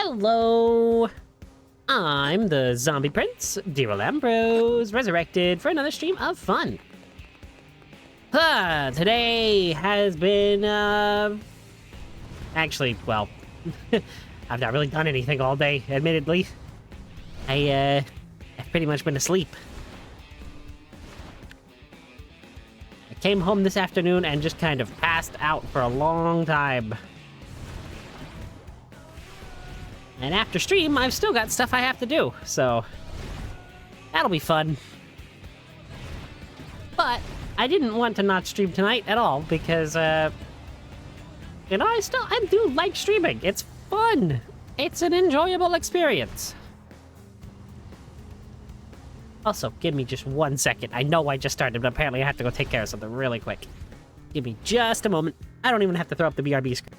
Hello! I'm the Zombie Prince, Daryl Ambrose, resurrected for another stream of fun. Today has been, actually, well, I've not really done anything all day, admittedly. I've pretty much been asleep. I came home this afternoon and just kind of passed out for a long time. And after stream, I've still got stuff I have to do, so that'll be fun. But I didn't want to not stream tonight at all because, you know, I do like streaming. It's fun. It's an enjoyable experience. Also, give me just 1 second. I know I just started, but apparently I have to go take care of something really quick. Give me just a moment. I don't even have to throw up the BRB screen.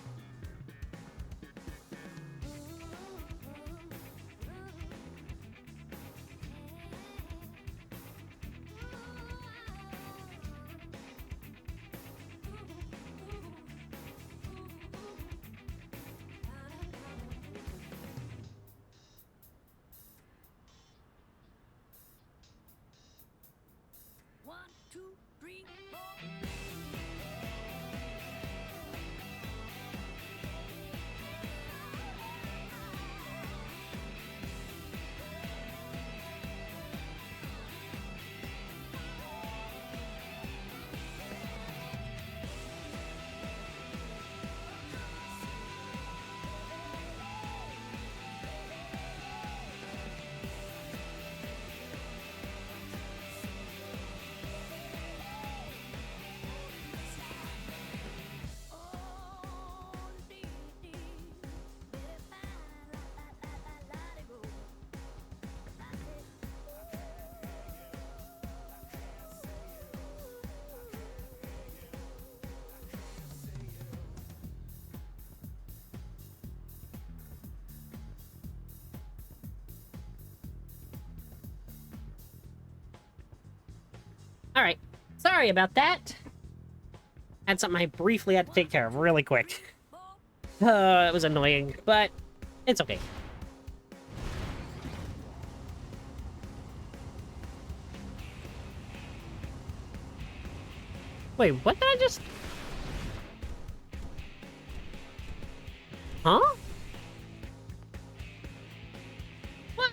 Alright, sorry about that. Had something I briefly had to take care of really quick. It was annoying, but it's okay. Wait, what did I just... Huh?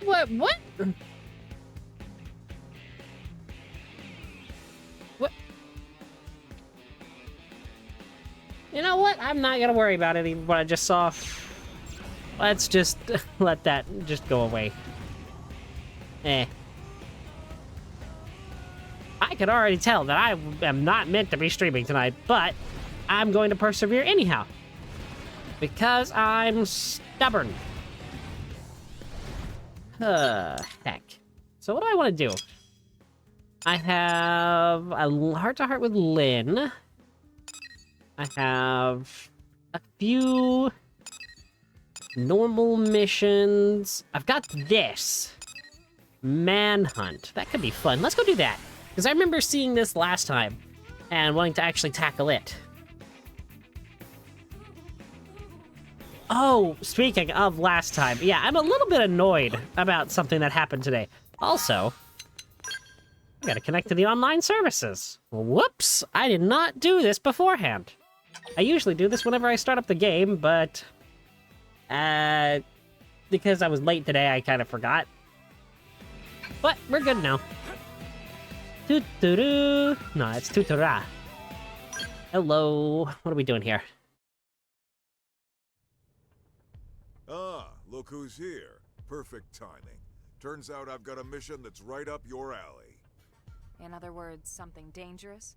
What? What? You know what? I'm not gonna worry about it, what I just saw. Let's just let that just go away. I could already tell that I am not meant to be streaming tonight, but I'm going to persevere anyhow. Because I'm stubborn. Heck. So what do I want to do? I have a heart-to-heart with Lynn. I have a few normal missions. I've got this. Manhunt. That could be fun. Let's go do that. Because I remember seeing this last time and wanting to actually tackle it. Oh, speaking of last time. Yeah, I'm a little bit annoyed about something that happened today. Also, I gotta connect to the online services. Whoops, I did not do this beforehand. I usually do this whenever I start up the game, but because I was late today, I kind of forgot. But we're good now. Toot-toot-oo. No, it's toot-toot-ra. Hello. What are we doing here? Ah, look who's here. Perfect timing. Turns out I've got a mission that's right up your alley. In other words, something dangerous?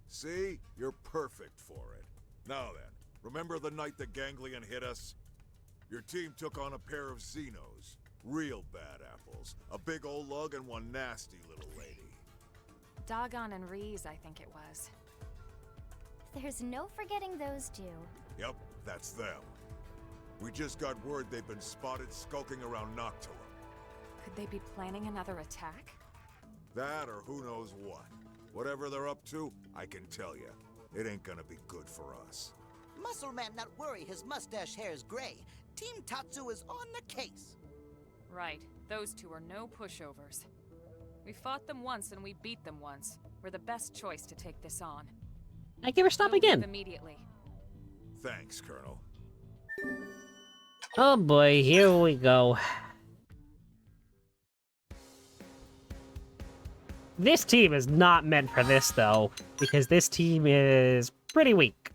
See? You're perfect for it. Now then, remember the night the ganglion hit us? Your team took on a pair of Xenos. Real bad apples. A big old lug and one nasty little lady. Doggone and Reese, I think it was. There's no forgetting those two. Yep, that's them. We just got word they've been spotted skulking around Noctilum. Could they be planning another attack? That or who knows what. Whatever they're up to, I can tell you, it ain't gonna be good for us. Muscle Man not worry his mustache hair is gray. Team Tatsu is on the case. Right, those two are no pushovers. We fought them once and we beat them once. We're the best choice to take this on. I give her stop We'll again. leave immediately. Thanks, Colonel. Oh boy, here we go. This team is not meant for this, though, because this team is pretty weak.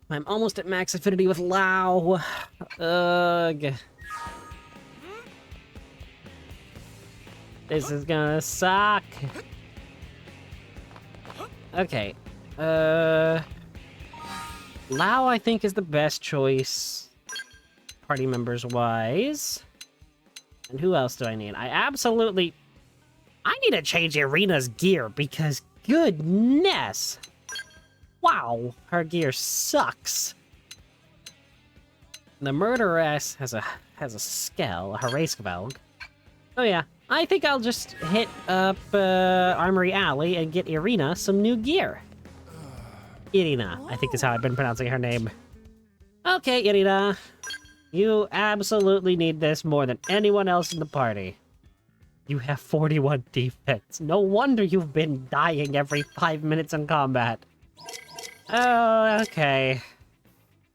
I'm almost at max affinity with Lao. Ugh. This is gonna suck. Okay. Lao, I think, is the best choice, party members wise. And who else do I need? I need to change Irina's gear because goodness. Wow, her gear sucks. The murderess has a skell, a Xenobalde. Oh yeah, I think I'll just hit up Armory Alley and get Irina some new gear. Irina, I think is how I've been pronouncing her name. Okay, Irina. You absolutely need this more than anyone else in the party. You have 41 defense. No wonder you've been dying every 5 minutes in combat. Oh, okay.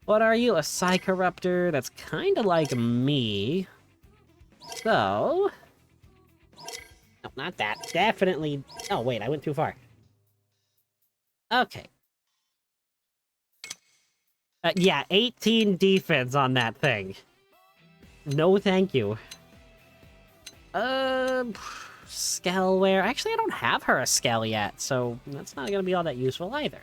What are you? A Psychoruptor? That's kind of like me. So... No, not that. Definitely... Oh, wait, I went too far. Okay. Yeah, 18 defense on that thing. No thank you. Scaleware. Actually, I don't have her a scale yet, so that's not gonna be all that useful either.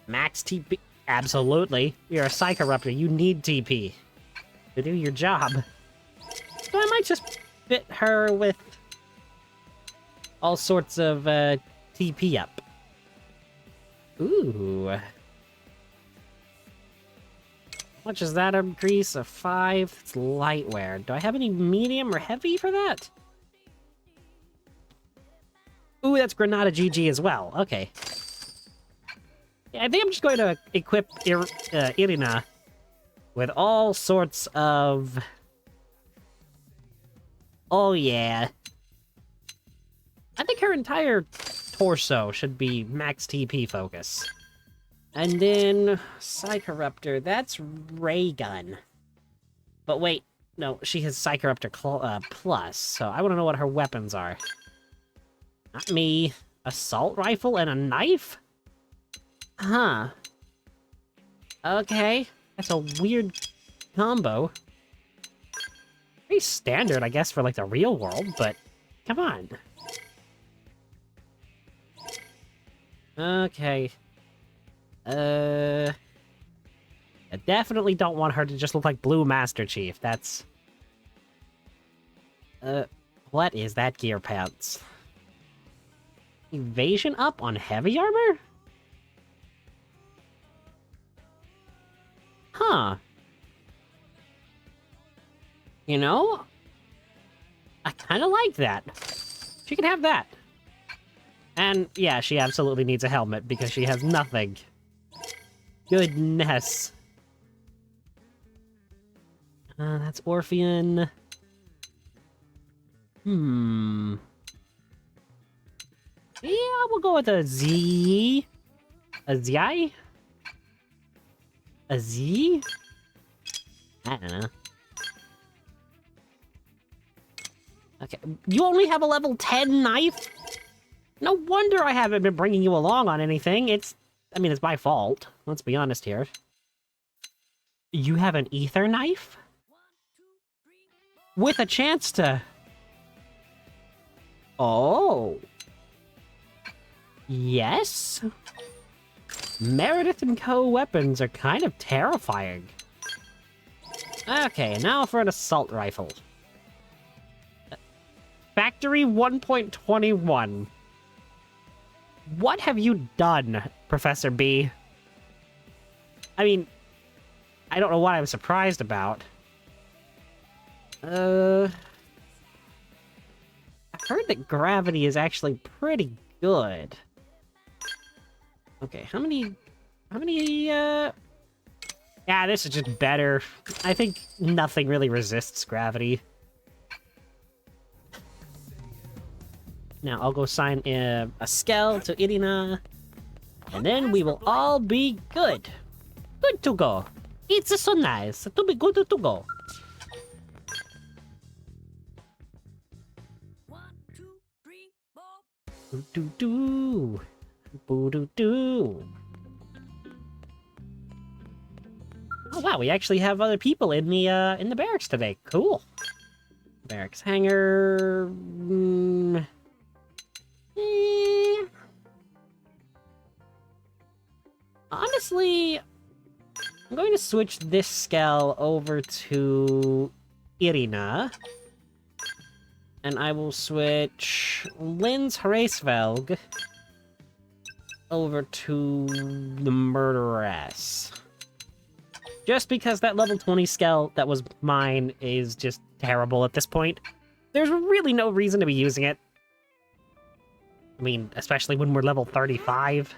Max TP. Absolutely. You're a Psychoruptor. You need TP to do your job. So I might just fit her with all sorts of TP up. Ooh. How much is that increase? A 5? It's lightware. Do I have any medium or heavy for that? Ooh, that's Granada GG as well. Okay. Yeah, I think I'm just going to equip Irina with all sorts of... Oh, yeah. I think her entire torso should be max TP focus. And then Psychoruptor, that's Ray Gun. But wait, no, she has Psychoruptor Plus, so I want to know what her weapons are. Not me. Assault rifle and a knife? Huh. Okay, that's a weird combo. Pretty standard, I guess, for like the real world, but come on. Okay. I definitely don't want her to just look like Blue Master Chief. That's... what is that gear pants? Evasion up on heavy armor? Huh. You know? I kind of like that. She can have that. And, yeah, she absolutely needs a helmet because she has nothing. Goodness. That's Orpheon. Yeah, we'll go with a Z. A Z? A Z? I don't know. Okay, you only have a level 10 knife? No wonder I haven't been bringing you along on anything. It's my fault. Let's be honest here. You have an ether knife? With a chance to... Oh. Yes? Meredith and Co. weapons are kind of terrifying. Okay, now for an assault rifle. Factory 1.21. What have you done, Professor B? I mean, I don't know what I'm surprised about. I've heard that gravity is actually pretty good. Okay, how many, yeah, Yeah, this is just better. I think nothing really resists gravity. Now, I'll go sign a skell to Irina. And then we will all be good. Good to go. It's so nice to be good to go. 1, 2, 3, 4. Boo-doo-doo. Boo-doo-doo. Oh wow, we actually have other people in the barracks today. Cool. Barracks hangar. Honestly, I'm going to switch this skell over to Irina. And I will switch Lynn's Hraesvelg over to the Murderess. Just because that level 20 skell that was mine is just terrible at this point. There's really no reason to be using it. I mean, especially when we're level 35.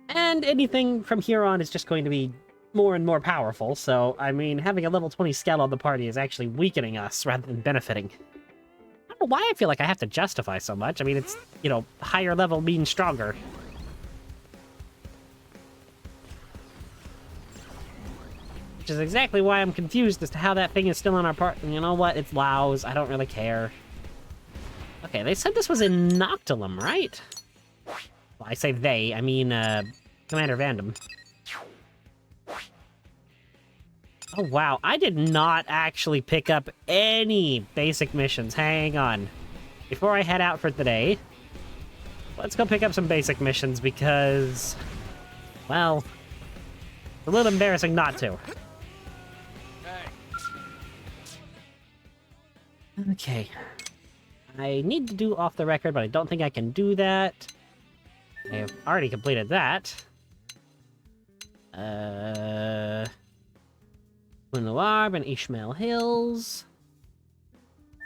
And anything from here on is just going to be more and more powerful, so, I mean, having a level 20 skell on the party is actually weakening us rather than benefiting. I don't know why I feel like I have to justify so much. I mean, it's, you know, higher level means stronger. Which is exactly why I'm confused as to how that thing is still on our part. And you know what? It's Laos. I don't really care. Okay, they said this was in Noctilum, right? Well, I say they. I mean, Commander Vandam. Oh, wow. I did not actually pick up any basic missions. Hang on. Before I head out for today, let's go pick up some basic missions because, well, it's a little embarrassing not to. Okay. I need to do off the record, but I don't think I can do that. I have already completed that. Lunoarb and Ishmael Hills.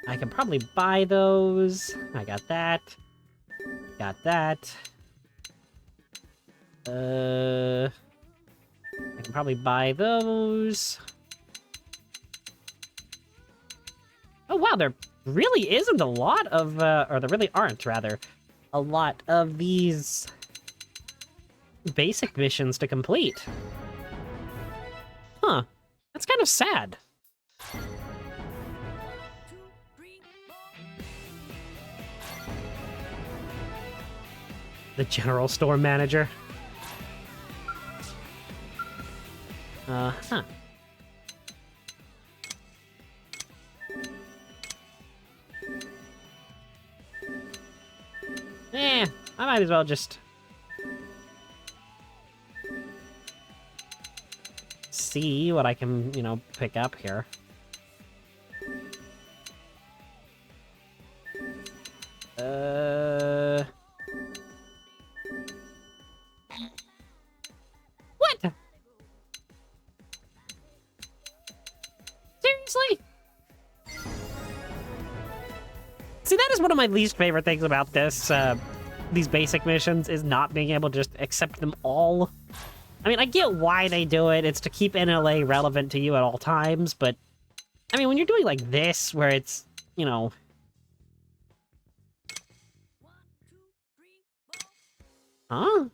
I can probably buy those. I got that. Got that. I can probably buy those. Oh wow, there really isn't a lot of, or there really aren't, rather, a lot of these basic missions to complete. Huh. That's kind of sad. 2, 3, 4. The general store manager. Huh. I might as well just see what I can, you know, pick up here. What? Seriously? See, that is one of my least favorite things about this, these basic missions, is not being able to just accept them all. I mean, I get why they do it. It's to keep NLA relevant to you at all times, but, I mean, when you're doing like this, where it's, you know... 1, 2, 3, 4. Huh?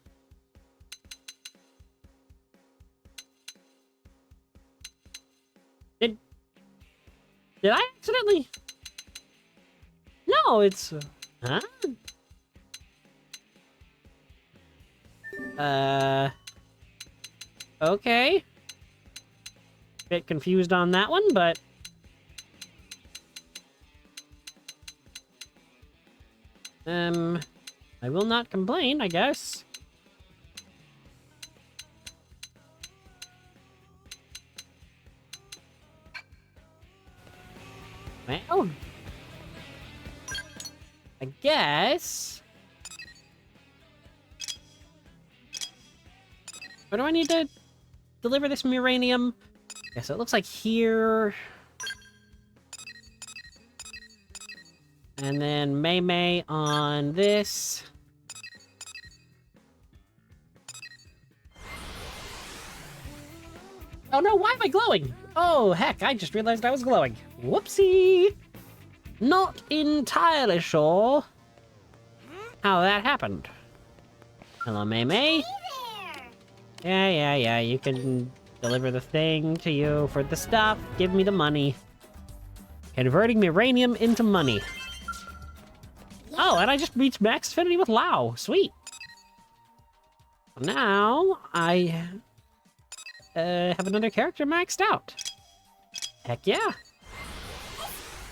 Did I accidentally... No, it's... Huh? Okay. Bit confused on that one, but... I will not complain, I guess. Well... I guess... Where do I need to deliver this uranium? Okay, so it looks like here. And then May on this. Oh no, why am I glowing? Oh, heck, I just realized I was glowing. Whoopsie! Not entirely sure how that happened. Hello, May May. Yeah, you can deliver the thing to you for the stuff. Give me the money. Converting uranium into money. Oh, and I just reached max affinity with Lao. Sweet. Now, I have another character maxed out. Heck yeah.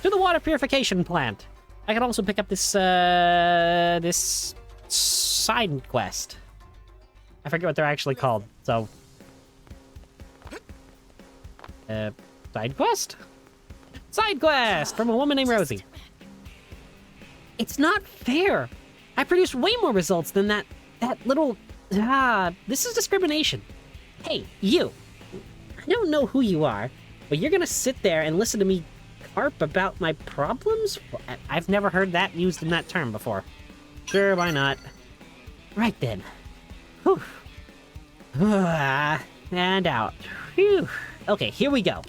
To the water purification plant. I can also pick up this, this side quest. I forget what they're actually called, so... side quest? Side quest from a woman named Rosie. It's not fair. I produced way more results than that little... this is discrimination. Hey, you. I don't know who you are, but you're gonna sit there and listen to me carp about my problems? I've never heard that used in that term before. Sure, why not? Right then. Whew. And out. Whew. Okay, here we go.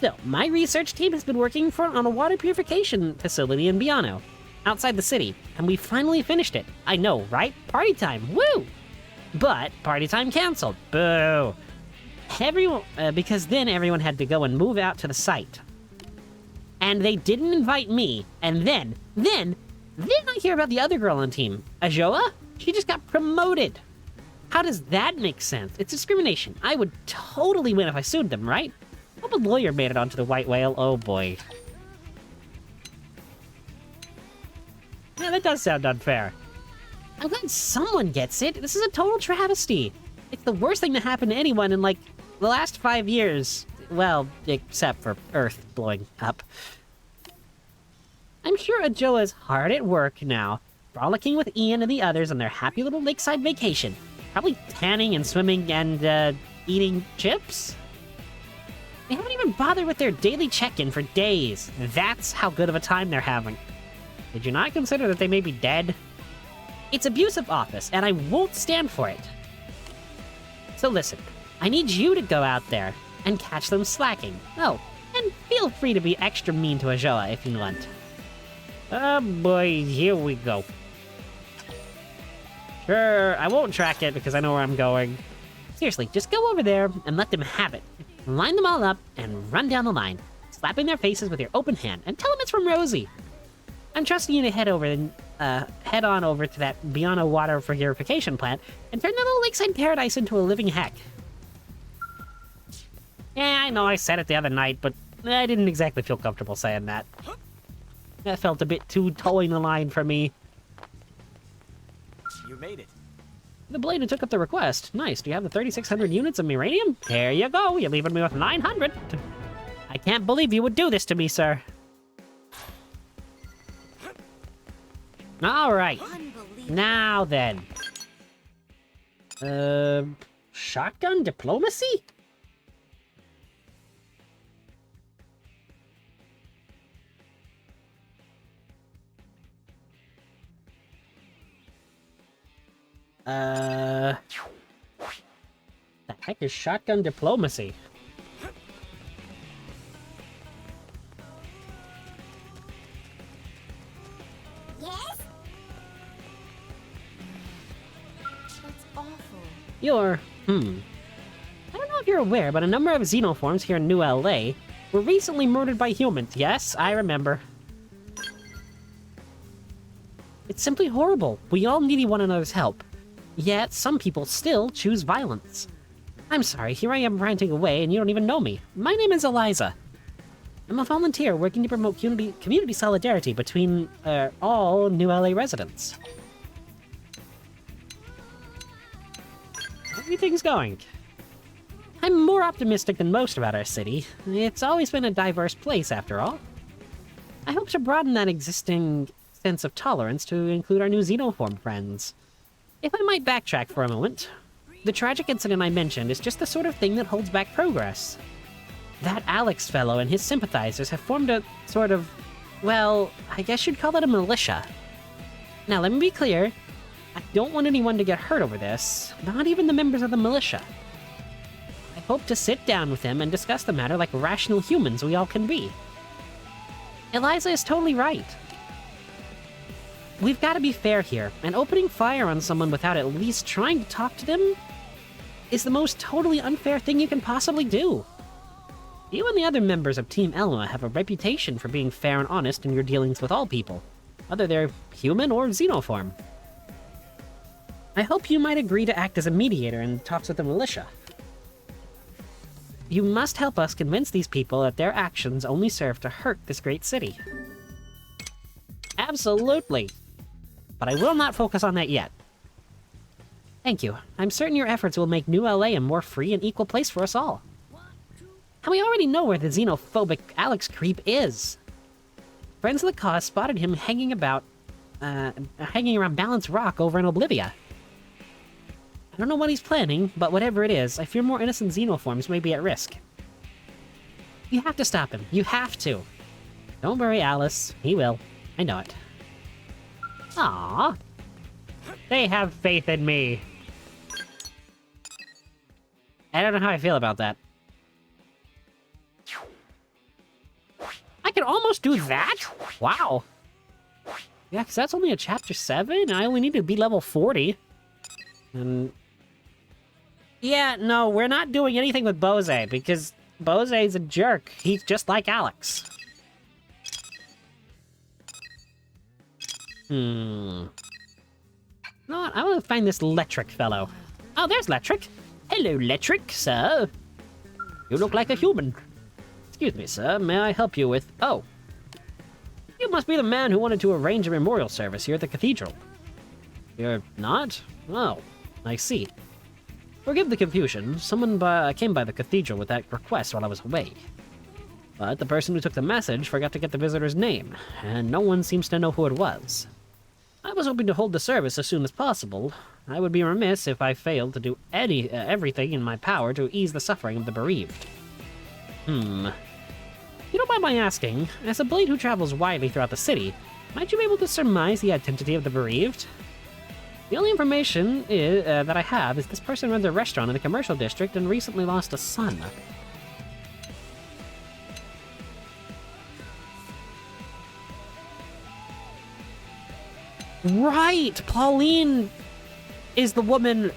So, my research team has been working on a water purification facility in Biano, outside the city, and we finally finished it. I know, right? Party time, woo! But party time canceled. Boo! Everyone, because then everyone had to go and move out to the site. And they didn't invite me, and then I hear about the other girl on team, Ajoa. She just got promoted. How does that make sense? It's discrimination. I would totally win if I sued them, right? Hope a lawyer made it onto the White Whale. Oh boy. Yeah, that does sound unfair. I'm glad someone gets it. This is a total travesty. It's the worst thing to happen to anyone in, like, the last 5 years. Well, except for Earth blowing up. I'm sure Ajoa's hard at work now, frolicking with Ian and the others on their happy little lakeside vacation. Probably tanning and swimming and, eating chips? They haven't even bothered with their daily check-in for days. That's how good of a time they're having. Did you not consider that they may be dead? It's abusive office, and I won't stand for it. So listen, I need you to go out there and catch them slacking. Oh, and feel free to be extra mean to Ajoa if you want. Oh boy, here we go. Sure, I won't track it because I know where I'm going. Seriously, just go over there and let them have it. Line them all up and run down the line, slapping their faces with your open hand, and tell them it's from Rosie. I'm trusting you to head on over to that Biano water purification plant and turn that little lakeside paradise into a living heck. Yeah, I know I said it the other night, but I didn't exactly feel comfortable saying that. That felt a bit too towing the line for me. You made it. The blade who took up the request. Nice. Do you have the 3,600 units of uranium? There you go. You're leaving me with 900. I can't believe you would do this to me, sir. All right. Now then. Shotgun diplomacy? The heck is shotgun diplomacy? Yes? That's awful. I don't know if you're aware, but a number of xenoforms here in New LA were recently murdered by humans. Yes, I remember. It's simply horrible. We all need one another's help. Yet, some people still choose violence. I'm sorry, here I am ranting away and you don't even know me. My name is Eliza. I'm a volunteer working to promote community solidarity between all New LA residents. How are things going? I'm more optimistic than most about our city. It's always been a diverse place, after all. I hope to broaden that existing sense of tolerance to include our new xenoform friends. If I might backtrack for a moment, the tragic incident I mentioned is just the sort of thing that holds back progress. That Alex fellow and his sympathizers have formed a sort of, well, I guess you'd call it a militia. Now, let me be clear. I don't want anyone to get hurt over this, not even the members of the militia. I hope to sit down with him and discuss the matter like rational humans we all can be. Eliza is totally right. We've got to be fair here, and opening fire on someone without at least trying to talk to them is the most totally unfair thing you can possibly do. You and the other members of Team Elma have a reputation for being fair and honest in your dealings with all people, whether they're human or xenoform. I hope you might agree to act as a mediator in talks with the militia. You must help us convince these people that their actions only serve to hurt this great city. Absolutely. But I will not focus on that yet. Thank you. I'm certain your efforts will make New LA a more free and equal place for us all. And we already know where the xenophobic Alex creep is. Friends of the cause spotted him hanging around Balance Rock over in Oblivia. I don't know what he's planning, but whatever it is, I fear more innocent xenoforms may be at risk. You have to stop him. You have to. Don't worry, Alice. He will. I know it. Aww. They have faith in me. I don't know how I feel about that. I can almost do that? Wow. Yeah, because that's only a chapter 7. I only need to be level 40. And... yeah, no, we're not doing anything with Bose, because Bose's a jerk. He's just like Alex. You know what? I want to find this Letric fellow. Oh, there's Letric. Hello, Letric, sir. You look like a human. Excuse me, sir. May I help you with... oh. You must be the man who wanted to arrange a memorial service here at the cathedral. You're not? Oh, I see. Forgive the confusion. Someone came by the cathedral with that request while I was away. But the person who took the message forgot to get the visitor's name, and no one seems to know who it was. I was hoping to hold the service as soon as possible. I would be remiss if I failed to do everything in my power to ease the suffering of the bereaved. You don't mind my asking, as a blade who travels widely throughout the city, might you be able to surmise the identity of the bereaved? The only information that I have is this person runs a restaurant in the commercial district and recently lost a son. Right! Pauline is the woman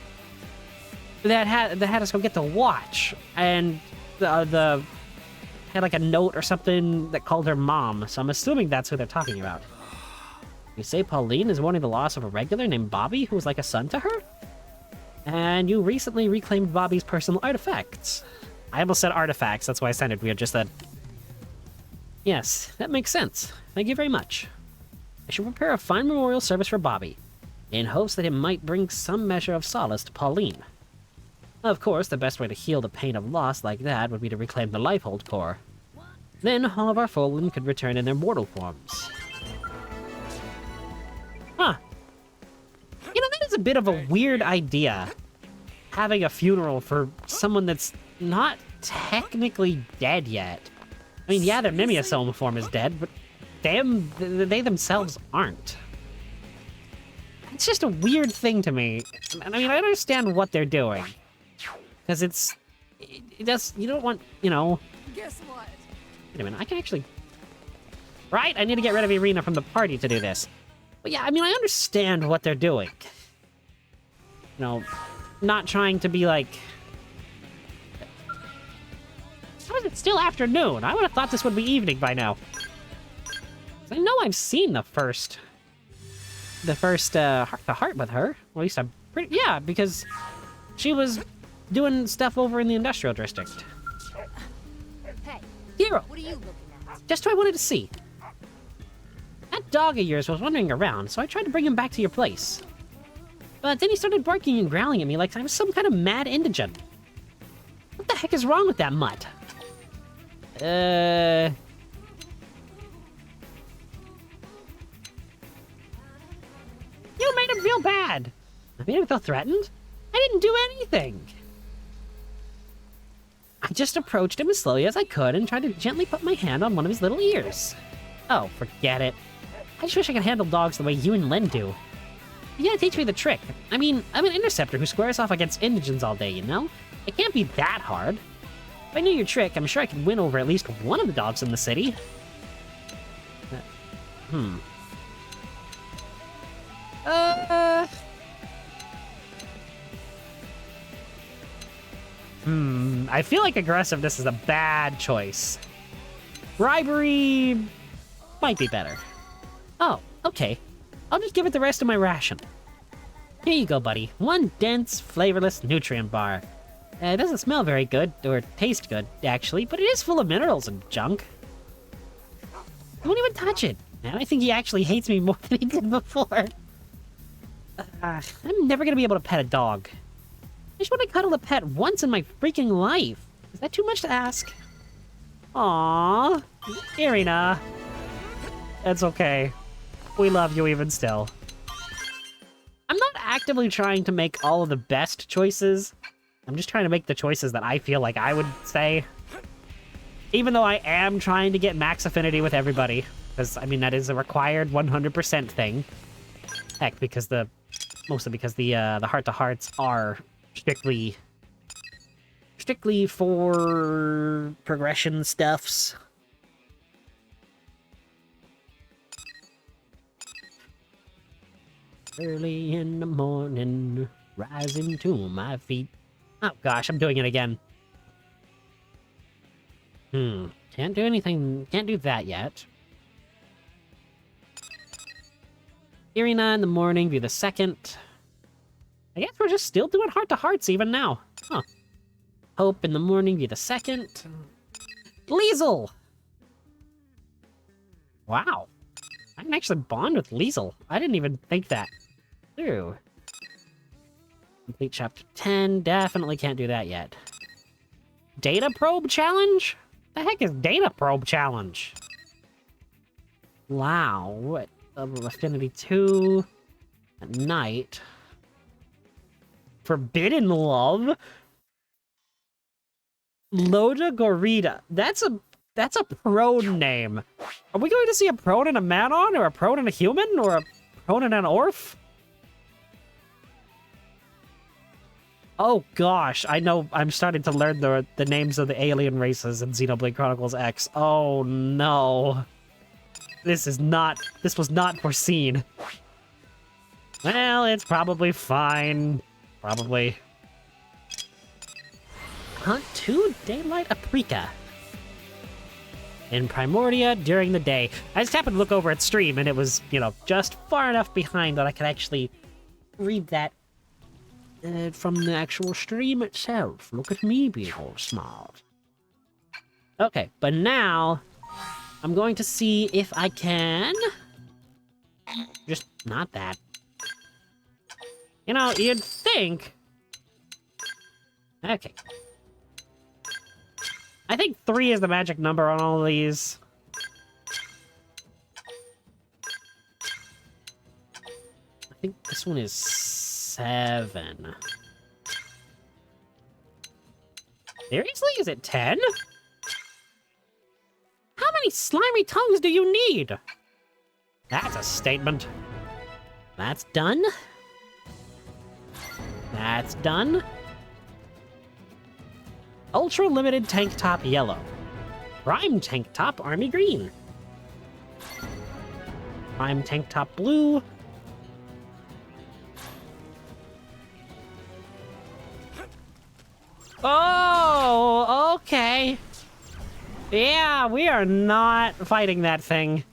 that had us go get the watch, and the had like a note or something that called her mom, so I'm assuming that's who they're talking about. You say Pauline is mourning the loss of a regular named Bobby who was like a son to her? And you recently reclaimed Bobby's personal artifacts. I almost said artifacts, that's why I sounded weird just then. Yes, that makes sense. Thank you very much. I should prepare a fine memorial service for Bobby, in hopes that it might bring some measure of solace to Pauline. Of course, the best way to heal the pain of loss like that would be to reclaim the Lifehold core. Then all of our fallen could return in their mortal forms. Huh. You know, that is a bit of a weird idea. Having a funeral for someone that's not technically dead yet. I mean, yeah, their Mimiasome form is dead, but they themselves aren't. It's just a weird thing to me. I mean, I understand what they're doing. Because it does, you don't want, you know... Guess what? Wait a minute, I can actually... Right, I need to get rid of Irina from the party to do this. But yeah, I mean, I understand what they're doing. You know, not trying to be like... How is it still afternoon? I would have thought this would be evening by now. I know I've seen the first Heart to Heart with her. At least I'm pretty... yeah, because she was doing stuff over in the industrial district. Hey, Hero! what are you looking at? Just who I wanted to see. That dog of yours was wandering around, so I tried to bring him back to your place. But then he started barking and growling at me like I was some kind of mad indigent. What the heck is wrong with that mutt? You made him feel bad. I made him feel threatened? I didn't do anything. I just approached him as slowly as I could and tried to gently put my hand on one of his little ears. Oh, forget it. I just wish I could handle dogs the way you and Len do. You gotta teach me the trick. I mean, I'm an interceptor who squares off against indigents all day, you know? It can't be that hard. If I knew your trick, I'm sure I could win over at least one of the dogs in the city. I feel like aggressiveness is a bad choice. Bribery might be better. Oh, okay. I'll just give it the rest of my ration. Here you go, buddy. One dense, flavorless nutrient bar. It doesn't smell very good, or taste good, actually, but it is full of minerals and junk. Don't even touch it. Now I think he actually hates me more than he did before. I'm never gonna be able to pet a dog. I just want to cuddle a pet once in my freaking life. Is that too much to ask? Aww. Irina. That's okay. We love you even still. I'm not actively trying to make all of the best choices. I'm just trying to make the choices that I feel like I would say. Even though I am trying to get max affinity with everybody. Because, I mean, that is a required 100% thing. Heck, because mostly because the heart-to-hearts are strictly for progression stuffs. Early in the morning, rising to my feet. Oh gosh, I'm doing it again. Can't do anything, can't do that yet. Irina in the morning, view the second. I guess we're just still doing heart-to-hearts even now. Huh. Hope in the morning, view the second. Liesel! Wow. I can actually bond with Liesel. I didn't even think that through. Complete chapter 10. Definitely can't do that yet. Data probe challenge? The heck is data probe challenge? Wow. What? Level of affinity 2. At night. Forbidden love? Loda Gorita. That's a prone name. Are we going to see a prone and a Manon, or a prone and a human, or a prone and an orph? Oh gosh, I know. I'm starting to learn the names of the alien races in Xenoblade Chronicles X. Oh no. This was not foreseen. Well, it's probably fine. Probably. Hunt 2 Daylight Aprika. In Primordia during the day. I just happened to look over at stream and it was, you know, just far enough behind that I could actually read that from the actual stream itself. Look at me being all smart. Okay, but now I'm going to see if I can... Just not that. You know, you'd think... Okay. I think 3 is the magic number on all of these. I think this one is 7. Seriously? Is it 10? How many slimy tongues do you need? That's a statement. That's done. That's done. Ultra limited tank top yellow. Prime tank top army green. Prime tank top blue. Oh, okay. Yeah, we are not fighting that thing.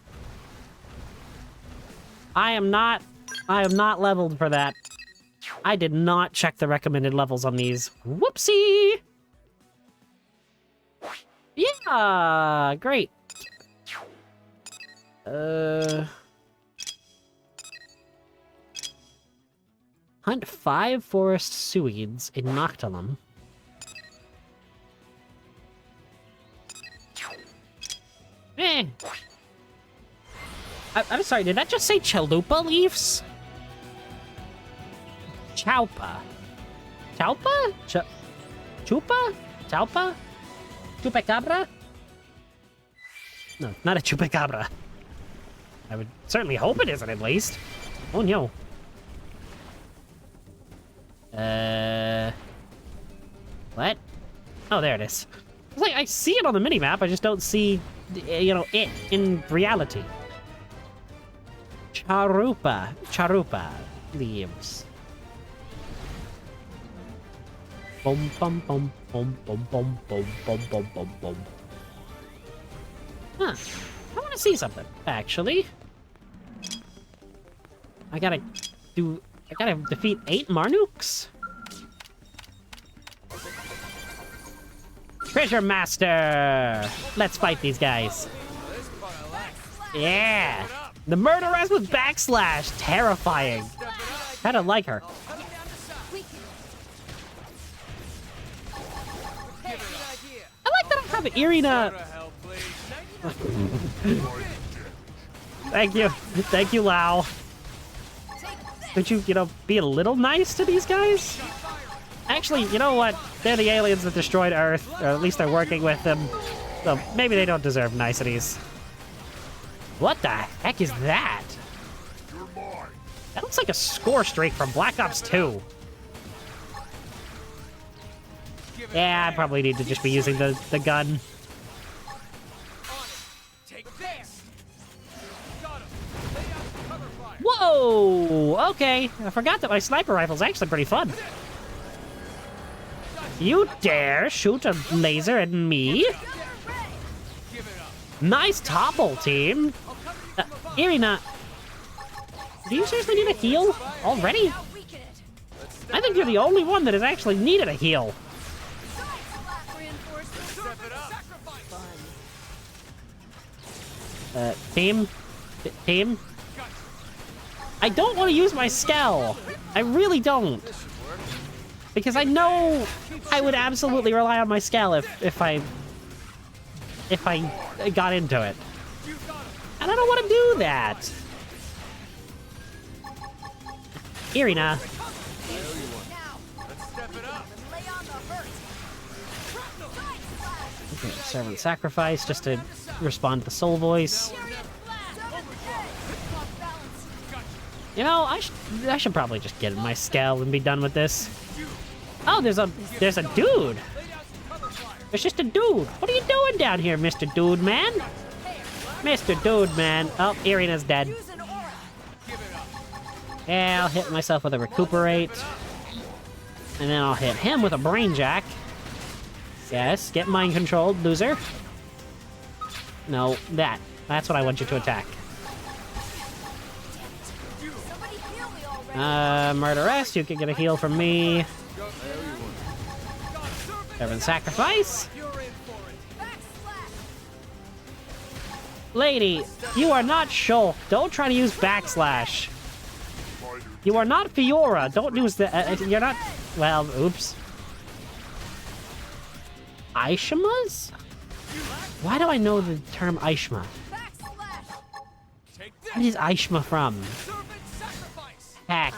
I am not leveled for that. I did not check the recommended levels on these. Whoopsie! Yeah, great. Hunt 5 forest suids in Noctilum. I'm sorry, did that just say chalupa leaves? Chaupa. Chaupa? Chupa? Chaupa? Chupacabra? No, not a chupacabra. I would certainly hope it isn't, at least. Oh, no. What? Oh, there it is. It's like, I see it on the minimap, I just don't see, you know, it in reality. Charupa leaves. Bum bum bum bum bum bum bum bum bum bum bum. Huh. I want to see something, actually. I gotta defeat 8 Marnukes? Treasure Master! Let's fight these guys. Yeah! The murderess with backslash! Terrifying. Kinda like her. I like that I have Irina. Thank you, Lau. Could you, be a little nice to these guys? Actually, you know what? They're the aliens that destroyed Earth, or at least they're working with them. So maybe they don't deserve niceties. What the heck is that? That looks like a score streak from Black Ops 2. Yeah, I probably need to just be using the gun. Whoa! Okay, I forgot that my sniper rifle's actually pretty fun. You dare shoot a laser at me? Nice topple, team. Irina, do you seriously need a heal already? I think you're the only one that has actually needed a heal. Team? I don't want to use my Skell. I really don't. Because I know I would absolutely rely on my Skell if I got into it. And I don't want to do that. Irina. Okay, servant sacrifice just to respond to the soul voice. You know, I should probably just get my Skell and be done with this. Oh, there's a dude. It's just a dude. What are you doing down here, Mr. Dude Man? Mr. Dude Man. Oh, Irina's dead. Yeah, I'll hit myself with a recuperate. And then I'll hit him with a brain jack. Yes, get mind controlled, loser. No, that's what I want you to attack. Murderess, you can get a heal from me. Servant sacrifice. Lady, you are not Shulk. Don't try to use backslash. You are not Fiora. Don't use the. You're not. Well, oops. Aishmas? Why do I know the term Aishma? What is Aishma from? Heck.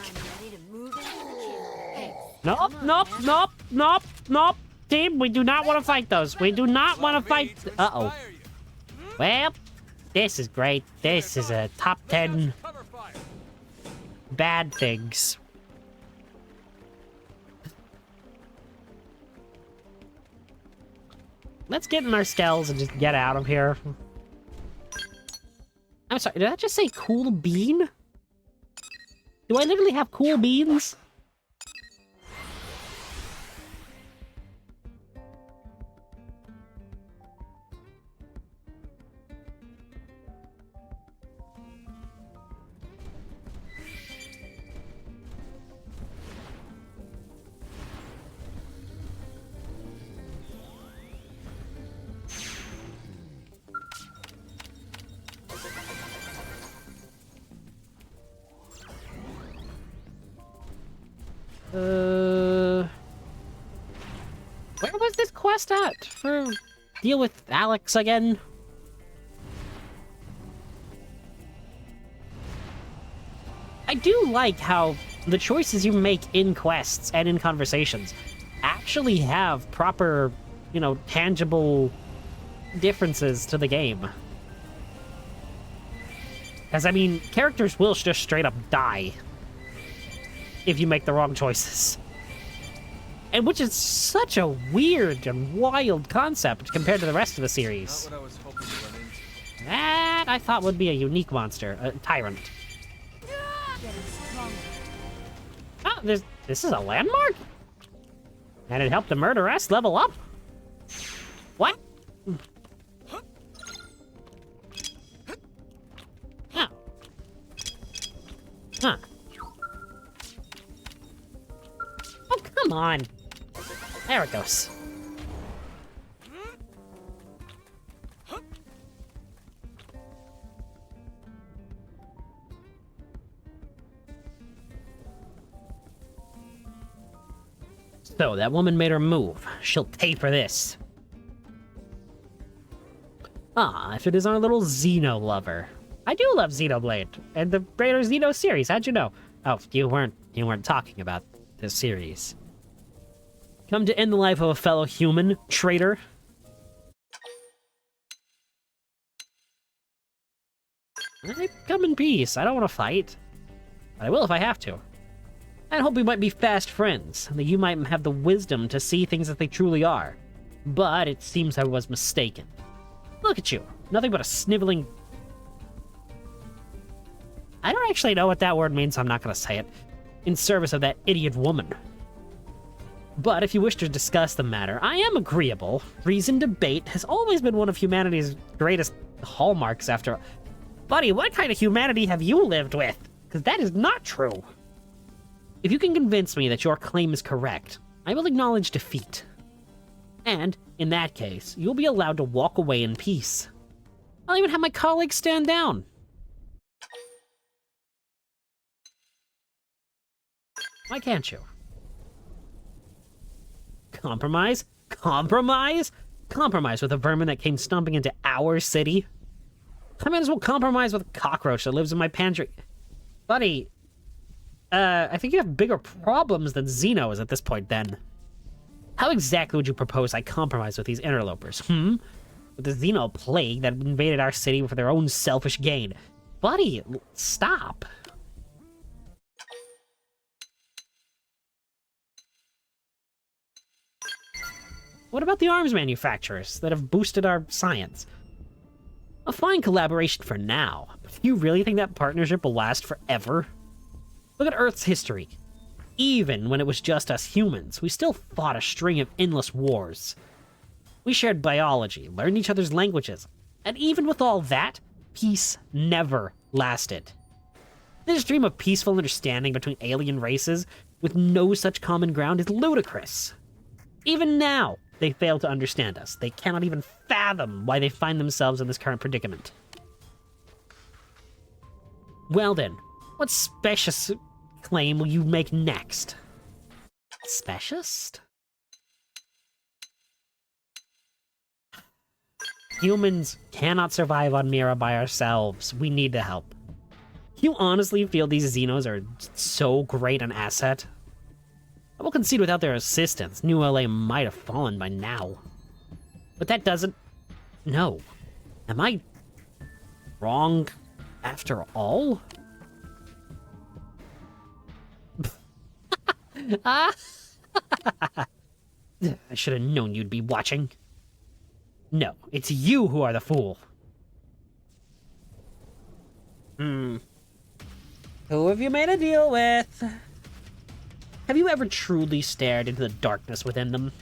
Nope, nope, nope, nope, nope. Team, we do not want to fight those. We do not want to fight. Uh-oh. Well, this is great. This is a top 10 bad things. Let's get in our Skells and just get out of here. I'm sorry, did I just say cool bean? Do I literally have cool beans? Where was this quest at for deal with Alex again? I do like how the choices you make in quests and in conversations actually have proper, tangible differences to the game. Because, I mean, characters will just straight up die if you make the wrong choices. And which is such a weird and wild concept compared to the rest of the series. Not what I was hoping to run into. That I thought would be a unique monster, a tyrant. Getting stronger. Oh, this is a landmark? And it helped the murderess level up? What? Huh. Huh. Oh, come on. There it goes. So, that woman made her move. She'll pay for this. Ah, if it is our little Xeno lover. I do love Xenoblade, and the greater Xeno series, how'd you know? Oh, you weren't talking about this series. Come to end the life of a fellow human, traitor. I come in peace. I don't want to fight. But I will if I have to. I hope we might be fast friends, and that you might have the wisdom to see things as they truly are. But it seems I was mistaken. Look at you. Nothing but a sniveling... I don't actually know what that word means, so I'm not going to say it. In service of that idiot woman. But if you wish to discuss the matter, I am agreeable. Reasoned debate has always been one of humanity's greatest hallmarks after... Buddy, what kind of humanity have you lived with? Because that is not true. If you can convince me that your claim is correct, I will acknowledge defeat. And, in that case, you'll be allowed to walk away in peace. I'll even have my colleagues stand down. Why can't you? Compromise? Compromise? Compromise with a vermin that came stomping into our city? I might as well compromise with a cockroach that lives in my pantry. Buddy, I think you have bigger problems than Xenos at this point, then. How exactly would you propose I compromise with these interlopers, With the Xeno plague that invaded our city for their own selfish gain? Buddy, stop. What about the arms manufacturers that have boosted our science? A fine collaboration for now, but do you really think that partnership will last forever? Look at Earth's history. Even when it was just us humans, we still fought a string of endless wars. We shared biology, learned each other's languages, and even with all that, peace never lasted. This dream of peaceful understanding between alien races with no such common ground is ludicrous. Even now, they fail to understand us. They cannot even fathom why they find themselves in this current predicament. Well then, what specious claim will you make next? Speciest? Humans cannot survive on Mira by ourselves. We need the help. You honestly feel these Xenos are so great an asset? I will concede without their assistance, New LA might have fallen by now. But that doesn't... No. Am I... wrong after all? I should have known you'd be watching. No, it's you who are the fool. Who have you made a deal with? Have you ever truly stared into the darkness within them?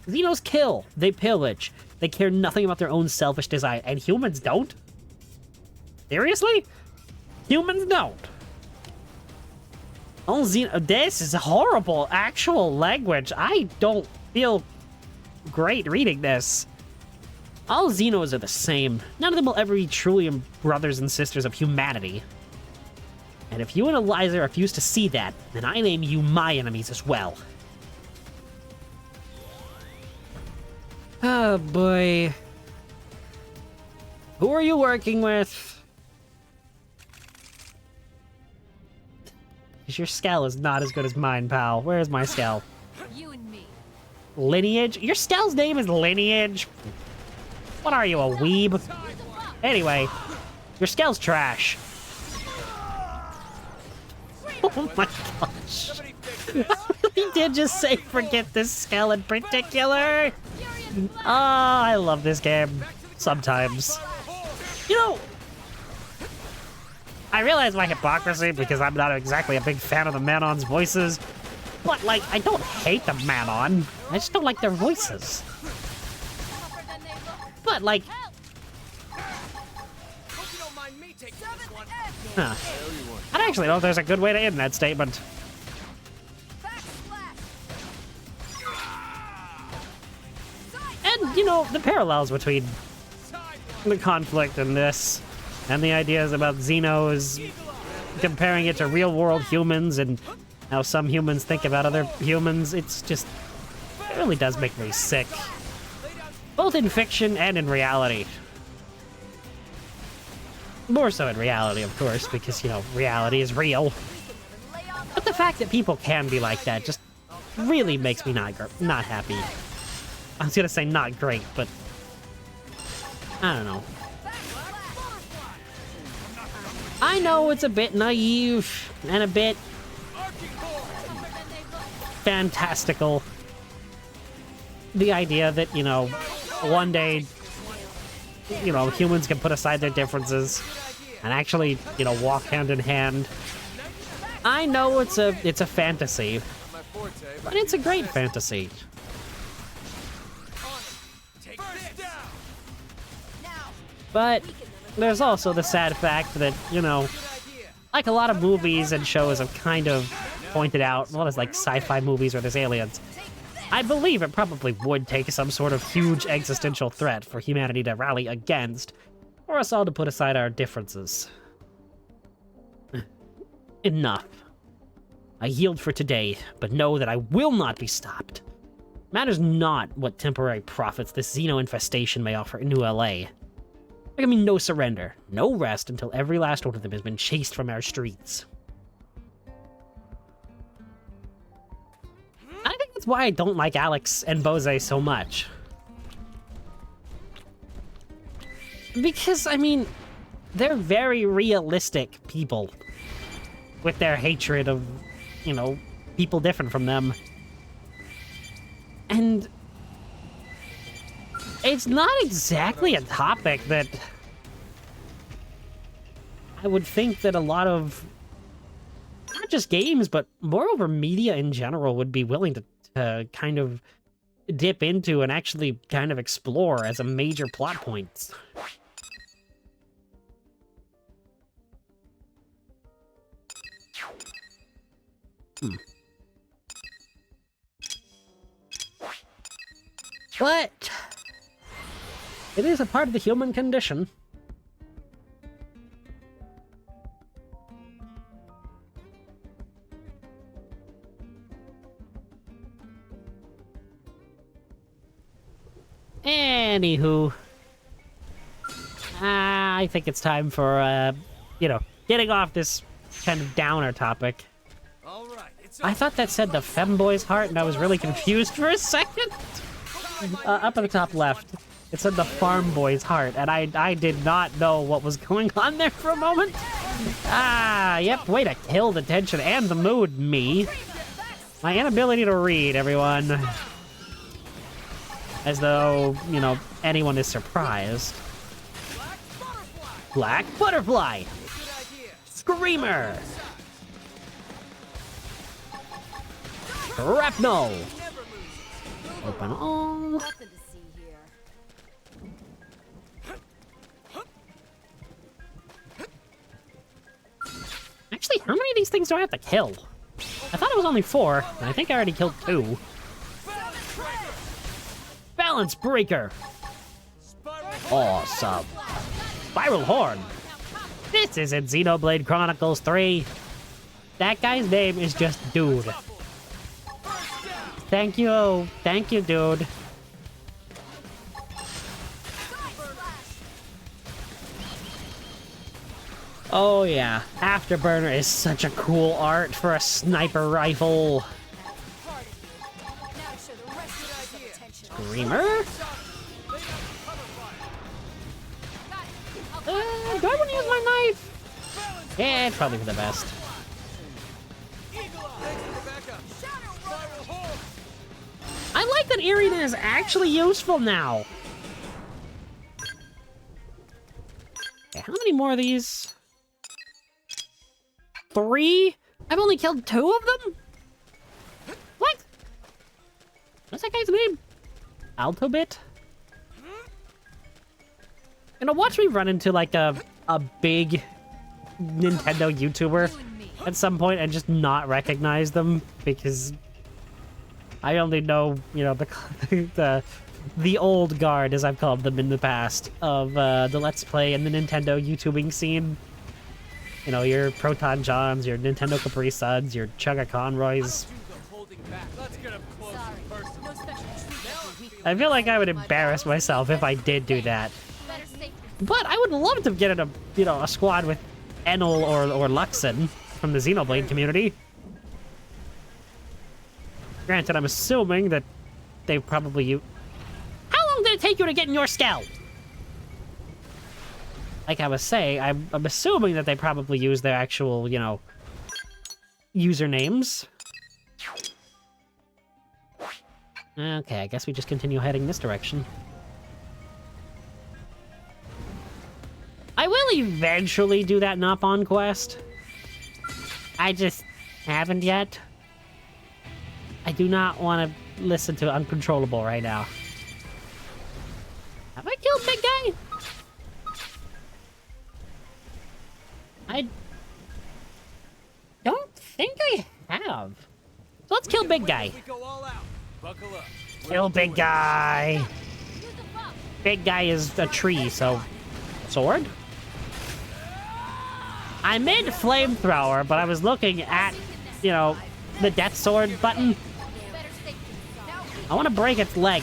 Xenos kill, they pillage, they care nothing about their own selfish desire, and humans don't? Seriously? Humans don't. Oh, this is horrible actual language. I don't feel great reading this. All Xenos are the same. None of them will ever be truly brothers and sisters of humanity. And if you and Eliza refuse to see that, then I name you my enemies as well. Oh boy. Who are you working with? Your skull is not as good as mine, pal. Where's my skull? You and me. Lineage? Your skull's name is Lineage? What are you, a weeb? Anyway, your skull's trash. Oh my gosh. He did just say forget this skull in particular. Oh, I love this game. Sometimes. You know, I realize my hypocrisy because I'm not exactly a big fan of the Manon's voices. But, like, I don't hate the Manon. I just don't like their voices. But, like... Huh. I actually don't know if there's a good way to end that statement. And, you know, the parallels between the conflict in this and the ideas about Xenos, comparing it to real-world humans and how some humans think about other humans, it's just... It really does make me sick. Both in fiction and in reality. More so in reality, of course, because, you know, reality is real. But the fact that people can be like that just really makes me not happy. I was gonna say not great, but... I don't know. I know it's a bit naive and a bit fantastical. The idea that, you know, one day, you know, humans can put aside their differences and actually, you know, walk hand in hand. I know it's a fantasy, but it's a great fantasy. But there's also the sad fact that, you know, like a lot of movies and shows have kind of pointed out, well, it's like sci-fi movies where there's aliens. I believe it probably would take some sort of huge existential threat for humanity to rally against, for us all to put aside our differences. Enough. I yield for today, but know that I will not be stopped. Matters not what temporary profits this Xeno infestation may offer in New LA. There can be no surrender, no rest until every last one of them has been chased from our streets. I think that's why I don't like Alex and Bose so much. Because, I mean, they're very realistic people with their hatred of, you know, people different from them. And it's not exactly a topic that I would think that a lot of, not just games, but moreover media in general would be willing to kind of dip into and actually kind of explore as a major plot point. But it is a part of the human condition. Anywho, I think it's time for, you know, getting off this kind of downer topic. I thought that said the femboy's heart, and I was really confused for a second. Up at the top left, it said the farm boy's heart, and I did not know what was going on there for a moment. Ah, yep, way to kill the tension and the mood, me. My inability to read, everyone. As though, you know, anyone is surprised. Black butterfly! Screamer! Shrapnel! Open all. Nothing to see here. Actually, how many of these things do I have to kill? I thought it was only 4, and I think I already killed 2. Balance breaker! Awesome. Spiral horn! This isn't Xenoblade Chronicles 3. That guy's name is just Dude. Thank you, dude. Oh yeah, Afterburner is such a cool art for a sniper rifle. Screamer? Do I want to use my knife? Yeah, it's probably for the best. like that Irina is actually useful now. Okay, how many more of these? 3? I've only killed 2 of them? What? What's that guy's name? Altobit? You know, watch me run into like a big Nintendo YouTuber at some point and just not recognize them because I only know, you know, the old guard, as I've called them in the past, of the Let's Play and the Nintendo YouTubing scene. You know, your Proton Johns, your Nintendo Capri Suns, your Chugga Conroys. I feel like I would embarrass myself if I did do that. But I would love to get in a, you know, a squad with Enel or Luxon from the Xenoblade community. Granted, I'm assuming that they probably How long did it take you to get in your Skell? Like I was saying, I'm assuming that they probably use their actual, you know, usernames. Okay, I guess we just continue heading this direction. I will eventually do that Nopon quest. I just haven't yet. I do not want to listen to Uncontrollable right now. Have I killed Big Guy? I don't think I have. So let's kill Big Guy. Kill Big Guy. Big Guy is a tree, so... Sword? I made flamethrower, but I was looking at, you know, the death sword button. I want to break its leg.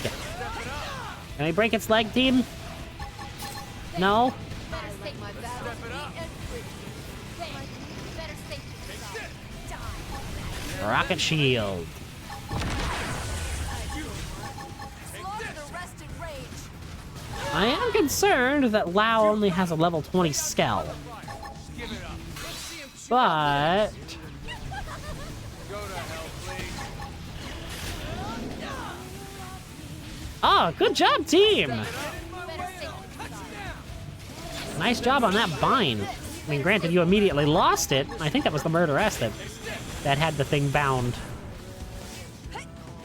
Can I break its leg, team? No? Rocket shield. I am concerned that Lao only has a level 20 Skell. But... Oh, good job, team! Nice job on that bind. I mean, granted, you immediately lost it. I think that was the murderess that had the thing bound.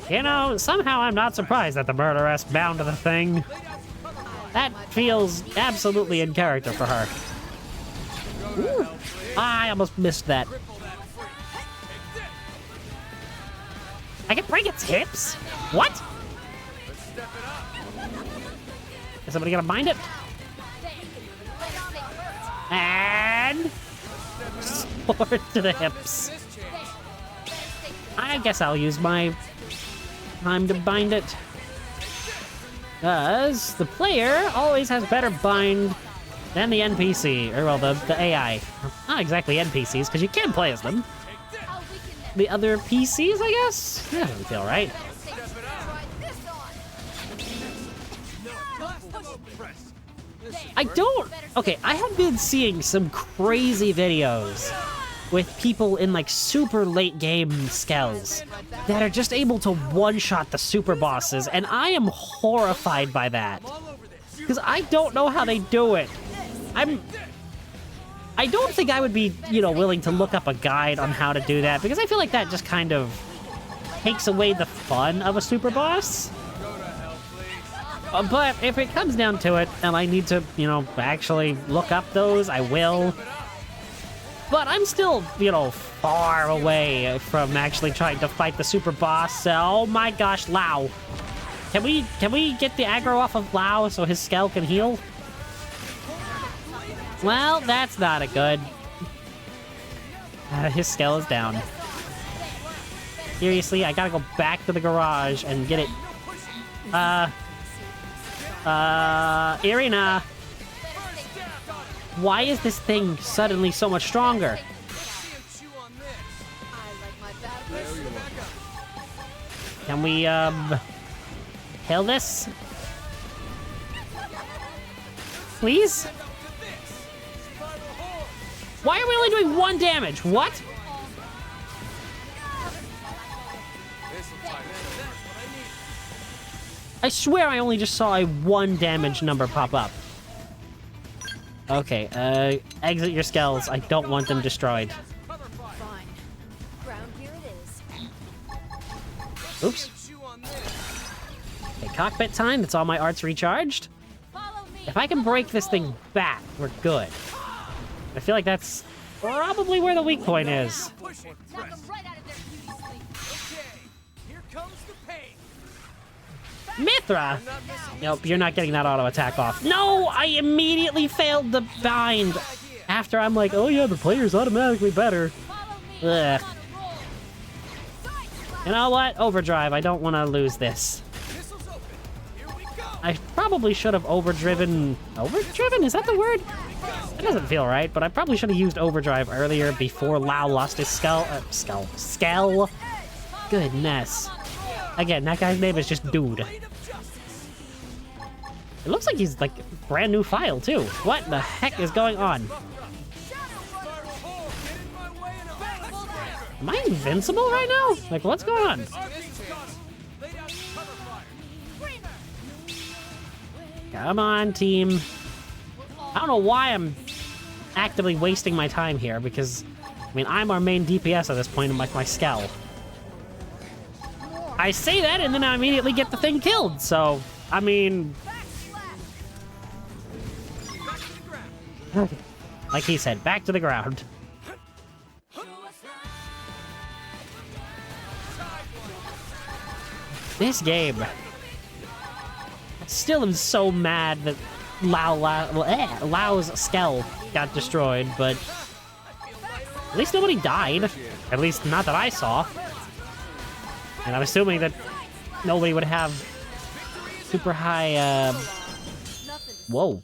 You know, somehow I'm not surprised that the murderess bound the thing. That feels absolutely in character for her. Ooh. I almost missed that. I can break its hips? What? Is somebody gonna bind it? And... sword to the hips. I guess I'll use my time to bind it. Because the player always has better bind than the NPC, or well, the AI. Not exactly NPCs, because you can play as them. The other PCs, I guess? That doesn't feel right. I don't... Okay, I have been seeing some crazy videos with people in, like, super late game skells that are just able to one-shot the super bosses, and I am horrified by that. Because I don't know how they do it. I don't think I would be, you know, willing to look up a guide on how to do that, because I feel like that just kind of takes away the fun of a super boss. But if it comes down to it, and I need to, you know, actually look up those, I will. But I'm still, you know, far away from actually trying to fight the super boss. Oh my gosh, Lao. Can we get the aggro off of Lao so his Skell can heal? Well, that's not a good. His Skell is down. Seriously, I gotta go back to the garage and get it. Irina. Why is this thing suddenly so much stronger? Can we, kill this? Please? Why are we only doing 1 damage? What? I swear I only just saw a 1 damage number pop up. Okay, exit your skells. I don't want them destroyed. Fine. Ground here it is. Oops. Okay, cockpit time. That's all my arts recharged. If I can break this thing back, we're good. I feel like that's probably where the weak point is. Push it. Knock 'em right out of their beauty sleep. Okay, here comes the pain. Mithra! I'm not missing Nope, you're not getting that auto attack off. No, I immediately failed the bind. After I'm like, oh yeah, the player's automatically better. Ugh. You know what? Overdrive. I don't want to lose this. missiles open. Here we go. I probably should have overdriven. Overdriven? Is that the word? It doesn't feel right, but I probably should have used overdrive earlier before Lau lost his skull. Goodness. Again, that guy's name is just Dude. It looks like he's like brand new file too. What the heck is going on? Am I invincible right now? Like, what's going on? Come on, team. I don't know why I'm actively wasting my time here, because, I mean, I'm our main DPS at this point in my Skell. I say that, and then I immediately get the thing killed, so, I mean... Like he said, back to the ground. This game... I still am so mad that Lau's Skell got destroyed, but... At least nobody died. At least not that I saw. And I'm assuming that nobody would have super high, Whoa.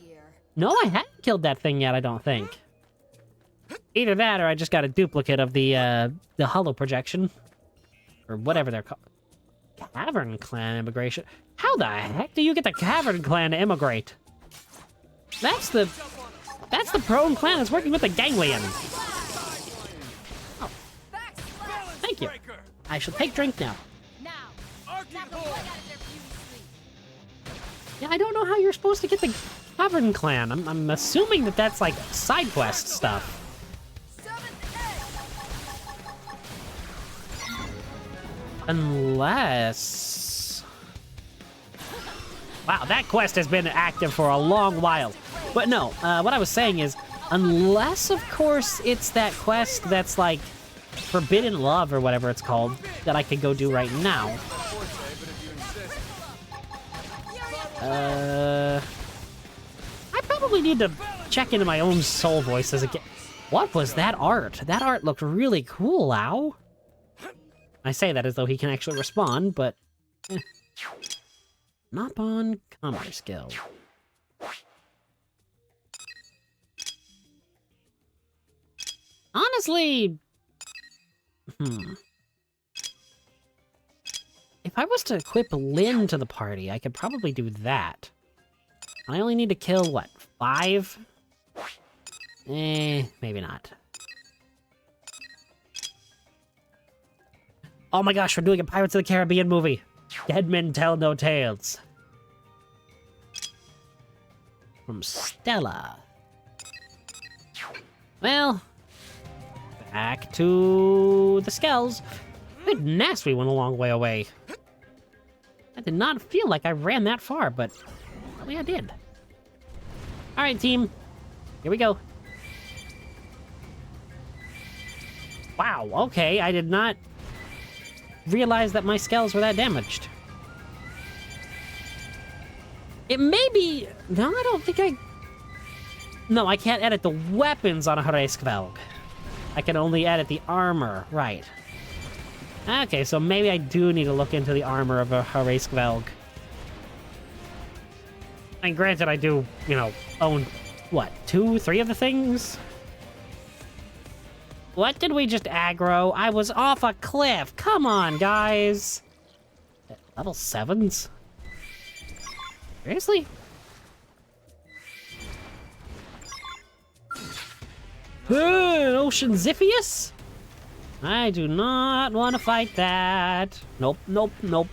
No, I haven't killed that thing yet, I don't think. Either that, or I just got a duplicate of the holo projection. Or whatever they're called. Cavern Clan immigration. How the heck do you get the Cavern Clan to immigrate? That's the prone clan that's working with the Ganglion. Oh. Thank you. I shall take drink now. Yeah, I don't know how you're supposed to get the Cavern Clan. I'm assuming that that's like side quest stuff. Unless... Wow, that quest has been active for a long while. But no, what I was saying is, unless, of course, it's that quest that's like Forbidden Love or whatever it's called, that I could go do right now. I probably need to check into my own soul voices again. What was that art? That art looked really cool, Lau. I say that as though he can actually respond, but... Not on commerce skill. Honestly... If I was to equip Lyn to the party, I could probably do that. I only need to kill, what, 5? Maybe not. Oh my gosh, we're doing a Pirates of the Caribbean movie. Dead Men Tell No Tales. From Stella. Well, back to the Skells. Goodness, we went a long way away. I did not feel like I ran that far, but apparently I did. Alright, team. Here we go. Wow, okay, I did not realize that my Skells were that damaged. It may be... No, I don't think I... No, I can't edit the weapons on a Hraeskvelg. I can only edit the armor, right. Okay, so maybe I do need to look into the armor of a Hraeskvelg. And granted, I do, you know, own, what, 2, 3 of the things? What did we just aggro? I was off a cliff. Come on, guys. Level 7s? Seriously? An Ocean Ziphius? I do not want to fight that. Nope, nope, nope.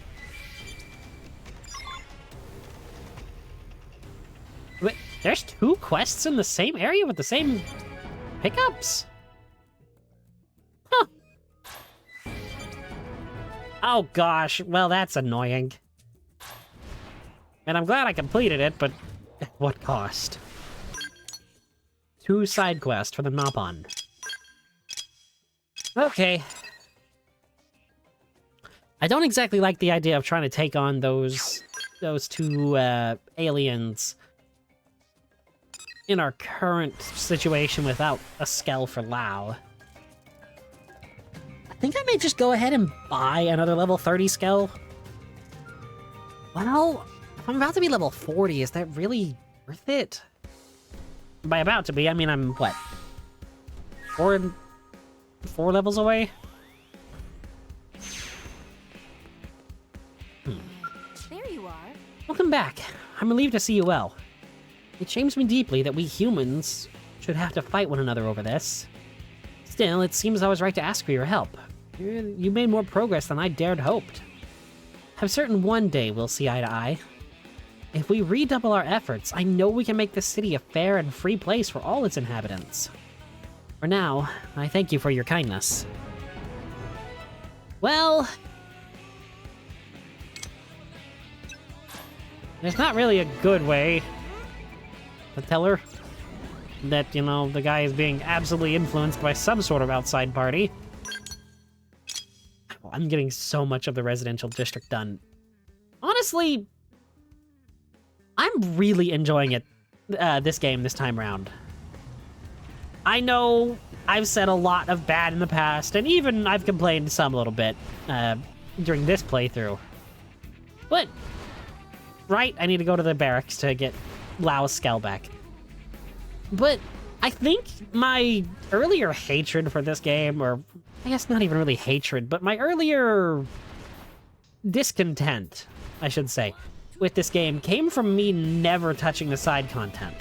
There's 2 quests in the same area with the same pickups? Huh. Oh gosh, well that's annoying. And I'm glad I completed it, but at what cost? 2 side quests for the Nopon. Okay. I don't exactly like the idea of trying to take on those 2 aliens in our current situation without a Skell for Lao. I think I may just go ahead and buy another level 30 Skell. Well, if I'm about to be level 40, is that really worth it? By about to be, I mean I'm, what? 4 levels away? There you are. Welcome back. I'm relieved to see you well. It shames me deeply that we humans should have to fight one another over this. Still, it seems I was right to ask for your help. You made more progress than I dared hoped. I'm certain one day we'll see eye to eye. If we redouble our efforts, I know we can make this city a fair and free place for all its inhabitants. For now, I thank you for your kindness. Well, there's not really a good way to tell her that, you know, the guy is being absolutely influenced by some sort of outside party. Well, I'm getting so much of the residential district done. Honestly, I'm really enjoying it, this game this time around. I know I've said a lot of bad in the past, and even I've complained some a little bit during this playthrough. But, right, I need to go to the barracks to get Lao's Skell back. But I think my earlier hatred for this game, or I guess not even really hatred, but my earlier discontent, I should say, with this game came from me never touching the side content.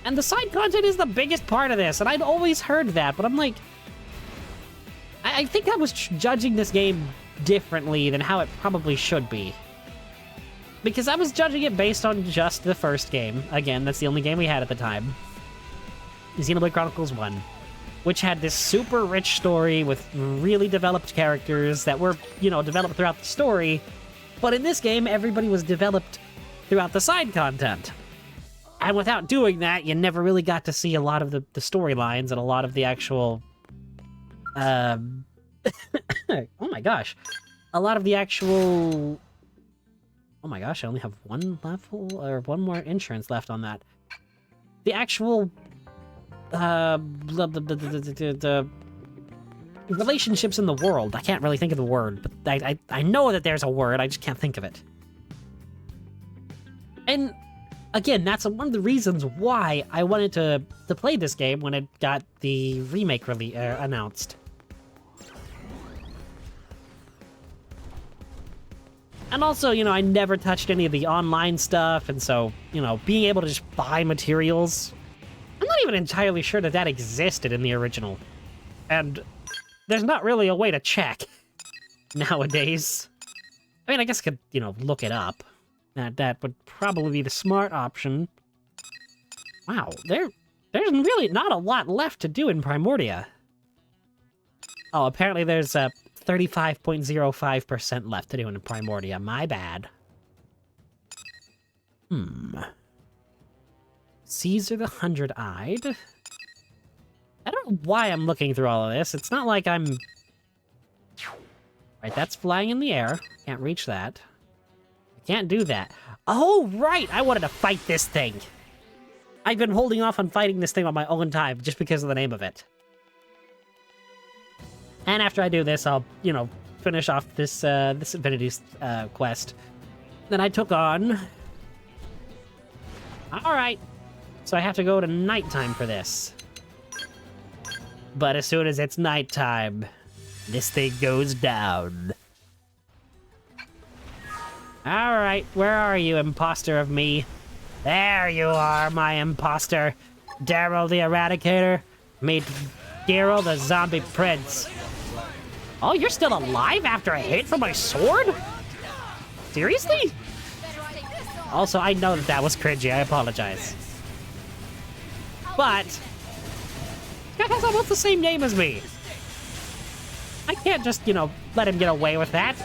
And the side content is the biggest part of this, and I'd always heard that, but I'm like, I think I was judging this game differently than how it probably should be. Because I was judging it based on just the first game. Again, that's the only game we had at the time. Xenobalde Chronicles 1. Which had this super rich story with really developed characters that were, you know, developed throughout the story. But in this game, everybody was developed throughout the side content. And without doing that, you never really got to see a lot of the storylines and a lot of the actual... oh my gosh. A lot of the actual... Oh my gosh, I only have 1 level, or 1 more insurance left on that. The actual... the relationships in the world. I can't really think of the word, but I know that there's a word, I just can't think of it. And... again, that's one of the reasons why I wanted to play this game when it got the remake announced. And also, you know, I never touched any of the online stuff, and so, you know, being able to just buy materials... I'm not even entirely sure that that existed in the original. And there's not really a way to check nowadays. I mean, I guess I could, you know, look it up. That would probably be the smart option. Wow, there's really not a lot left to do in Primordia. Oh, apparently there's 35.05% left to do in Primordia. My bad. Caesar the 100-eyed. I don't know why I'm looking through all of this. It's not like I'm... Right, that's flying in the air. Can't reach that. Can't do that. Oh, right! I wanted to fight this thing! I've been holding off on fighting this thing on my own time, just because of the name of it. And after I do this, I'll, you know, finish off this, this Infinity quest. Then I took on... Alright. So I have to go to nighttime for this. But as soon as it's nighttime, this thing goes down. Alright, where are you, imposter of me? There you are, my imposter. Daryl the Eradicator. Meet Daryl the Zombie Prince. Oh, you're still alive after a hit from my sword? Seriously? Also, I know that was cringy. I apologize. But this guy has almost the same name as me. I can't just, you know, let him get away with that.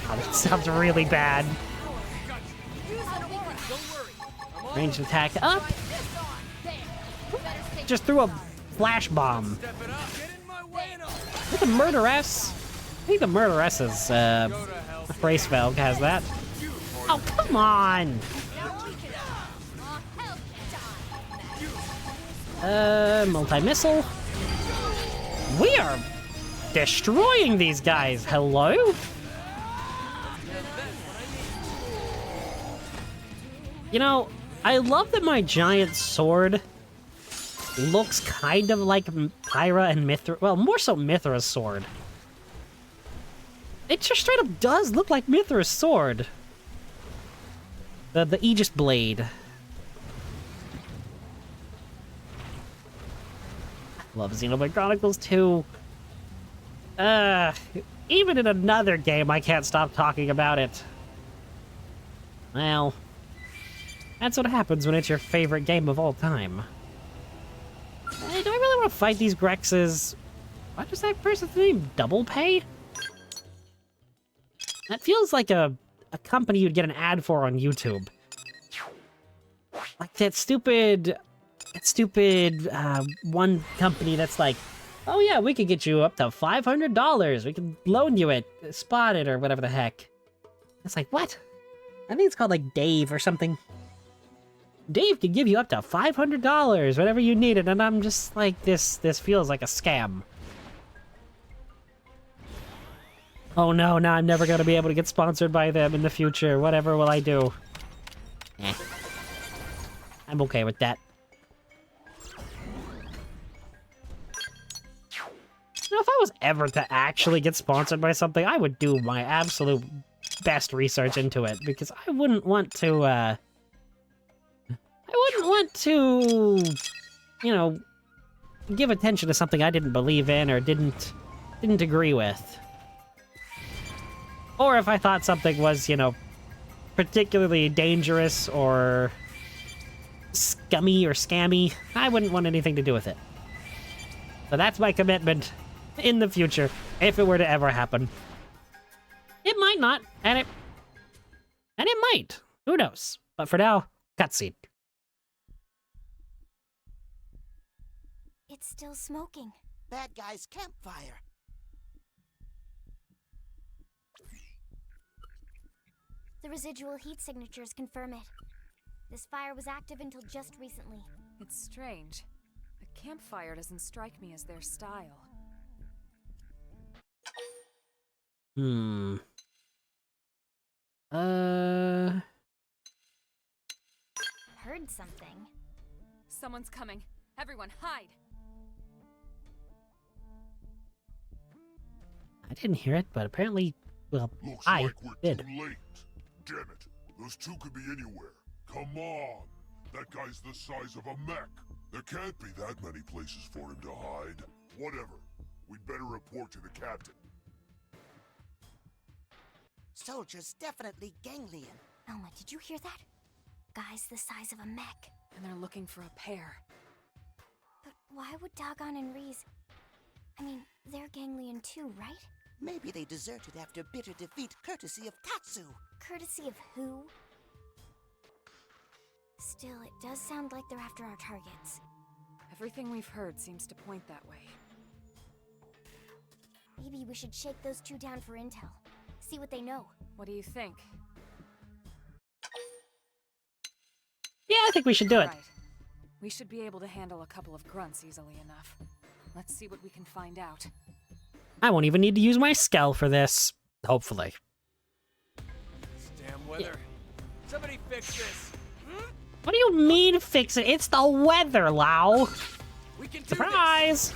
Oh, that sounds really bad. Ranged attack up. Just threw a flash bomb. I think the murderess. I think the murderess's brace valve has that. Oh, come on! Multi-missile. We are destroying these guys. Hello? You know, I love that my giant sword looks kind of like Pyra and Mithra. Well, more so Mithra's sword. It just straight up does look like Mithra's sword. The Aegis blade. Love Xenobalde Chronicles 2. Even in another game, I can't stop talking about it. Well, that's what happens when it's your favorite game of all time. Hey, do I really want to fight these Grexes? What is that person's name? Double Pay? That feels like a company you'd get an ad for on YouTube. Like that stupid one company that's like, oh yeah, we could get you up to $500. We can loan you it, spot it, or whatever the heck. It's like, what? I think it's called like Dave or something. Dave can give you up to $500 whenever you need it, and I'm just like, this feels like a scam. Oh no, now I'm never gonna be able to get sponsored by them in the future. Whatever will I do? I'm okay with that. You know, if I was ever to actually get sponsored by something, I would do my absolute best research into it, because I wouldn't want to, you know, give attention to something I didn't believe in or didn't agree with. Or if I thought something was, you know, particularly dangerous or scummy or scammy, I wouldn't want anything to do with it. So that's my commitment in the future, if it were to ever happen. It might not, and it might. Who knows? But for now, cutscene. It's still smoking. Bad guy's campfire. The residual heat signatures confirm it. This fire was active until just recently. It's strange. A campfire doesn't strike me as their style. Heard something. Someone's coming. Everyone, hide! I didn't hear it, but apparently, well, Looks I like we're did. too late. Damn it. Those two could be anywhere. Come on. That guy's the size of a mech. There can't be that many places for him to hide. Whatever. We'd better report to the captain. Soldier's definitely ganglion. Elma, did you hear that? Guy's the size of a mech. And they're looking for a pair. But why would Dagon and Reese... I mean, they're ganglion too, right? Maybe they deserted after bitter defeat courtesy of Tatsu. Courtesy of who? Still, it does sound like they're after our targets. Everything we've heard seems to point that way. Maybe we should shake those two down for intel. See what they know. What do you think? Yeah, I think we should do it. Right. We should be able to handle a couple of grunts easily enough. Let's see what we can find out. I won't even need to use my Skell for this. Hopefully. This damn weather. Somebody fix this. What do you mean fix it? It's the weather, Lau. We can do Surprise!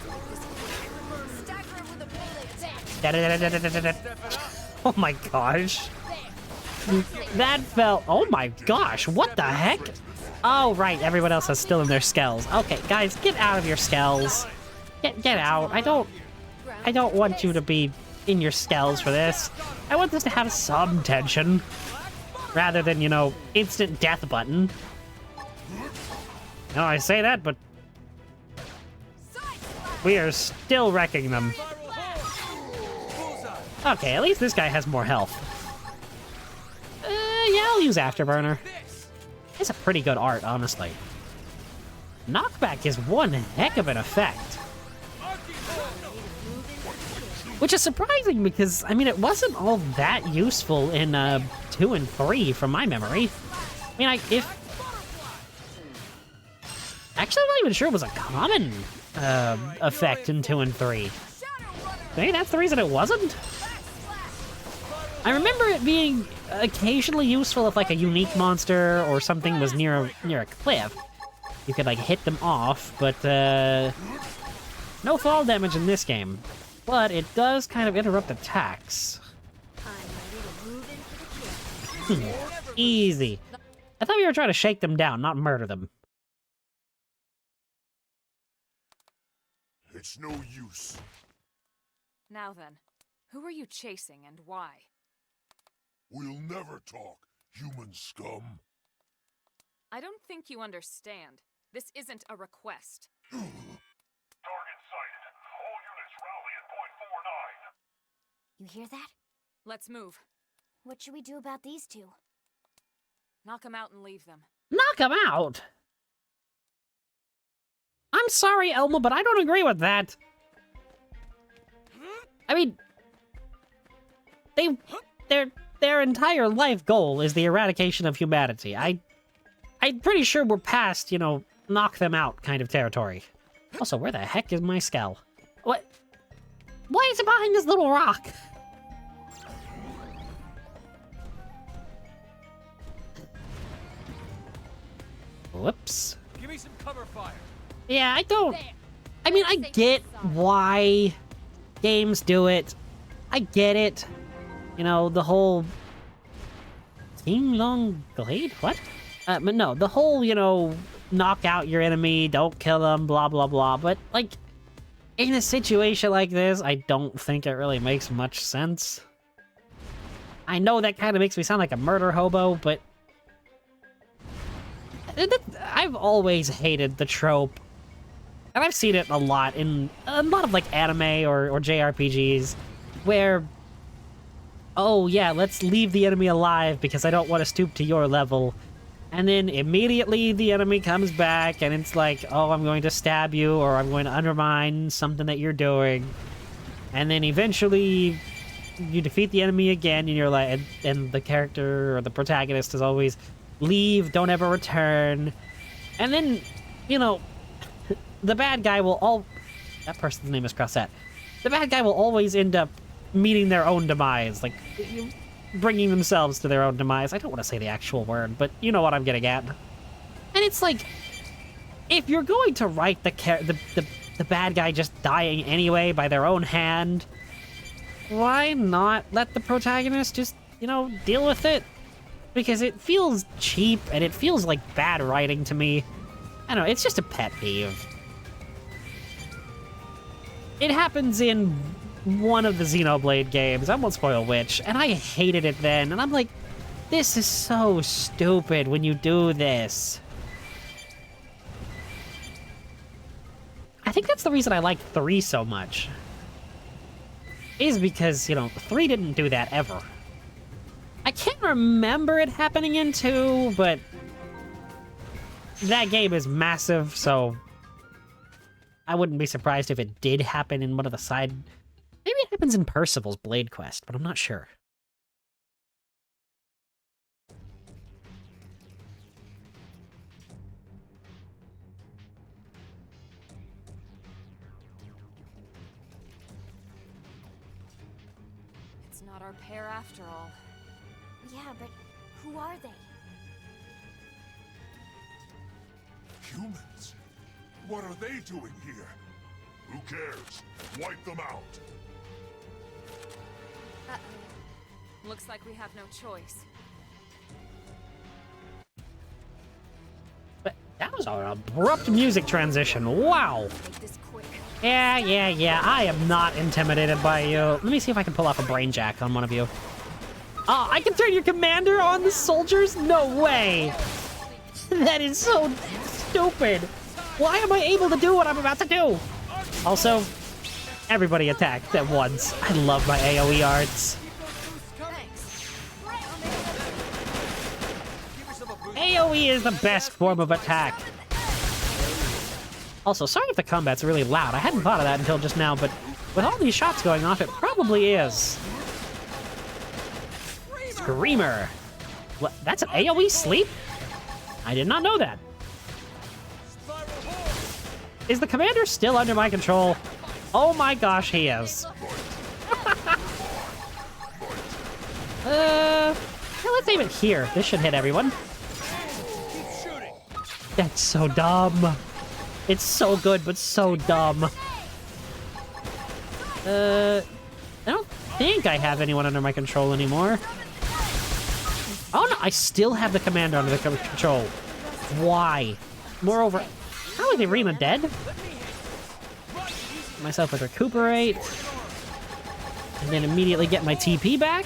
Oh my gosh. That felt... Oh my gosh, what the heck? Oh, right, everyone else is still in their Skells. Okay, guys, get out of your Skells. Get out. I don't want you to be in your Skells for this. I want this to have some tension. rather than, you know, instant death button. No, I say that, but we are still wrecking them. Okay, at least this guy has more health. Yeah, I'll use Afterburner. It's a pretty good art, honestly. Knockback is one heck of an effect. Which is surprising because, I mean, it wasn't all that useful in 2 and 3 from my memory. I mean, actually, I'm not even sure it was a common effect in 2 and 3. Maybe that's the reason it wasn't? I remember it being occasionally useful if, like, a unique monster or something was near a cliff. You could, like, hit them off, but, no fall damage in this game. But it does kind of interrupt attacks. Easy. I thought we were trying to shake them down, not murder them. It's no use. Now then, who are you chasing and why? We'll never talk, human scum. I don't think you understand. This isn't a request. Target sighted. All units rally at point 49. You hear that? Let's move. What should we do about these two? Knock them out and leave them. Knock him out? I'm sorry, Elma, but I don't agree with that. I mean, their entire life goal is the eradication of humanity. I'm pretty sure we're past, you know, knock them out kind of territory. Also, where the heck is my skull? What? Why is it behind this little rock? Whoops. Give me some cover fire. Yeah, I mean, I get why games do it. I get it. You know, the whole... King Long Glade? What? But no, the whole, you know, knock out your enemy, don't kill them, blah, blah, blah. But, like, in a situation like this, I don't think it really makes much sense. I know that kind of makes me sound like a murder hobo, but... I've always hated the trope. And I've seen it a lot in a lot of, like, anime or JRPGs, where... Oh, yeah, let's leave the enemy alive because I don't want to stoop to your level. And then immediately the enemy comes back and it's like, oh, I'm going to stab you or I'm going to undermine something that you're doing. And then eventually you defeat the enemy again and you're like, and the character or the protagonist is always, leave, don't ever return. And then, you know, the bad guy will that person's name is Crossette. The bad guy will always end up meeting their own demise, like bringing themselves to their own demise. I don't want to say the actual word, but you know what I'm getting at. And it's like, if you're going to write the bad guy just dying anyway by their own hand, why not let the protagonist just, you know, deal with it? Because it feels cheap and it feels like bad writing to me. I don't know, it's just a pet peeve. It happens in one of the Xenoblade games. I won't spoil which, and I hated it then, and I'm like, this is so stupid when you do this. I think that's the reason I like 3 so much. Is because, you know, 3 didn't do that ever. I can't remember it happening in 2, but that game is massive, so I wouldn't be surprised if it did happen in one of the side... Maybe it happens in Percival's Blade Quest, but I'm not sure. It's not our pair after all. Yeah, but who are they? Humans? What are they doing here? Who cares? Wipe them out. Uh-oh. Looks like we have no choice. But that was an abrupt music transition. Wow. Make this quick. Yeah. I am not intimidated by you. Let me see if I can pull off a brain jack on one of you. Oh, I can turn your commander on the soldiers? No way! That is so stupid. Why am I able to do what I'm about to do? Also, everybody attacked at once. I love my AoE arts. AoE is the best form of attack. Also, sorry if the combat's really loud. I hadn't thought of that until just now, but with all these shots going off, it probably is. Screamer. What? That's an AoE sleep? I did not know that. Is the commander still under my control? Oh my gosh, he is. Let's aim it here. This should hit everyone. That's so dumb. It's so good, but so dumb. I don't think I have anyone under my control anymore. Oh no, I still have the commander under the control. Why? Moreover, how are the Rima dead? Myself with recuperate. And then immediately get my TP back.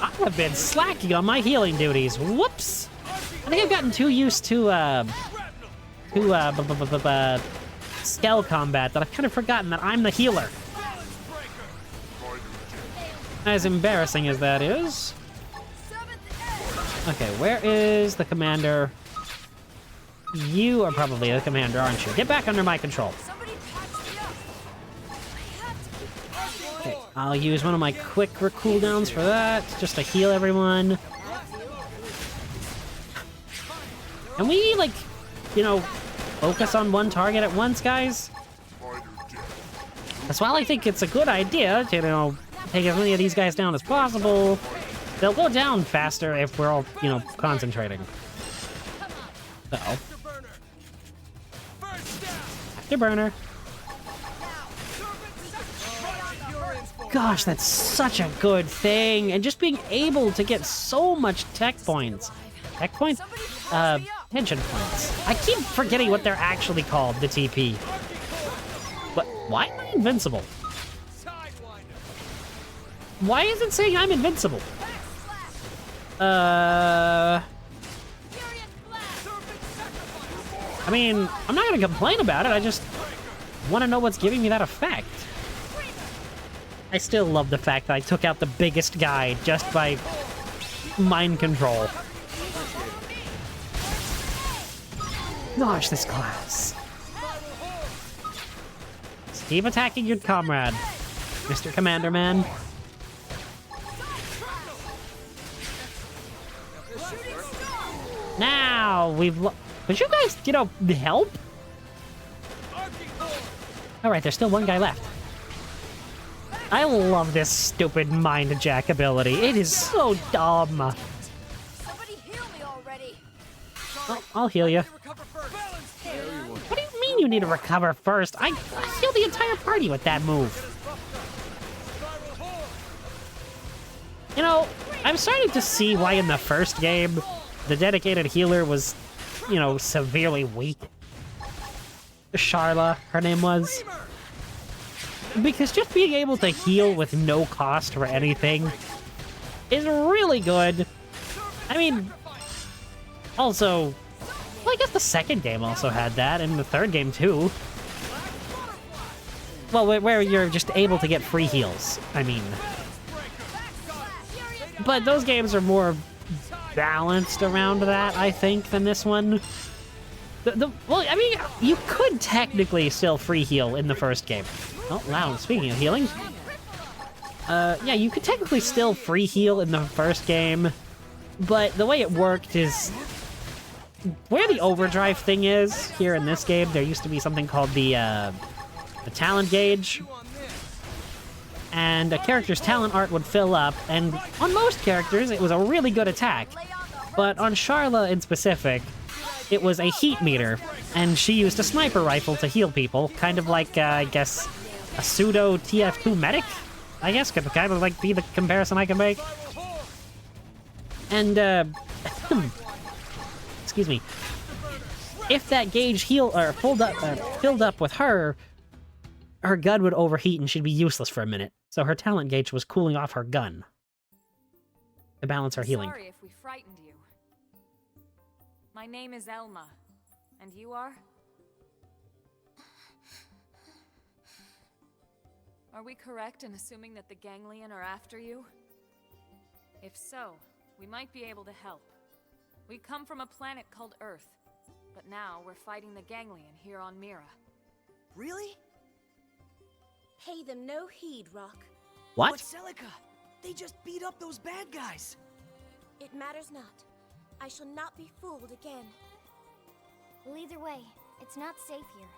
I have been slacking on my healing duties. Whoops! I think I've gotten too used to scale combat that I've kind of forgotten that I'm the healer. As embarrassing as that is. Okay, where is the commander? You are probably the commander, aren't you? Get back under my control. Okay, I'll use one of my quick cooldowns for that, just to heal everyone. Can we, like, you know, focus on one target at once, guys? That's why I think it's a good idea to, you know, take as many of these guys down as possible. They'll go down faster if we're all, you know, concentrating. Uh-oh. Afterburner. Gosh, that's such a good thing. And just being able to get so much tech points. Tech points? Tension points. I keep forgetting what they're actually called, the TP. But why am I invincible? Why is it saying I'm invincible? I mean, I'm not gonna complain about it, I just want to know what's giving me that effect. I still love the fact that I took out the biggest guy just by mind control. Gosh, this class. Just keep attacking your comrade, Mr. Commander Man. Now we've would you guys, you know, help? Alright, there's still one guy left. I love this stupid mind jack ability. It is so dumb. Somebody heal me already. Oh, I'll heal you. What do you mean you need to recover first? I heal the entire party with that move. You know, I'm starting to see why in the first game the dedicated healer was, you know, severely weak. Sharla, her name was. Because just being able to heal with no cost for anything is really good. I mean, also, well, I guess the second game also had that, and the third game too. Well, where you're just able to get free heals, I mean. But those games are more balanced around that, I think, than this one. Well, I mean, you could technically still free heal in the first game. Oh, wow, speaking of healing. Yeah, you could technically still free heal in the first game, but the way it worked is where the overdrive thing is here in this game, there used to be something called the talent gauge, and a character's talent art would fill up, and on most characters, it was a really good attack, but on Sharla in specific, it was a heat meter, and she used a sniper rifle to heal people, kind of like, I guess, a pseudo TF2 medic, I guess, could kind of like be the comparison I can make. And, excuse me, if that gauge filled up with her her gun would overheat and she'd be useless for a minute. So her talent gauge was cooling off her gun to balance her healing. Sorry if we frightened you. My name is Elma. And you are? Are we correct in assuming that the Ganglion are after you? If so, we might be able to help. We come from a planet called Earth, but now we're fighting the Ganglion here on Mira. Really? Pay them no heed, Rock. What? But Celica, they just beat up those bad guys. It matters not. I shall not be fooled again. Well, either way, it's not safe here.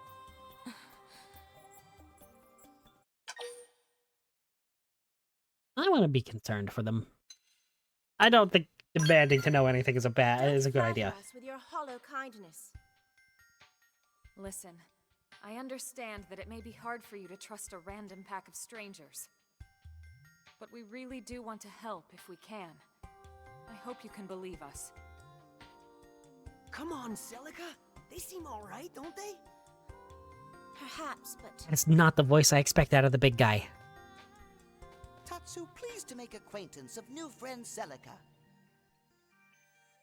I want to be concerned for them. I don't think demanding to know anything is a good Flatter idea. us with your hollow kindness. Listen, I understand that it may be hard for you to trust a random pack of strangers. But we really do want to help if we can. I hope you can believe us. Come on, Celica. They seem alright, don't they? Perhaps, but It's not the voice I expect out of the big guy. Tatsu, pleased to make acquaintance of new friend Celica.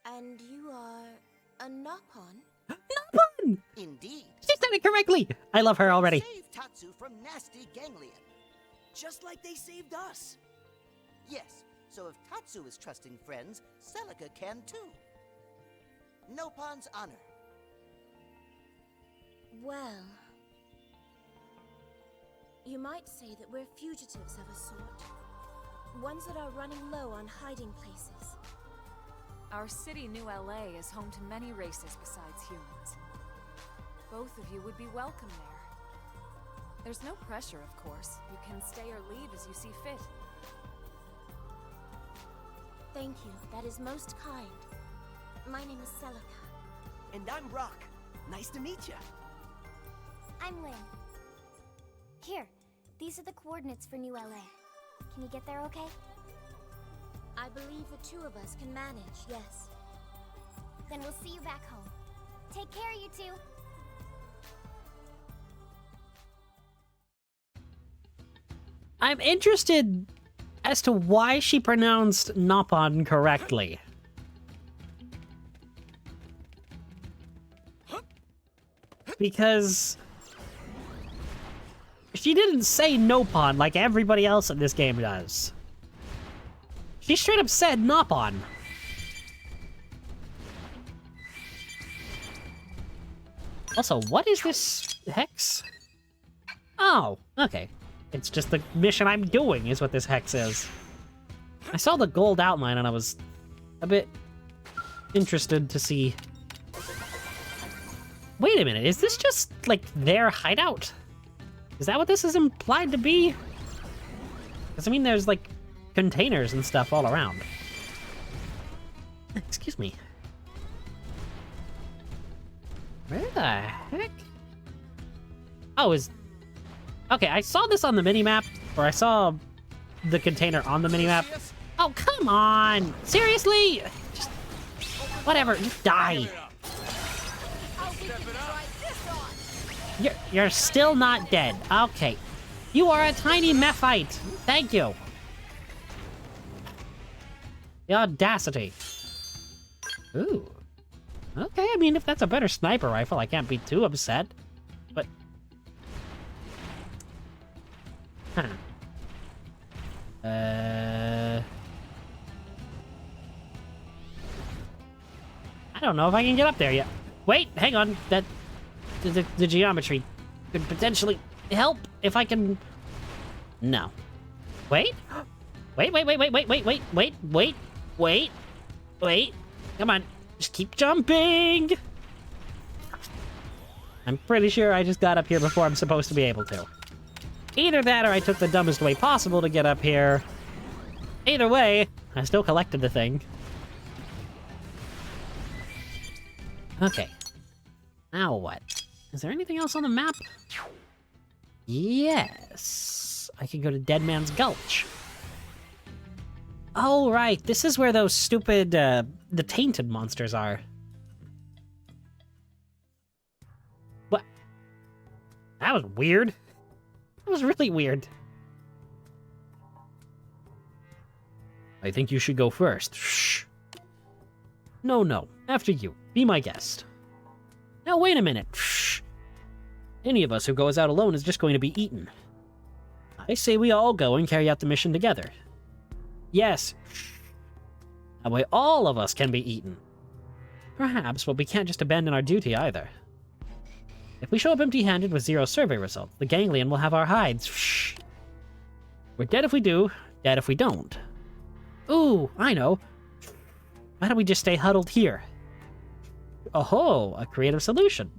and you are a Nopon? Nopon! Indeed. She said it correctly! I love her already. Save Tatsu from nasty Ganglion. Just like they saved us. Yes, so if Tatsu is trusting friends, Celica can too. Nopon's honor. Well, you might say that we're fugitives of a sort. Ones that are running low on hiding places. Our city, New LA, is home to many races besides humans. Both of you would be welcome there. There's no pressure, of course. You can stay or leave as you see fit. Thank you, that is most kind. My name is Celica. And I'm Rock. Nice to meet you. I'm Lynn. Here, these are the coordinates for New LA. Can you get there okay? I believe the two of us can manage, yes. Then we'll see you back home. Take care, you two. I'm interested as to why she pronounced Nopon correctly. Because she didn't say Nopon like everybody else in this game does. She straight up said Nopon. Also, what is this hex? Oh, okay. It's just the mission I'm doing is what this hex is. I saw the gold outline and I was a bit interested to see. Wait a minute, is this just, like, their hideout? Is that what this is implied to be? Because, I mean, there's, like, containers and stuff all around. Excuse me. Where the heck? Oh, is... Okay, I saw this on the minimap, or I saw the container on the minimap. Oh, come on! Seriously? Just... Whatever, just die. You're still not dead. Okay. You are a tiny mephite. Thank you. The audacity. Ooh. Okay, I mean, if that's a better sniper rifle, I can't be too upset. But... Huh. I don't know if I can get up there yet. Wait, hang on. That... The geometry could potentially help if I can... No. Wait. Wait. Come on. Just keep jumping. I'm pretty sure I just got up here before I'm supposed to be able to. Either that or I took the dumbest way possible to get up here. Either way, I still collected the thing. Okay. Now what? Is there anything else on the map? Yes. I can go to Dead Man's Gulch. Oh, right. This is where those stupid, the tainted monsters are. What? That was weird. That was really weird. I think you should go first. Shh. No, no. After you. Be my guest. Now, wait a minute. Shh. Any of us who goes out alone is just going to be eaten. I say we all go and carry out the mission together. Yes. That way all of us can be eaten. Perhaps, but we can't just abandon our duty either. If we show up empty-handed with 0 survey results, the ganglion will have our hides. Shh. We're dead if we do, dead if we don't. Ooh, I know. Why don't we just stay huddled here? Oh, a creative solution.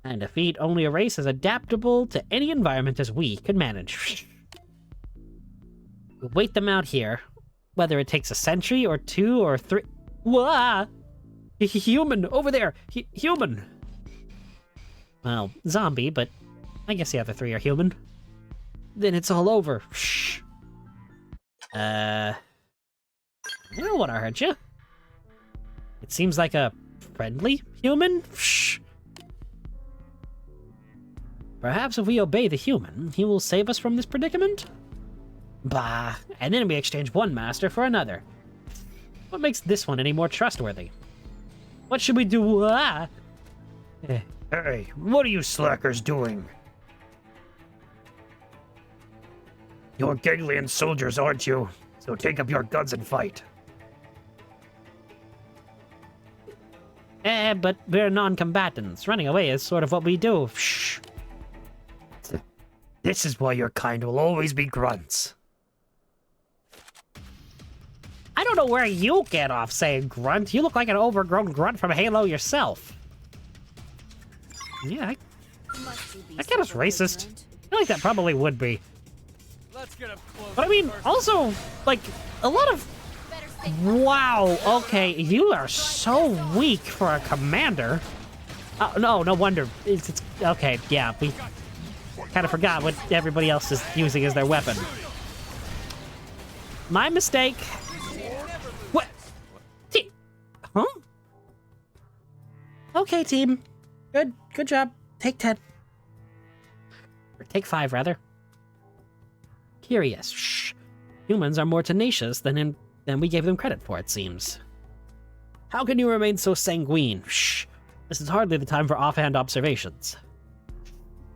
And defeat only a race as adaptable to any environment as we can manage. We'll wait them out here, whether it takes a century or 2 or 3. Wah! Human, over there! Human! Well, zombie, but I guess the other 3 are human. Then it's all over. Shh. I don't want to hurt you. It seems like a friendly human? Shh. Perhaps if we obey the human, he will save us from this predicament? Bah, and then we exchange one master for another. What makes this one any more trustworthy? What should we do? Ah! Hey, what are you slackers doing? You're ganglion soldiers, aren't you? So take up your guns and fight. But we're non-combatants. Running away is sort of what we do. Shh. This is why your kind will always be grunts. I don't know where you get off saying grunt. You look like an overgrown grunt from Halo yourself. Yeah, that kind of racist. I feel like that probably would be. But I mean, also, like, a lot of... Wow, okay, you are so weak for a commander. No wonder. It's okay, yeah, we kind of forgot what everybody else is using as their weapon. My mistake. What? Huh? Okay, team. Good job. Take 10. Or take 5, rather. Curious. Shh. Humans are more tenacious than we gave them credit for, it seems. How can you remain so sanguine? Shh. This is hardly the time for offhand observations.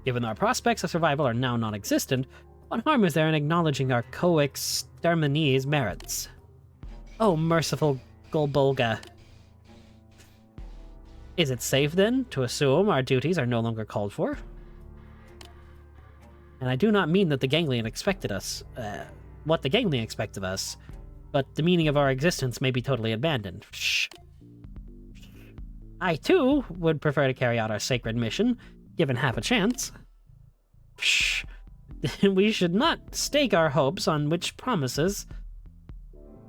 Given our prospects of survival are now non-existent, what harm is there in acknowledging our co-exterminee's merits? Oh, merciful Golbolga. Is it safe, then, to assume our duties are no longer called for? And I do not mean that the ganglion expected us, what the ganglion expects of us, but the meaning of our existence may be totally abandoned. Shh. I, too, would prefer to carry out our sacred mission, given half a chance. Shh. We should not stake our hopes on which promises...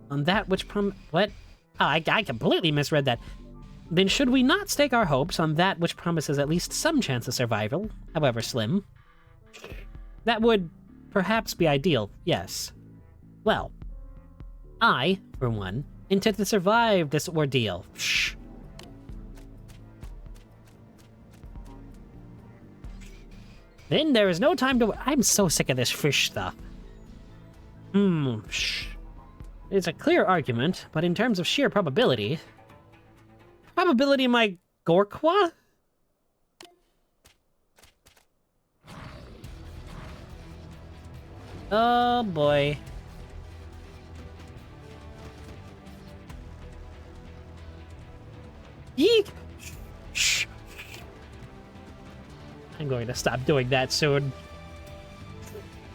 On that which what? Oh, I completely misread that. Then should we not stake our hopes on that which promises at least some chance of survival, however slim? That would perhaps be ideal, yes. Well, I, for one, intend to survive this ordeal. Shh. Then there is no time to... I'm so sick of this fish stuff. Shh. It's a clear argument, but in terms of sheer probability... Probability my Gorqua? Oh boy. Yeek! Shh. I'm going to stop doing that soon.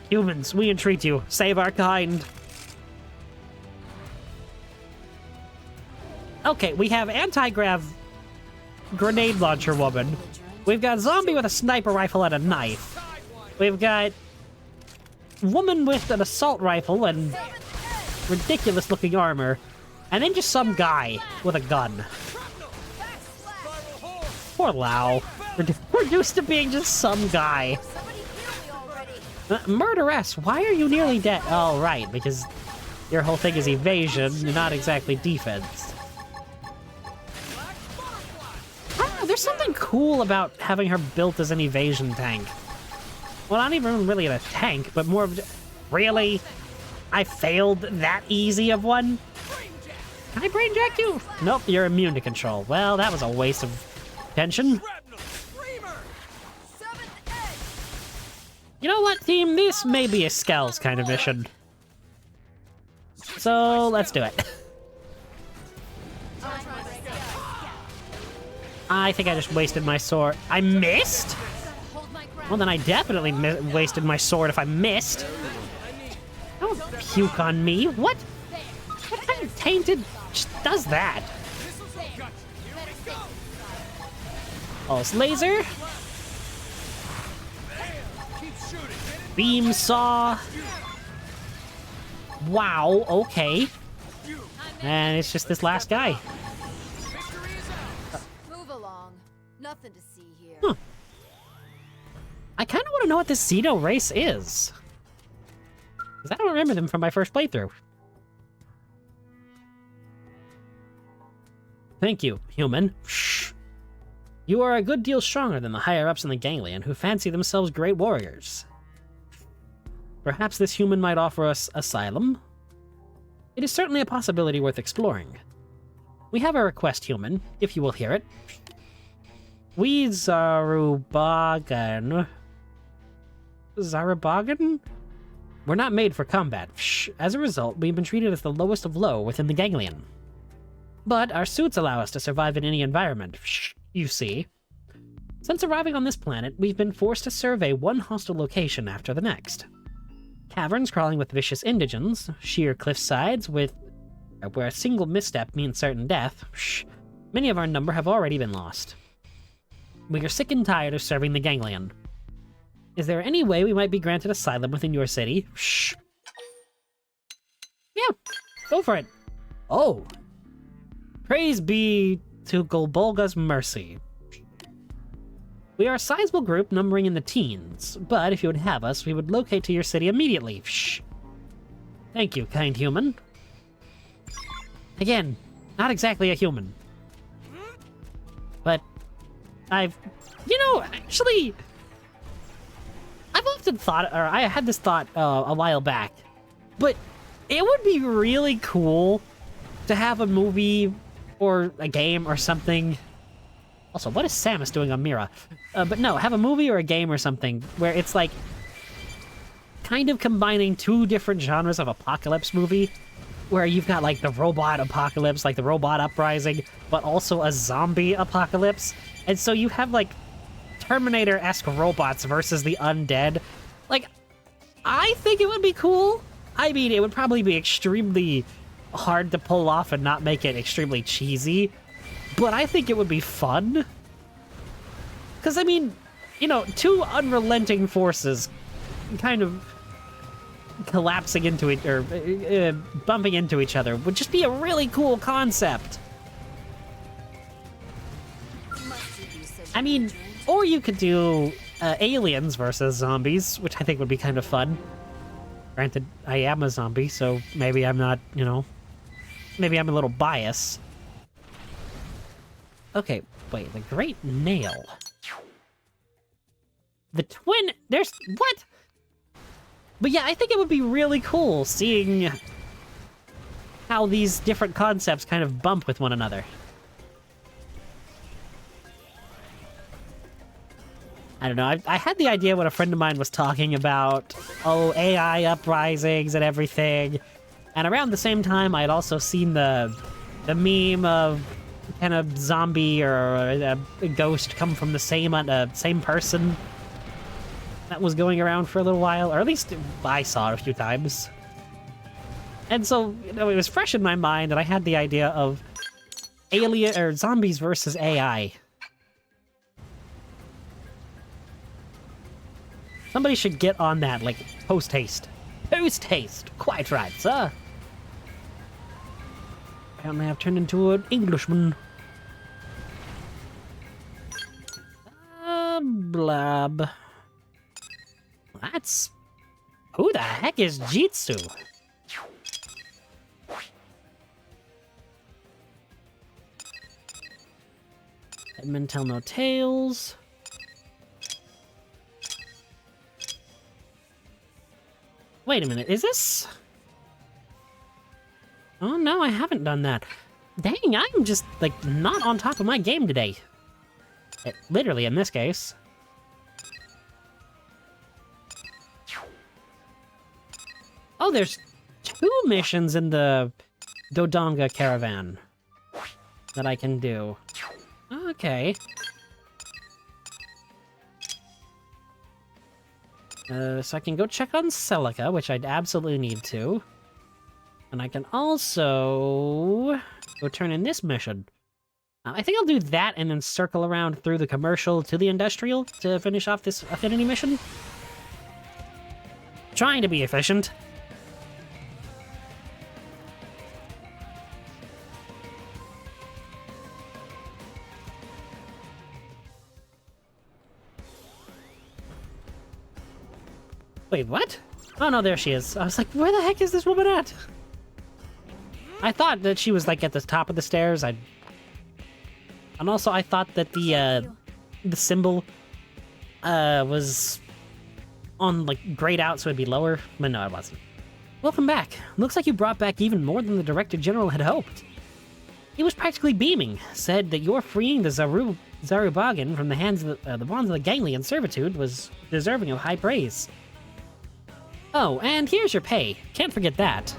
Humans, we entreat you. Save our kind. Okay, we have anti-grav grenade launcher woman. We've got zombie with a sniper rifle and a knife. We've got woman with an assault rifle and ridiculous looking armor. And then just some guy with a gun. Poor Lau. Reduced to being just some guy. Murderess, why are you nearly dead? Oh, right, because your whole thing is evasion, not exactly defense. I don't know, there's something cool about having her built as an evasion tank. Well, not even really a tank, but more of... Really? I failed that easy of one? Can I brain jack you? Nope, you're immune to control. Well, that was a waste of tension. You know what, team? This may be a Skells kind of mission. So, let's do it. I think I just wasted my sword. I missed? Well, then I definitely wasted my sword if I missed. Don't puke on me. What? What kind of tainted does that? Pulse laser. Beam saw. Wow, okay. And it's just this last guy. Move along. Nothing to see here. Huh. I kind of want to know what this Xeno race is. Because I don't remember them from my first playthrough. Thank you, human. Shh. You are a good deal stronger than the higher-ups in the Ganglion who fancy themselves great warriors. Perhaps this human might offer us asylum? It is certainly a possibility worth exploring. We have a request, human, if you will hear it. We Zarubagan... Zarubagan? We're not made for combat. Shh. As a result, we've been treated as the lowest of low within the Ganglion. But our suits allow us to survive in any environment. Shh. You see. Since arriving on this planet, we've been forced to survey one hostile location after the next. Caverns crawling with vicious indigents, sheer cliff sides with where a single misstep means certain death. Shh. Many of our number have already been lost. We are sick and tired of serving the Ganglion. Is there any way we might be granted asylum within your city? Shh. Yeah, go for it. Oh. Praise be to Golbolga's mercy. We are a sizable group numbering in the teens, but if you would have us, we would locate to your city immediately. Shh. Thank you, kind human. Again, not exactly a human. But you know, actually, I've often thought, or I had this thought a while back, but it would be really cool to have a movie or a game or something. Also, what is Samus doing on Mira? But no, have a movie or a game or something where it's like kind of combining two different genres of apocalypse movie, where you've got like the robot apocalypse, like the robot uprising, but also a zombie apocalypse. And so you have like Terminator-esque robots versus the undead. Like, I think it would be cool. I mean, it would probably be extremely hard to pull off and not make it extremely cheesy, but I think it would be fun. Because, I mean, you know, two unrelenting forces kind of collapsing into it, or bumping into each other would just be a really cool concept. I mean, or you could do aliens versus zombies, which I think would be kind of fun. Granted, I am a zombie, so maybe I'm not, you know, maybe I'm a little biased. Okay, wait, the Great Nail. The twin... There's... What? But yeah, I think it would be really cool seeing how these different concepts kind of bump with one another. I don't know, I had the idea when a friend of mine was talking about, oh, AI uprisings and everything. And around the same time, I had also seen the meme of kind of zombie or a ghost come from the same person that was going around for a little while, or at least I saw it a few times. And so, you know, it was fresh in my mind, and I had the idea of alien or zombies versus AI. Somebody should get on that, like, post-haste. Post-haste! Quite right, sir. Apparently I've turned into an Englishman. Blab. That's... Who the heck is Jitsu? Edmund tell no tales. Wait a minute, is this... Oh no, I haven't done that. Dang, I'm just, like, not on top of my game today. Literally, in this case. Oh, there's 2 missions in the Dodonga caravan that I can do. Okay. So I can go check on Celica, which I'd absolutely need to. And I can also go turn in this mission. I think I'll do that and then circle around through the commercial to the industrial to finish off this affinity mission. Trying to be efficient. Wait, what? Oh no, there she is. I was like, where the heck is this woman at? I thought that she was like at the top of the stairs. And also I thought that the symbol was on like grayed out, so it'd be lower, but no, it wasn't. Welcome back. Looks like you brought back even more than the Director General had hoped. He was practically beaming, said that your freeing the Zarubagan from the hands of the bonds of the Ganglian servitude was deserving of high praise. Oh, and here's your pay. Can't forget that.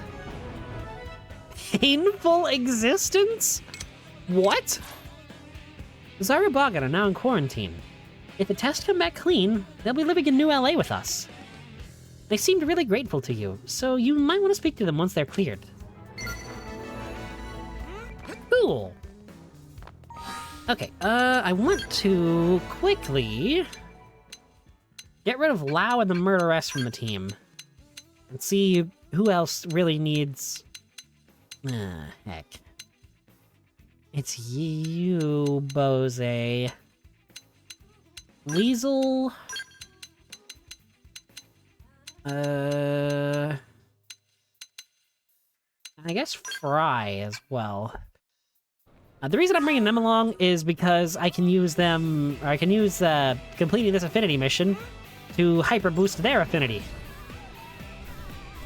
Painful existence? What? The Zarubagan are now in quarantine. If the tests come back clean, they'll be living in New LA with us. They seemed really grateful to you, so you might want to speak to them once they're cleared. Cool. Okay, I want to quickly get rid of Lau and the Murderess from the team. And see who else really needs... Ah, heck. It's you, Bose. Weasel... I guess Fry as well. The reason I'm bringing them along is because I can use them... Or I can use, completing this affinity mission to hyper boost their affinity.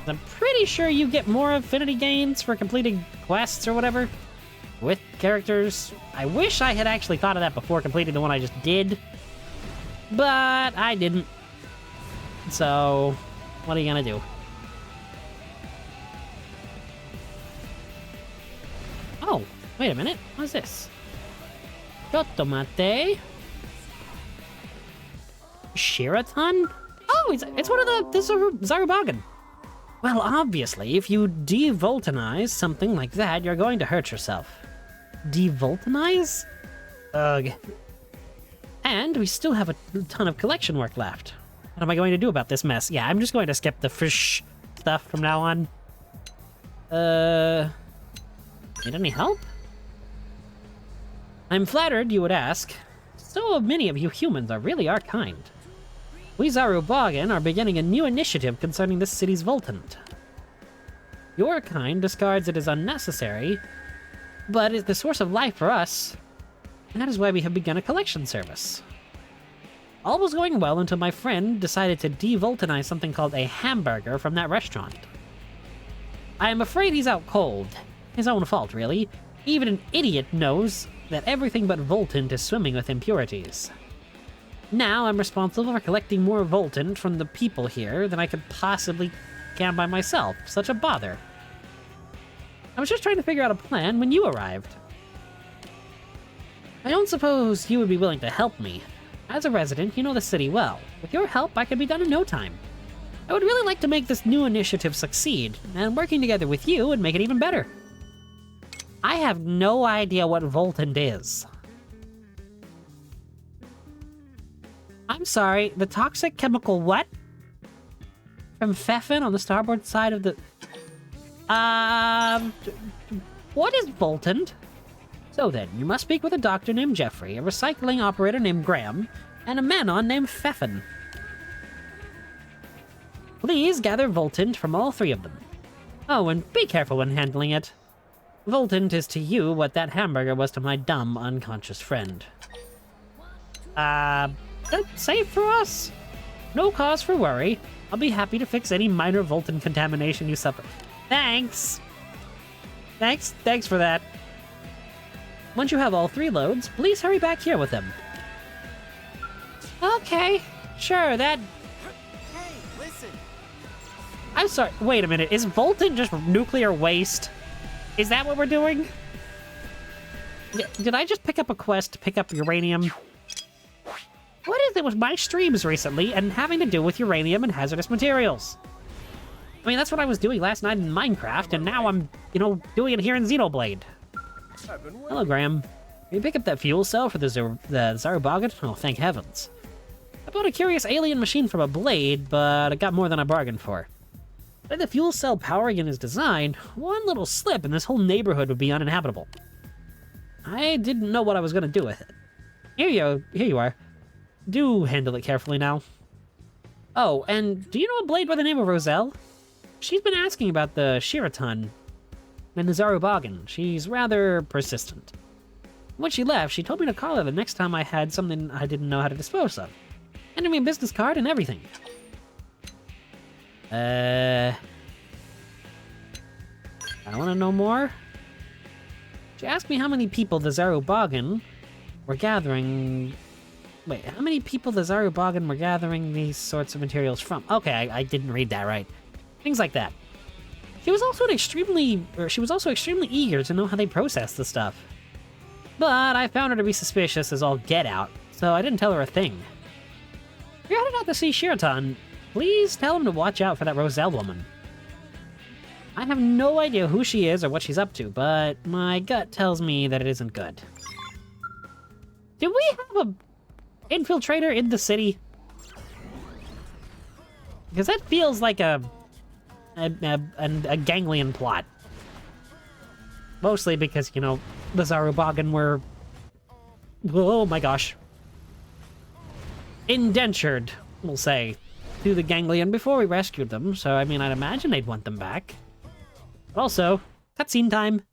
I'm pretty sure you get more affinity gains for completing quests or whatever with characters. I wish I had actually thought of that before completing the one I just did, but I didn't. So, what are you gonna do? Oh, wait a minute. What's this? Chotomate. Shiraton? Oh, it's one of the Zarubagan. Well, obviously, if you devoltanize something like that, you're going to hurt yourself. Devoltanize? Ugh. And we still have a ton of collection work left. What am I going to do about this mess? Yeah, I'm just going to skip the fish stuff from now on. Need any help? I'm flattered you would ask. So many of you humans really are kind. We Zarubagan are beginning a new initiative concerning this city's Voltant. Your kind discards it as unnecessary, but is the source of life for us, and that is why we have begun a collection service. All was going well until my friend decided to devoltanize something called a hamburger from that restaurant. I am afraid he's out cold. His own fault, really. Even an idiot knows that everything but Voltant is swimming with impurities. Now I'm responsible for collecting more Voltant from the people here than I could possibly can by myself. Such a bother. I was just trying to figure out a plan when you arrived. I don't suppose you would be willing to help me. As a resident, you know the city well. With your help, I could be done in no time. I would really like to make this new initiative succeed, and working together with you would make it even better. I have no idea what Voltant is. I'm sorry, the toxic chemical what? From Pfeffin on the starboard side of the... What is Voltant? So then, you must speak with a doctor named Jeffrey, a recycling operator named Graham, and a Manon named Pfeffin. Please gather Voltant from all 3 of them. Oh, and be careful when handling it. Voltant is to you what that hamburger was to my dumb, unconscious friend. That's safe for us? No cause for worry. I'll be happy to fix any minor Voltan contamination you suffer. Thanks! Thanks for that. Once you have all 3 loads, please hurry back here with them. Okay, sure, that... Hey, listen. I'm sorry, wait a minute, is Voltan just nuclear waste? Is that what we're doing? Did I just pick up a quest to pick up uranium? What is it with my streams recently and having to do with uranium and hazardous materials? I mean, that's what I was doing last night in Minecraft, and now I'm, doing it here in Xenobalde. Hello, Graham. Can you pick up that fuel cell for the Xenobalde? Oh, thank heavens. I bought a curious alien machine from a blade, but I got more than I bargained for. With the fuel cell powering in his design, one little slip and this whole neighborhood would be uninhabitable. I didn't know what I was going to do with it. Here you are. Do handle it carefully now. Oh, and do you know a blade by the name of Roselle? She's been asking about the Shiraton and the Xenobalde. She's rather persistent. When she left, she told me to call her the next time I had something I didn't know how to dispose of. Handed me a business card and everything. I want to know more. She asked me how many people the Xenobalde were gathering... Wait, how many people the Xenobalde were gathering these sorts of materials from? Okay, I didn't read that right. Things like that. She was also extremely eager to know how they process the stuff. But I found her to be suspicious as all get out, so I didn't tell her a thing. If you're headed out to see Shiraton, please tell him to watch out for that Roselle woman. I have no idea who she is or what she's up to, but my gut tells me that it isn't good. Do we have a infiltrator in the city? Because that feels like a ganglion plot. Mostly because, the Xenobalde were... Oh my gosh. Indentured, we'll say, to the ganglion before we rescued them, so I mean, I'd imagine they'd want them back. But also, cutscene time.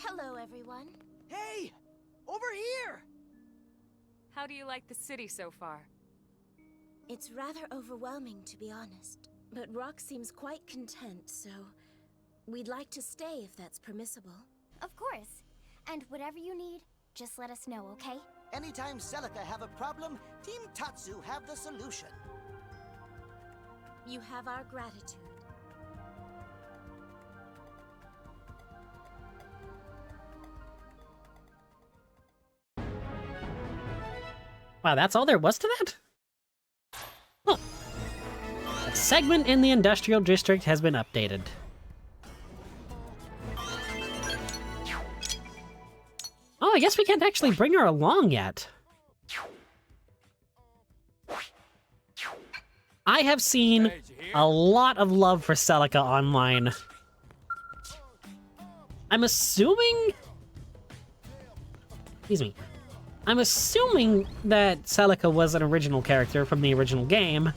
Hello, everyone. Hey! Over here! How do you like the city so far? It's rather overwhelming, to be honest. But Rock seems quite content, so... we'd like to stay if that's permissible. Of course. And whatever you need, just let us know, okay? Anytime Celica have a problem, Team Tatsu have the solution. You have our gratitude. Wow, that's all there was to that? Huh. A segment in the industrial district has been updated. Oh, I guess we can't actually bring her along yet. I have seen a lot of love for Celica online. I'm assuming... Excuse me. I'm assuming that Celica was an original character from the original game.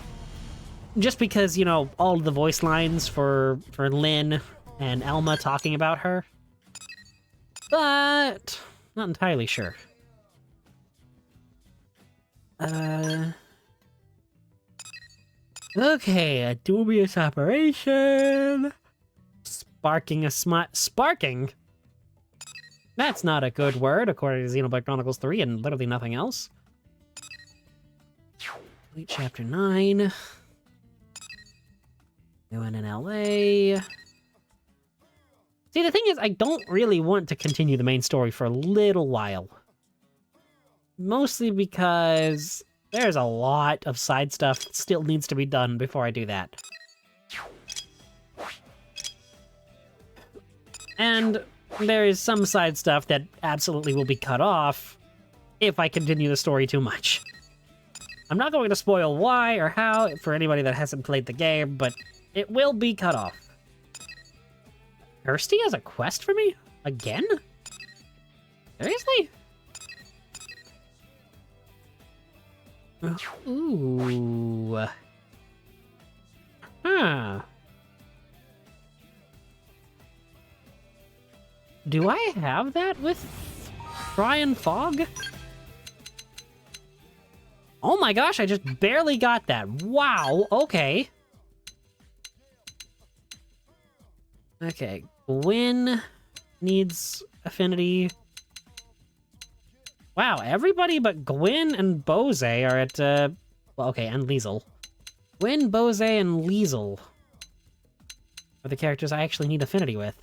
Just because, all of the voice lines for Lynn and Elma talking about her. But... not entirely sure. Okay, a dubious operation. Sparking? That's not a good word, according to Xenobalde Chronicles 3 and literally nothing else. Complete Chapter 9. Doing in LA. See, the thing is, I don't really want to continue the main story for a little while. Mostly because there's a lot of side stuff that still needs to be done before I do that. And there is some side stuff that absolutely will be cut off if I continue the story too much. I'm not going to spoil why or how for anybody that hasn't played the game, but it will be cut off. Kirsty has a quest for me? Again? Seriously? Ooh. Huh. Do I have that with Brian Fog? Oh my gosh, I just barely got that. Wow, okay. Okay, Gwyn needs affinity. Wow, everybody but Gwyn and Bose are at, well, okay, and Liesel. Gwyn, Bose, and Liesel are the characters I actually need affinity with.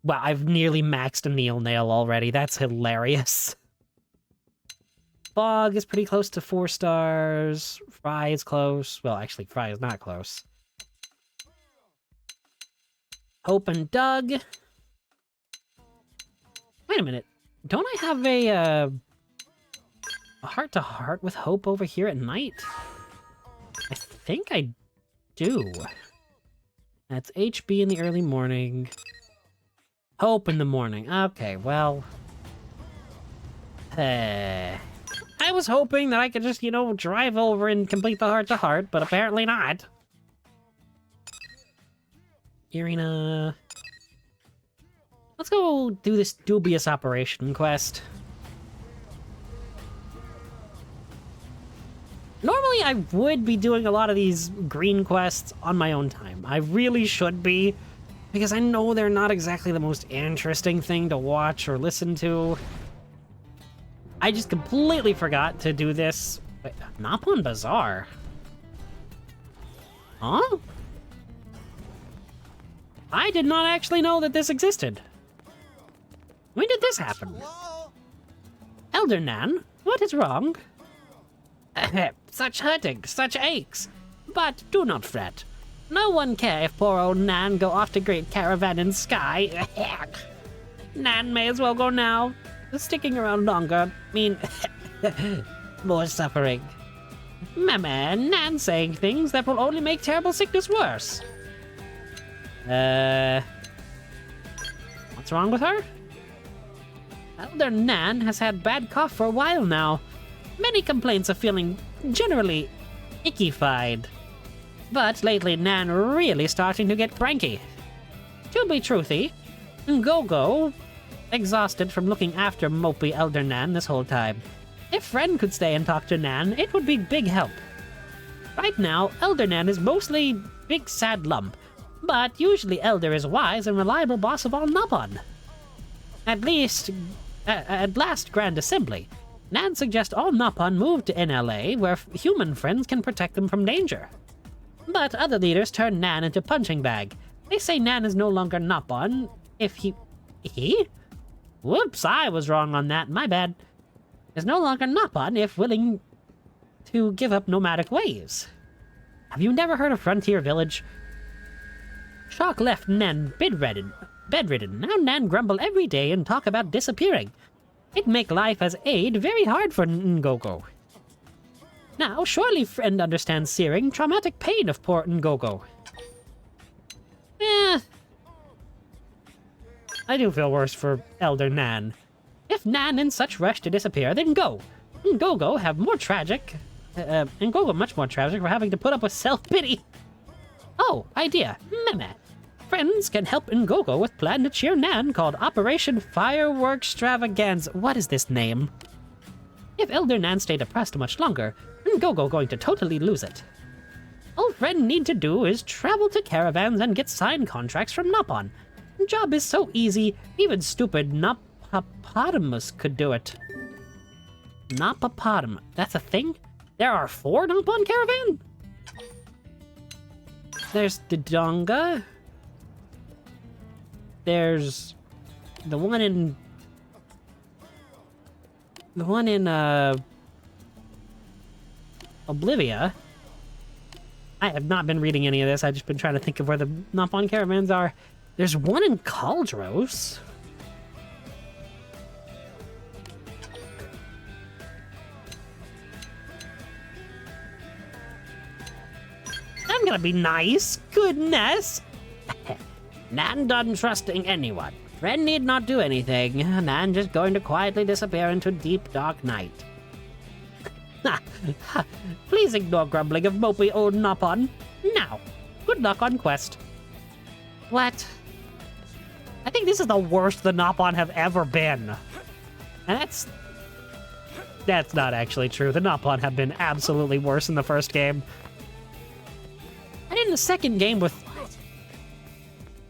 Wow, I've nearly maxed a Neil Nail already. That's hilarious. Fog is pretty close to 4 stars. Fry is close. Well, actually, Fry is not close. Hope and Doug. Wait a minute. Don't I have a heart-to-heart with Hope over here at night? I think I do. That's HB in the early morning. Hope in the morning. Okay, well... I was hoping that I could just, drive over and complete the heart-to-heart, but apparently not. Irina... Let's go do this dubious operation quest. Normally, I would be doing a lot of these green quests on my own time. I really should be, because I know they're not exactly the most interesting thing to watch or listen to. I just completely forgot to do this. Wait, Napon Bazaar? Huh? I did not actually know that this existed. When did this happen? Elder Nan, what is wrong? Such hurting, such aches. But do not fret. No one care if poor old Nan go off to great caravan in sky. Nan may as well go now. Sticking around longer mean more suffering. Mama, Nan saying things that will only make terrible sickness worse. What's wrong with her? Elder Nan has had bad cough for a while now. Many complaints of feeling generally ickified. But lately Nan really starting to get cranky. To be truthy, Gogo, exhausted from looking after mopey Elder Nan this whole time. If Friend could stay and talk to Nan, it would be big help. Right now, Elder Nan is mostly big sad lump, but usually Elder is wise and reliable boss of all Napon. At last Grand Assembly, Nan suggests all Napon move to NLA where human friends can protect them from danger. But other leaders turn Nan into punching bag. They say Nan is no longer Napon if he? Whoops, I was wrong on that, my bad. Is no longer Napon if willing to give up nomadic ways. Have you never heard of Frontier Village? Shock left Nan bedridden. Now Nan grumble every day and talk about disappearing. It make life as aide very hard for Ngogo. Now, surely Friend understands searing traumatic pain of poor Ngogo. I do feel worse for Elder Nan. If Nan in such rush to disappear, then go. Ngogo have more tragic... Ngogo much more tragic for having to put up with self-pity. Oh, idea. Meme. Friends can help Ngogo with plan to cheer Nan called Operation Fireworks Extravaganza. What is this name? If Elder Nan stay depressed much longer, Ngogo going to totally lose it. All Friend need to do is travel to caravans and get signed contracts from Napon. Job is so easy, even stupid Napapotamus could do it. Napapotamus, that's a thing? There are 4 Napon caravan? There's Dodonga. There's the one in Oblivia. I have not been reading any of this. I've just been trying to think of where the Napon caravans are. There's one in Caldros. I'm gonna be nice. Goodness. Nan done trusting anyone. Friend need not do anything. Nan just going to quietly disappear into deep dark night. Please ignore grumbling of mopey old Nopon. Now, good luck on quest. What? I think this is the worst the Nopon have ever been. And that's not actually true. The Nopon have been absolutely worse in the first game. And in the second game with...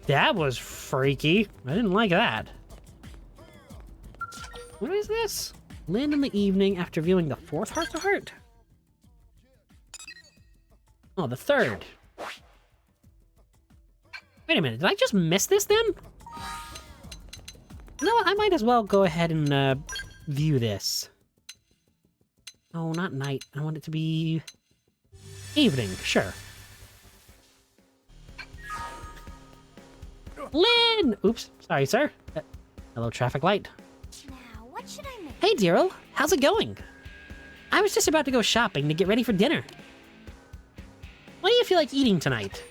That was freaky. I didn't like that. What is this? Land in the evening after viewing the fourth heart-to-heart? Oh, the third. Wait a minute, did I just miss this then? You know what, I might as well go ahead and view this. Oh, not night. I want it to be... evening, sure. Lynn! Oops, sorry, sir. Hello, traffic light. Now, what should I make? Hey, Daryl. How's it going? I was just about to go shopping to get ready for dinner. What do you feel like eating tonight?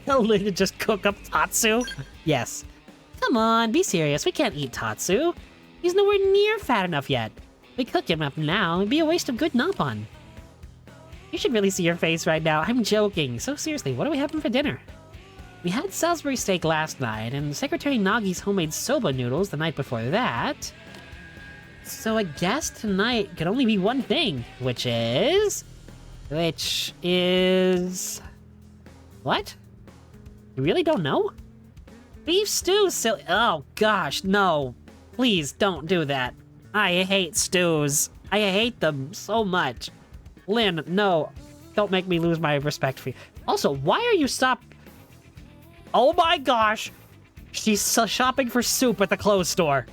Tell Lynn to just cook up Tatsu? Yes. Come on, be serious. We can't eat Tatsu. He's nowhere near fat enough yet. We cook him up now. It'd be a waste of good Nopon. You should really see your face right now. I'm joking. So seriously, what are we having for dinner? We had Salisbury steak last night, and Secretary Nagi's homemade soba noodles the night before that. So I guess tonight could only be one thing, which is... What? You really don't know? Beef stew, silly... Oh gosh, no. Please don't do that. I hate stews. I hate them so much. Lynn, no. Don't make me lose my respect for you. Also, why are you Oh my gosh! She's shopping for soup at the clothes store.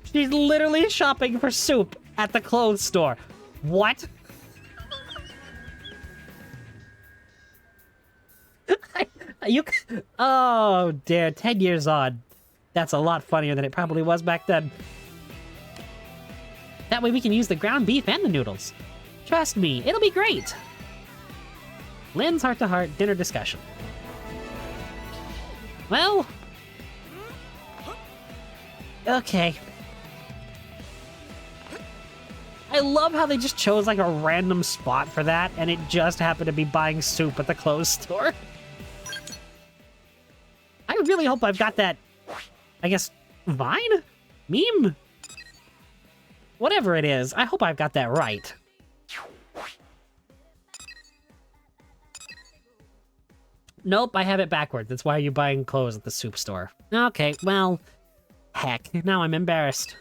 She's literally shopping for soup at the clothes store. What? Oh dear, 10 years on. That's a lot funnier than it probably was back then. That way we can use the ground beef and the noodles. Trust me, it'll be great. Lynn's heart-to-heart dinner discussion. Well... Okay. I love how they just chose like a random spot for that, and it just happened to be buying soup at the clothes store. I really hope I've got that, I guess, Vine? Meme? Whatever it is, I hope I've got that right. Nope, I have it backwards. That's why you're buying clothes at the soup store. Okay, well, heck, now I'm embarrassed.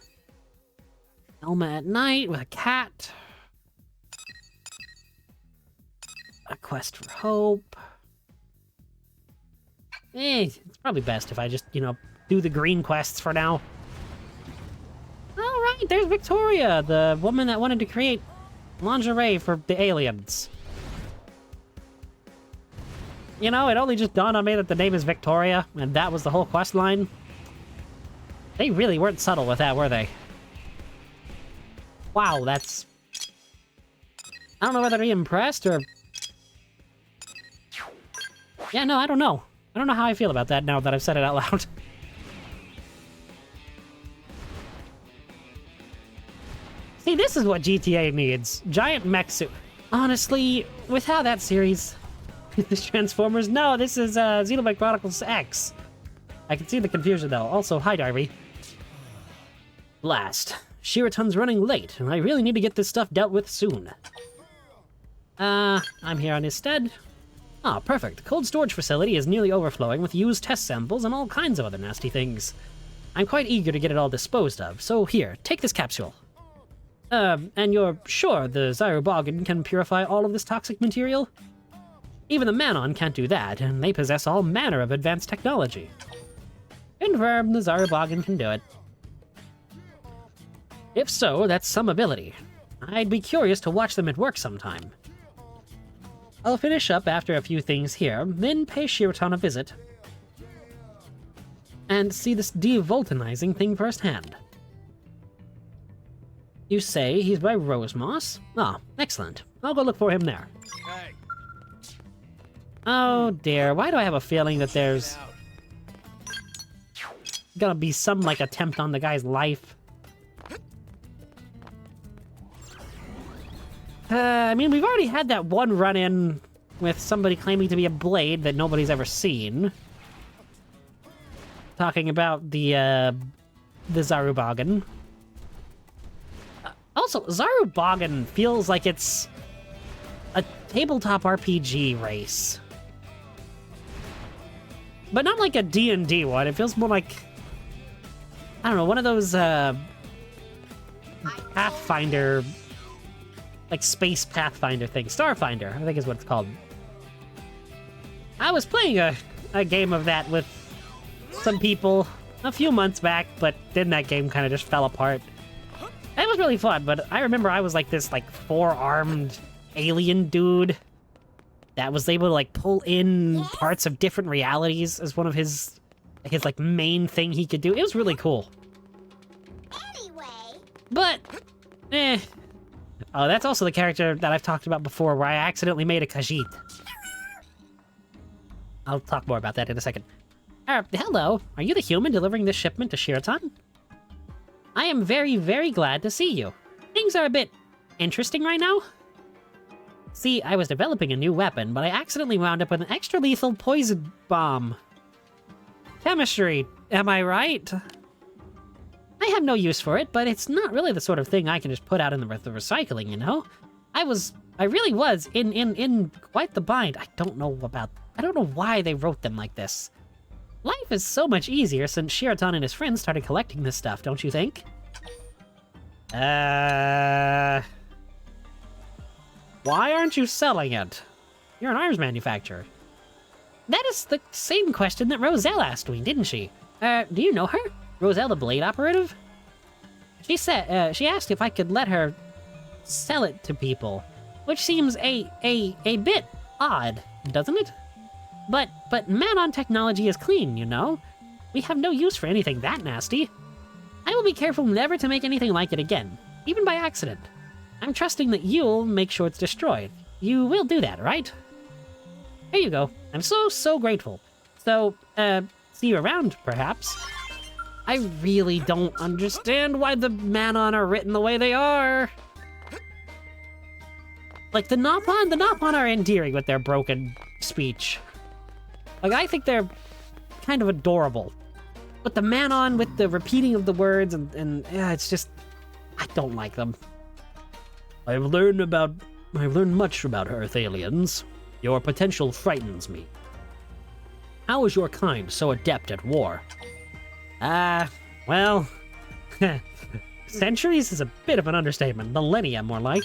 Elma at night with a cat. A quest for hope. It's probably best if I just, do the green quests for now. Alright, there's Victoria, the woman that wanted to create lingerie for the aliens. It only just dawned on me that the name is Victoria, and that was the whole quest line. They really weren't subtle with that, were they? Wow, that's... I don't know whether to be impressed or... Yeah, no, I don't know. I don't know how I feel about that now that I've said it out loud. See, this is what GTA needs. Giant mech suit. Honestly, with how that series... This Transformers? No, this is Xenobalde Chronicles X. I can see the confusion though. Also, hi Darby. Blast. Shiraton's running late, and I really need to get this stuff dealt with soon. I'm here on his stead. Ah, perfect. The cold storage facility is nearly overflowing with used test samples and all kinds of other nasty things. I'm quite eager to get it all disposed of, so here, take this capsule. And you're sure the Xenobalde can purify all of this toxic material? Even the Manon can't do that, and they possess all manner of advanced technology. Confirmed, the Xenobalde can do it. If so, that's some ability. I'd be curious to watch them at work sometime. I'll finish up after a few things here, then pay Shiraton a visit. And see this devoltanizing thing firsthand. You say he's by Rosemoss? Ah, excellent. I'll go look for him there. Hey. Oh dear, why do I have a feeling that there's... gonna be some, like, attempt on the guy's life. I mean, we've already had that one run-in with somebody claiming to be a blade that nobody's ever seen. Talking about the Xenobalde. Also, Xenobalde feels like it's a tabletop RPG race. But not like a D&D one. It feels more like, I don't know, one of those Pathfinder, like space Pathfinder thing. Starfinder, I think is what it's called. I was playing a game of that with some people a few months back, but then that game kind of just fell apart. It was really fun, but I remember I was like this like 4-armed alien dude that was able to like pull in parts of different realities as one of his like main thing he could do. It was really cool. Anyway. But, oh, that's also the character that I've talked about before where I accidentally made a Khajiit. I'll talk more about that in a second. Hello. Are you the human delivering this shipment to Shiraton? I am very, very glad to see you. Things are a bit interesting right now. See, I was developing a new weapon, but I accidentally wound up with an extra lethal poison bomb. Chemistry, am I right? I have no use for it, but it's not really the sort of thing I can just put out in the recycling, you know? I really was in quite the bind. I don't know why they wrote them like this. Life is so much easier since Shiraton and his friends started collecting this stuff, don't you think? Why aren't you selling it? You're an arms manufacturer. That is the same question that Roselle asked me, didn't she? Do you know her? Roselle the Blade Operative? She said, she asked if I could let her sell it to people, which seems a bit odd, doesn't it? But Manon technology is clean, you know? We have no use for anything that nasty. I will be careful never to make anything like it again, even by accident. I'm trusting that you'll make sure it's destroyed. You will do that, right? Here you go. I'm so grateful. So, see you around, perhaps. I really don't understand why the Manon are written the way they are. Like, the Nopon are endearing with their broken speech. Like, I think they're kind of adorable. But the Manon with the repeating of the words and yeah, it's just, I don't like them. I've learned much about Earth aliens. Your potential frightens me. How is your kind so adept at war? Well, centuries is a bit of an understatement. Millennia, more like.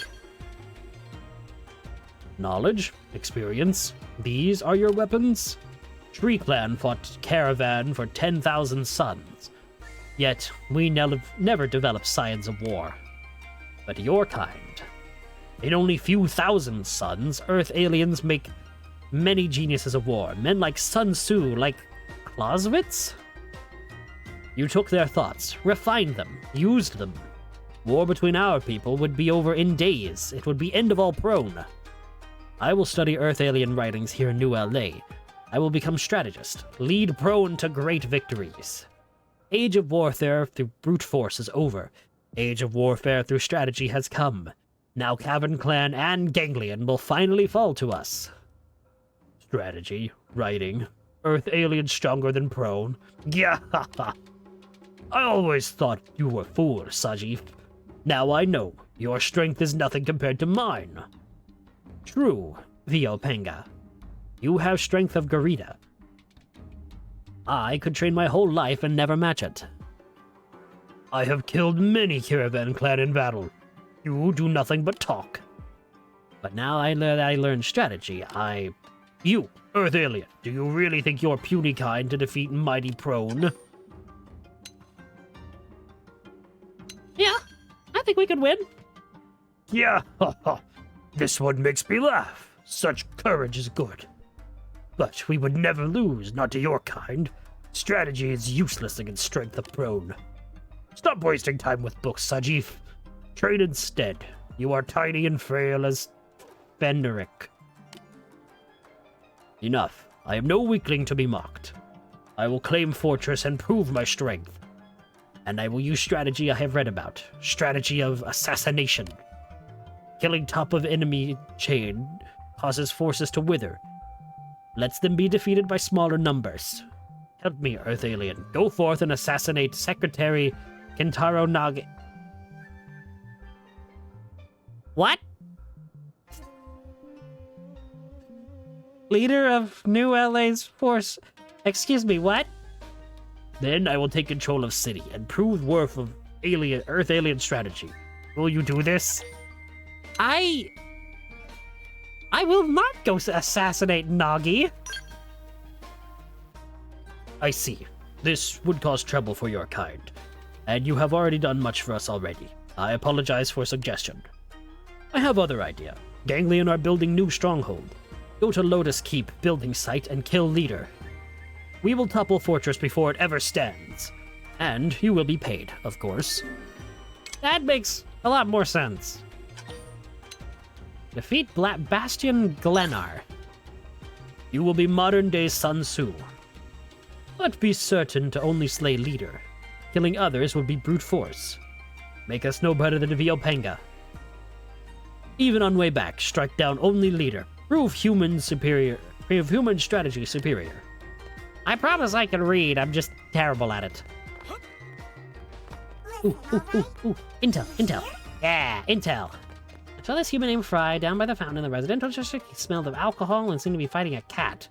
Knowledge, experience, these are your weapons? Tree Clan fought Caravan for 10,000 suns. Yet, we never developed science of war. But your kind. In only few thousand suns, Earth aliens make many geniuses of war. Men like Sun Tzu, like Clausewitz? You took their thoughts, refined them, used them. War between our people would be over in days. It would be end of all prone. I will study Earth alien writings here in New LA. I will become strategist, lead prone to great victories. Age of warfare through brute force is over. Age of warfare through strategy has come. Now Cavern Clan and Ganglion will finally fall to us. Strategy, writing, Earth aliens stronger than prone. Yeah, I always thought you were fool, Sajif. Now I know, your strength is nothing compared to mine. True, Viopanga. You have strength of Garita. I could train my whole life and never match it. I have killed many Caravan Clan in battle. You do nothing but talk. But now I learned strategy. You, Earth alien, do you really think you're puny kind to defeat mighty prone? Yeah, I think we could win. Yeah, this one makes me laugh. Such courage is good. But we would never lose, not to your kind. Strategy is useless against strength of prone. Stop wasting time with books, Sajif. Train instead. You are tiny and frail as Fenric. Enough. I am no weakling to be mocked. I will claim fortress and prove my strength. And I will use strategy I have read about. Strategy of assassination. Killing top of enemy chain causes forces to wither. Lets them be defeated by smaller numbers. Help me, Earth Alien. Go forth and assassinate Secretary Kentaro Nage. What? Leader of New LA's force. Excuse me, what? Then I will take control of city and prove worth of Earth Alien strategy. Will you do this? I will not go assassinate Nagi. I see. This would cause trouble for your kind. And you have already done much for us already. I apologize for suggestion. I have other idea. Ganglion are building new stronghold. Go to Lotus Keep building site and kill leader. We will topple fortress before it ever stands. And you will be paid, of course. That makes a lot more sense. Defeat Bastion Glenar. You will be modern-day Sun Tzu. But be certain to only slay leader. Killing others would be brute force. Make us no better than Viopanga. Even on way back, strike down only leader. Prove human strategy superior. I promise I can read, I'm just terrible at it. Ooh. Intel. Yeah, intel. I saw this human named Fry down by the fountain in the residential district. He smelled of alcohol and seemed to be fighting a cat.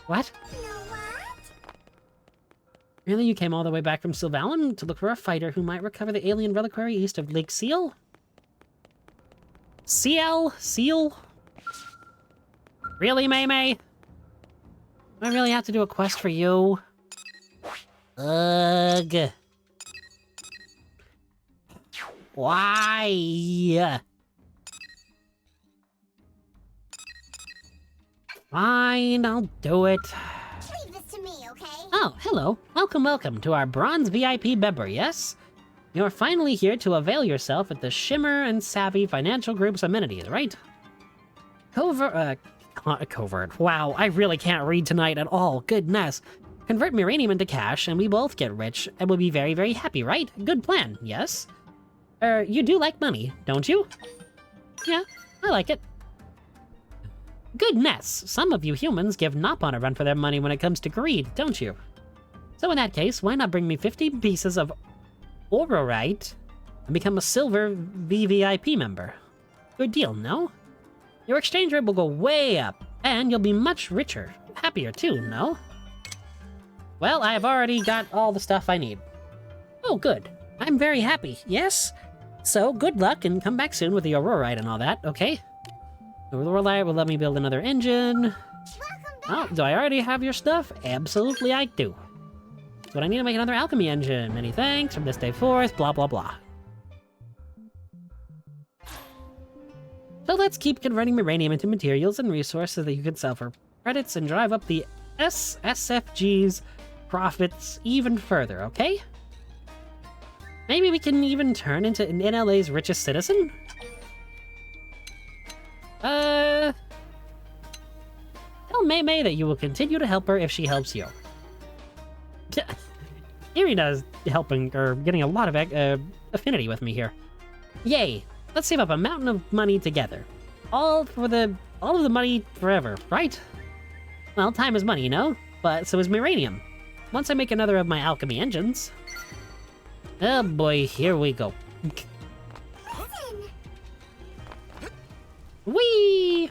What? Really? You came all the way back from Sylvalan to look for a fighter who might recover the alien reliquary east of Lake Seal? Seal? Really, May? Do I really have to do a quest for you? Ugh. Why? Fine, I'll do it. Leave this to me, okay? Oh, hello. Welcome to our Bronze VIP member, yes? You're finally here to avail yourself at the Shimmer and Savvy Financial Group's amenities, right? Covert. Wow, I really can't read tonight at all. Goodness. Convert Miranium into cash, and we both get rich, and we'll be very, very happy, right? Good plan, yes? You do like money, don't you? Yeah, I like it. Goodness, some of you humans give Nopon a run for their money when it comes to greed, don't you? So in that case, why not bring me 50 pieces of Aurorite and become a silver VVIP member? Good deal, no? Your exchange rate will go way up, and you'll be much richer. Happier too, no? Well, I've already got all the stuff I need. Oh, good. I'm very happy, yes? So, good luck, and come back soon with the Aurorite and all that, okay? The Aurorite will let me build another engine. Oh, do I already have your stuff? Absolutely I do. That's what I need to make another alchemy engine. Many thanks, from this day forth, blah blah blah. So let's keep converting uranium into materials and resources that you can sell for credits and drive up the SSFG's profits even further, okay? Maybe we can even turn into NLA's richest citizen? Tell May that you will continue to help her if she helps you. Irina is helping, or getting a lot of affinity with me here. Yay! Let's save up a mountain of money together. All of the money forever, right? Well, time is money, you know? But so is uranium. Once I make another of my alchemy engines... Oh boy, here we go. Whee!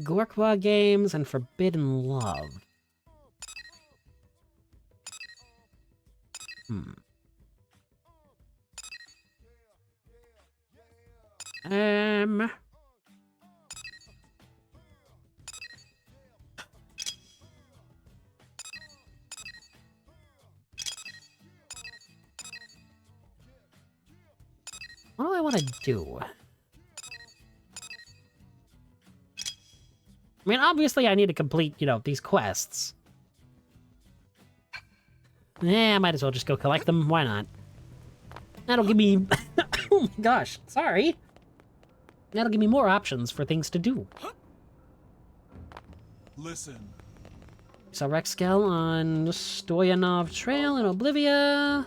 Gorkwa games and Forbidden Love. What do I want to do? I mean, obviously I need to complete, these quests. Yeah, I might as well just go collect them. Why not? That'll give me... Oh my gosh, sorry. That'll give me more options for things to do. Listen. So Rexkel on Stoyanov Trail in Oblivia.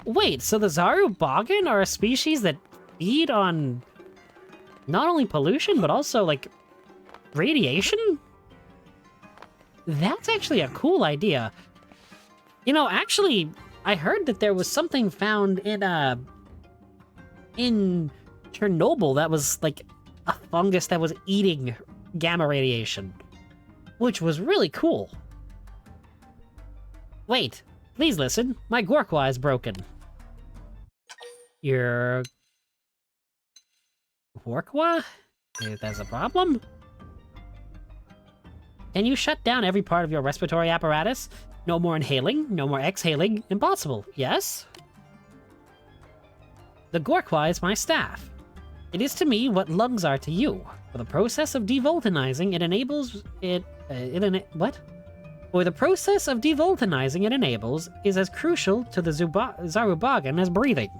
Wait, so the Zarubagan are a species that feed on not only pollution, but also, like, radiation? That's actually a cool idea. You know, actually, I heard that there was something found in Chernobyl that was, like, a fungus that was eating gamma radiation, which was really cool. Wait, please listen. My Gorkwa is broken. Your Gorkwa? There's a problem? Can you shut down every part of your respiratory apparatus? No more inhaling, no more exhaling. Impossible, yes? The Gorkwa is my staff. It is to me what lungs are to you. For the process of devulcanizing, it enables it. What? For the process of devulcanizing it enables is as crucial to the Zarubagan as breathing.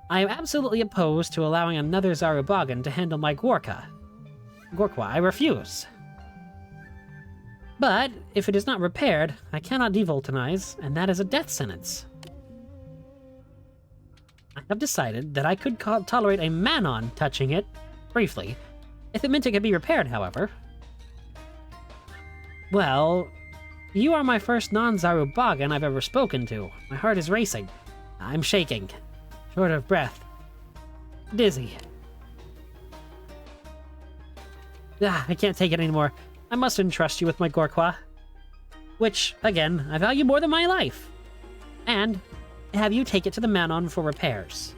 I am absolutely opposed to allowing another Zarubagan to handle my Gorkwa. I refuse. But if it is not repaired, I cannot devulcanize, and that is a death sentence. I have decided that I could tolerate a Manon touching it, briefly, if it meant it could be repaired, however. Well, you are my first non-Zarubagan I've ever spoken to. My heart is racing. I'm shaking. Short of breath. Dizzy. I can't take it anymore. I must entrust you with my Gorkwa. Which, again, I value more than my life. And have you take it to the Manon for repairs.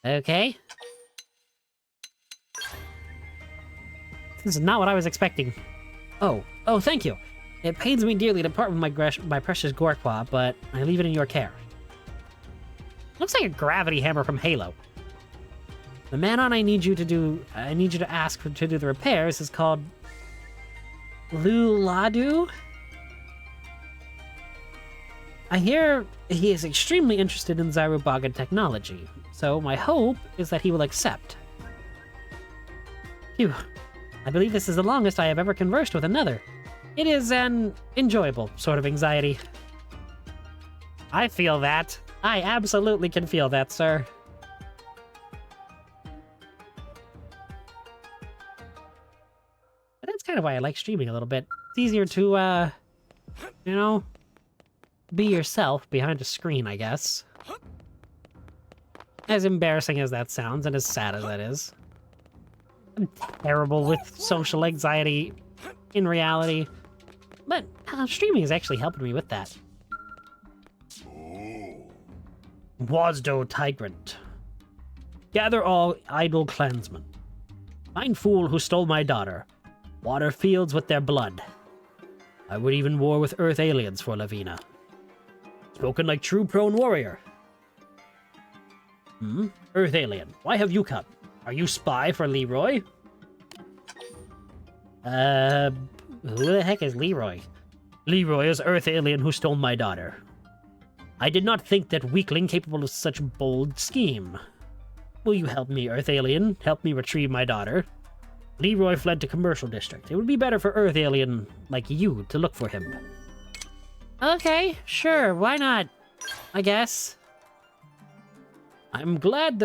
Okay. This is not what I was expecting. Oh, thank you. It pains me dearly to part with my precious Gorkwa, but I leave it in your care. Looks like a gravity hammer from Halo. The Manon I need you to ask to do the repairs is called Luladu. I hear he is extremely interested in Zarubagan technology, so my hope is that he will accept. Phew. I believe this is the longest I have ever conversed with another. It is an enjoyable sort of anxiety. I feel that. I absolutely can feel that, sir. But that's kind of why I like streaming a little bit. It's easier to, you know, be yourself behind a screen, I guess. As embarrassing as that sounds, and as sad as that is. I'm terrible with social anxiety in reality. But streaming is actually helping me with that. Wasdo Tyrant. Gather all idle clansmen. Find fool who stole my daughter. Water fields with their blood. I would even war with Earth aliens for Lavina. Spoken like true prone warrior. Earth alien, why have you come? Are you spy for Leroy? Who the heck is Leroy? Leroy is Earth alien who stole my daughter. I did not think that weakling capable of such bold scheme. Will you help me, Earth alien? Help me retrieve my daughter? Leroy fled to Commercial District. It would be better for Earth alien like you to look for him. Okay, sure, why not? I guess. I'm glad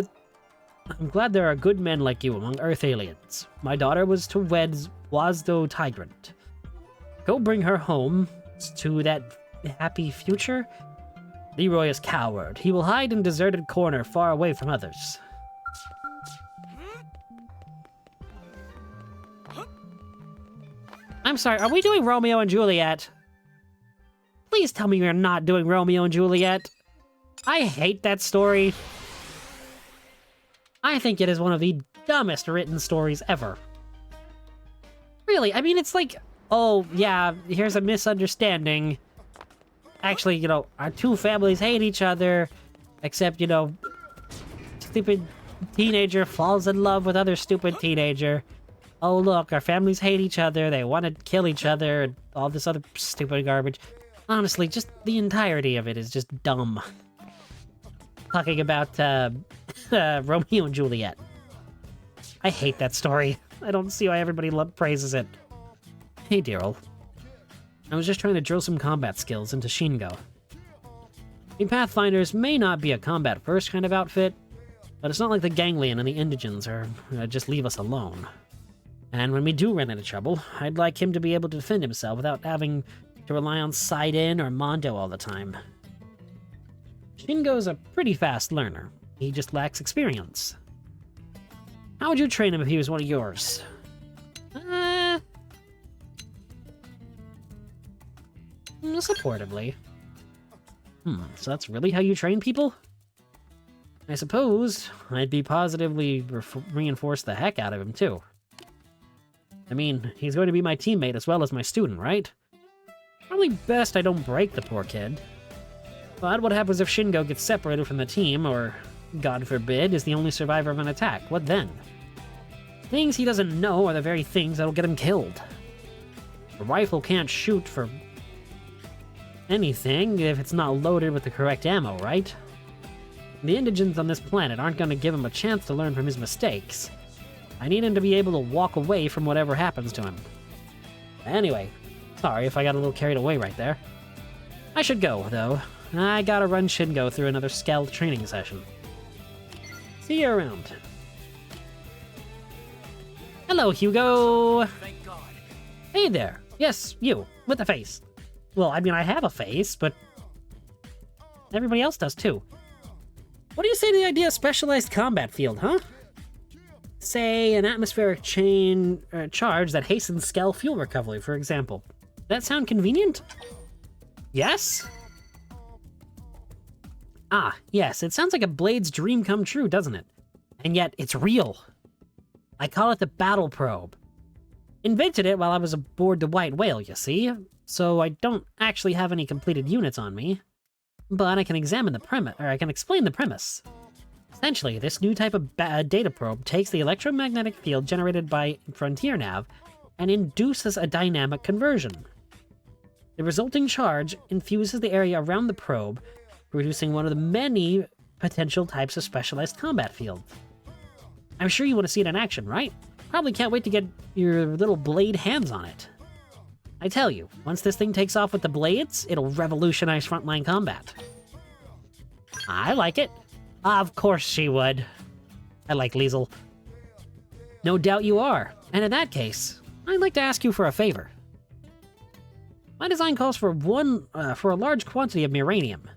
there are good men like you among Earth aliens. My daughter was to wed Wasdo Tyrant. Go bring her home to that happy future. Leroy is coward. He will hide in deserted corner far away from others. I'm sorry, are we doing Romeo and Juliet? Please tell me you're not doing Romeo and Juliet. I hate that story. I think it is one of the dumbest written stories ever. Really, I mean, it's like, oh, yeah, here's a misunderstanding. Actually, you know, our two families hate each other, except, you know, stupid teenager falls in love with other stupid teenager. oh look, our families hate each other, they want to kill each other, and all this other stupid garbage. Honestly, just the entirety of it is just dumb. Talking about Romeo and Juliet. I hate that story. I don't see why everybody praises it. Hey, Daryl. I was just trying to drill some combat skills into Shingo. The Pathfinders may not be a combat-first kind of outfit, but it's not like the Ganglion and the Indigents are just leave us alone. And when we do run into trouble, I'd like him to be able to defend himself without having to rely on Side-In or Mondo all the time. Shingo's a pretty fast learner. He just lacks experience. How would you train him if he was one of yours? Supportively. So that's really how you train people? I suppose I'd be positively reinforce the heck out of him, too. I mean, he's going to be my teammate as well as my student, right? Probably best I don't break the poor kid. But what happens if Shingo gets separated from the team, or, God forbid, is the only survivor of an attack? What then? Things he doesn't know are the very things that'll get him killed. A rifle can't shoot for anything if it's not loaded with the correct ammo, right? The indigents on this planet aren't going to give him a chance to learn from his mistakes. I need him to be able to walk away from whatever happens to him. Anyway, sorry if I got a little carried away right there. I should go, though. I gotta run Shingo through another Scout training session. See you around. Hello, Hugo! Thank God. Hey there! Yes, you, with the face. Well, I mean, I have a face, but everybody else does too. What do you say to the idea of specialized combat field, huh? Say, an atmospheric charge that hastens Skell fuel recovery, for example. Does that sound convenient? Yes? Ah, yes, it sounds like a Blade's dream come true, doesn't it? And yet, it's real. I call it the Battle Probe. Invented it while I was aboard the White Whale, you see? So I don't actually have any completed units on me. But I can explain the premise. Essentially, this new type of data probe takes the electromagnetic field generated by Frontier Nav and induces a dynamic conversion. The resulting charge infuses the area around the probe, producing one of the many potential types of specialized combat field. I'm sure you want to see it in action, right? Probably can't wait to get your little blade hands on it. I tell you, once this thing takes off with the blades, it'll revolutionize frontline combat. I like it. Of course she would. I like Liesel. No doubt you are. And in that case, I'd like to ask you for a favor. My design calls for a large quantity of uranium.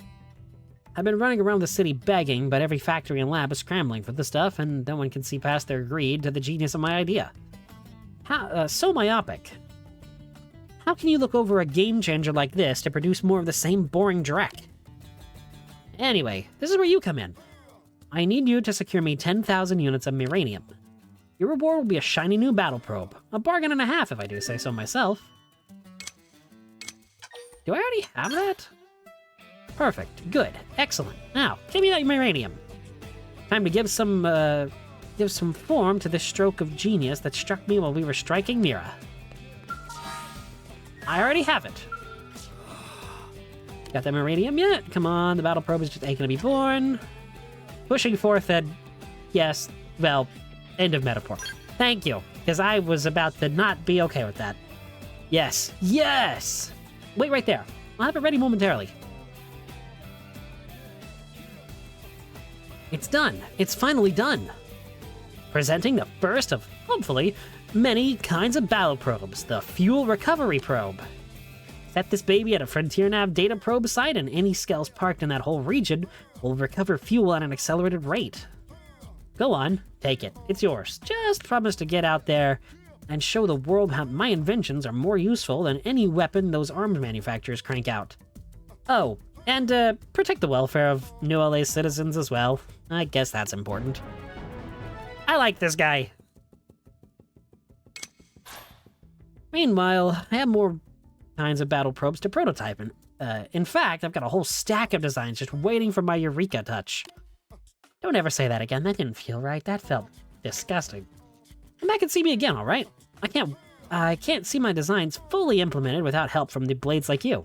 I've been running around the city begging, but every factory and lab is scrambling for the stuff, and no one can see past their greed to the genius of my idea. So myopic. How can you look over a game changer like this to produce more of the same boring dreck? Anyway, this is where you come in. I need you to secure me 10,000 units of uranium. Your reward will be a shiny new battle probe. A bargain and a half, if I do say so myself. Do I already have that? Perfect. Good. Excellent. Now, give me that uranium. Time to give some form to this stroke of genius that struck me while we were striking Mira. I already have it. Got that uranium yet? Come on, the battle probe is just aching to be born. Pushing forth a... Yes, well, end of metaphor. Thank you, because I was about to not be okay with that. Yes. Yes! Wait right there. I'll have it ready momentarily. It's done. It's finally done. Presenting the first of, hopefully, many kinds of battle probes, the Fuel Recovery Probe. Set this baby at a Frontier Nav data probe site, and any skells parked in that whole region will recover fuel at an accelerated rate. Go on, take it. It's yours. Just promise to get out there and show the world how my inventions are more useful than any weapon those arms manufacturers crank out. Oh, and protect the welfare of New LA citizens as well. I guess that's important. I like this guy. Meanwhile, I have more kinds of battle probes to prototype. In fact, I've got a whole stack of designs just waiting for my Eureka touch. Don't ever say that again. That didn't feel right. That felt disgusting. Come back and see me again, all right? I can't see my designs fully implemented without help from the blades like you.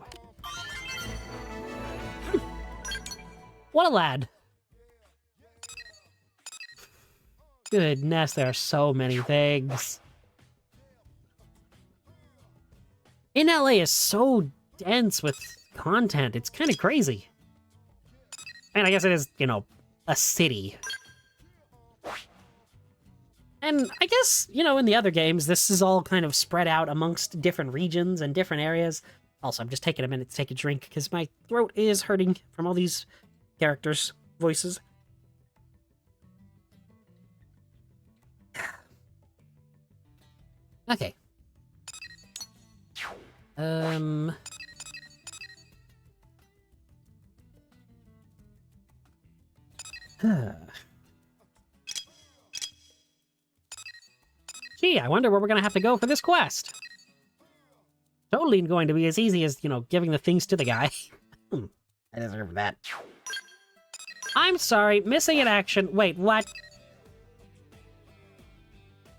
What a lad. Goodness, there are so many things. In LA is so dense with content, it's kind of crazy. And I guess it is, you know, a city. And I guess, you know, in the other games, this is all kind of spread out amongst different regions and different areas. Also, I'm just taking a minute to take a drink because my throat is hurting from all these characters' voices. Okay. Gee, I wonder where we're gonna have to go for this quest. Totally going to be as easy as, you know, giving the things to the guy. I deserve that. I'm sorry, missing in action. Wait, what?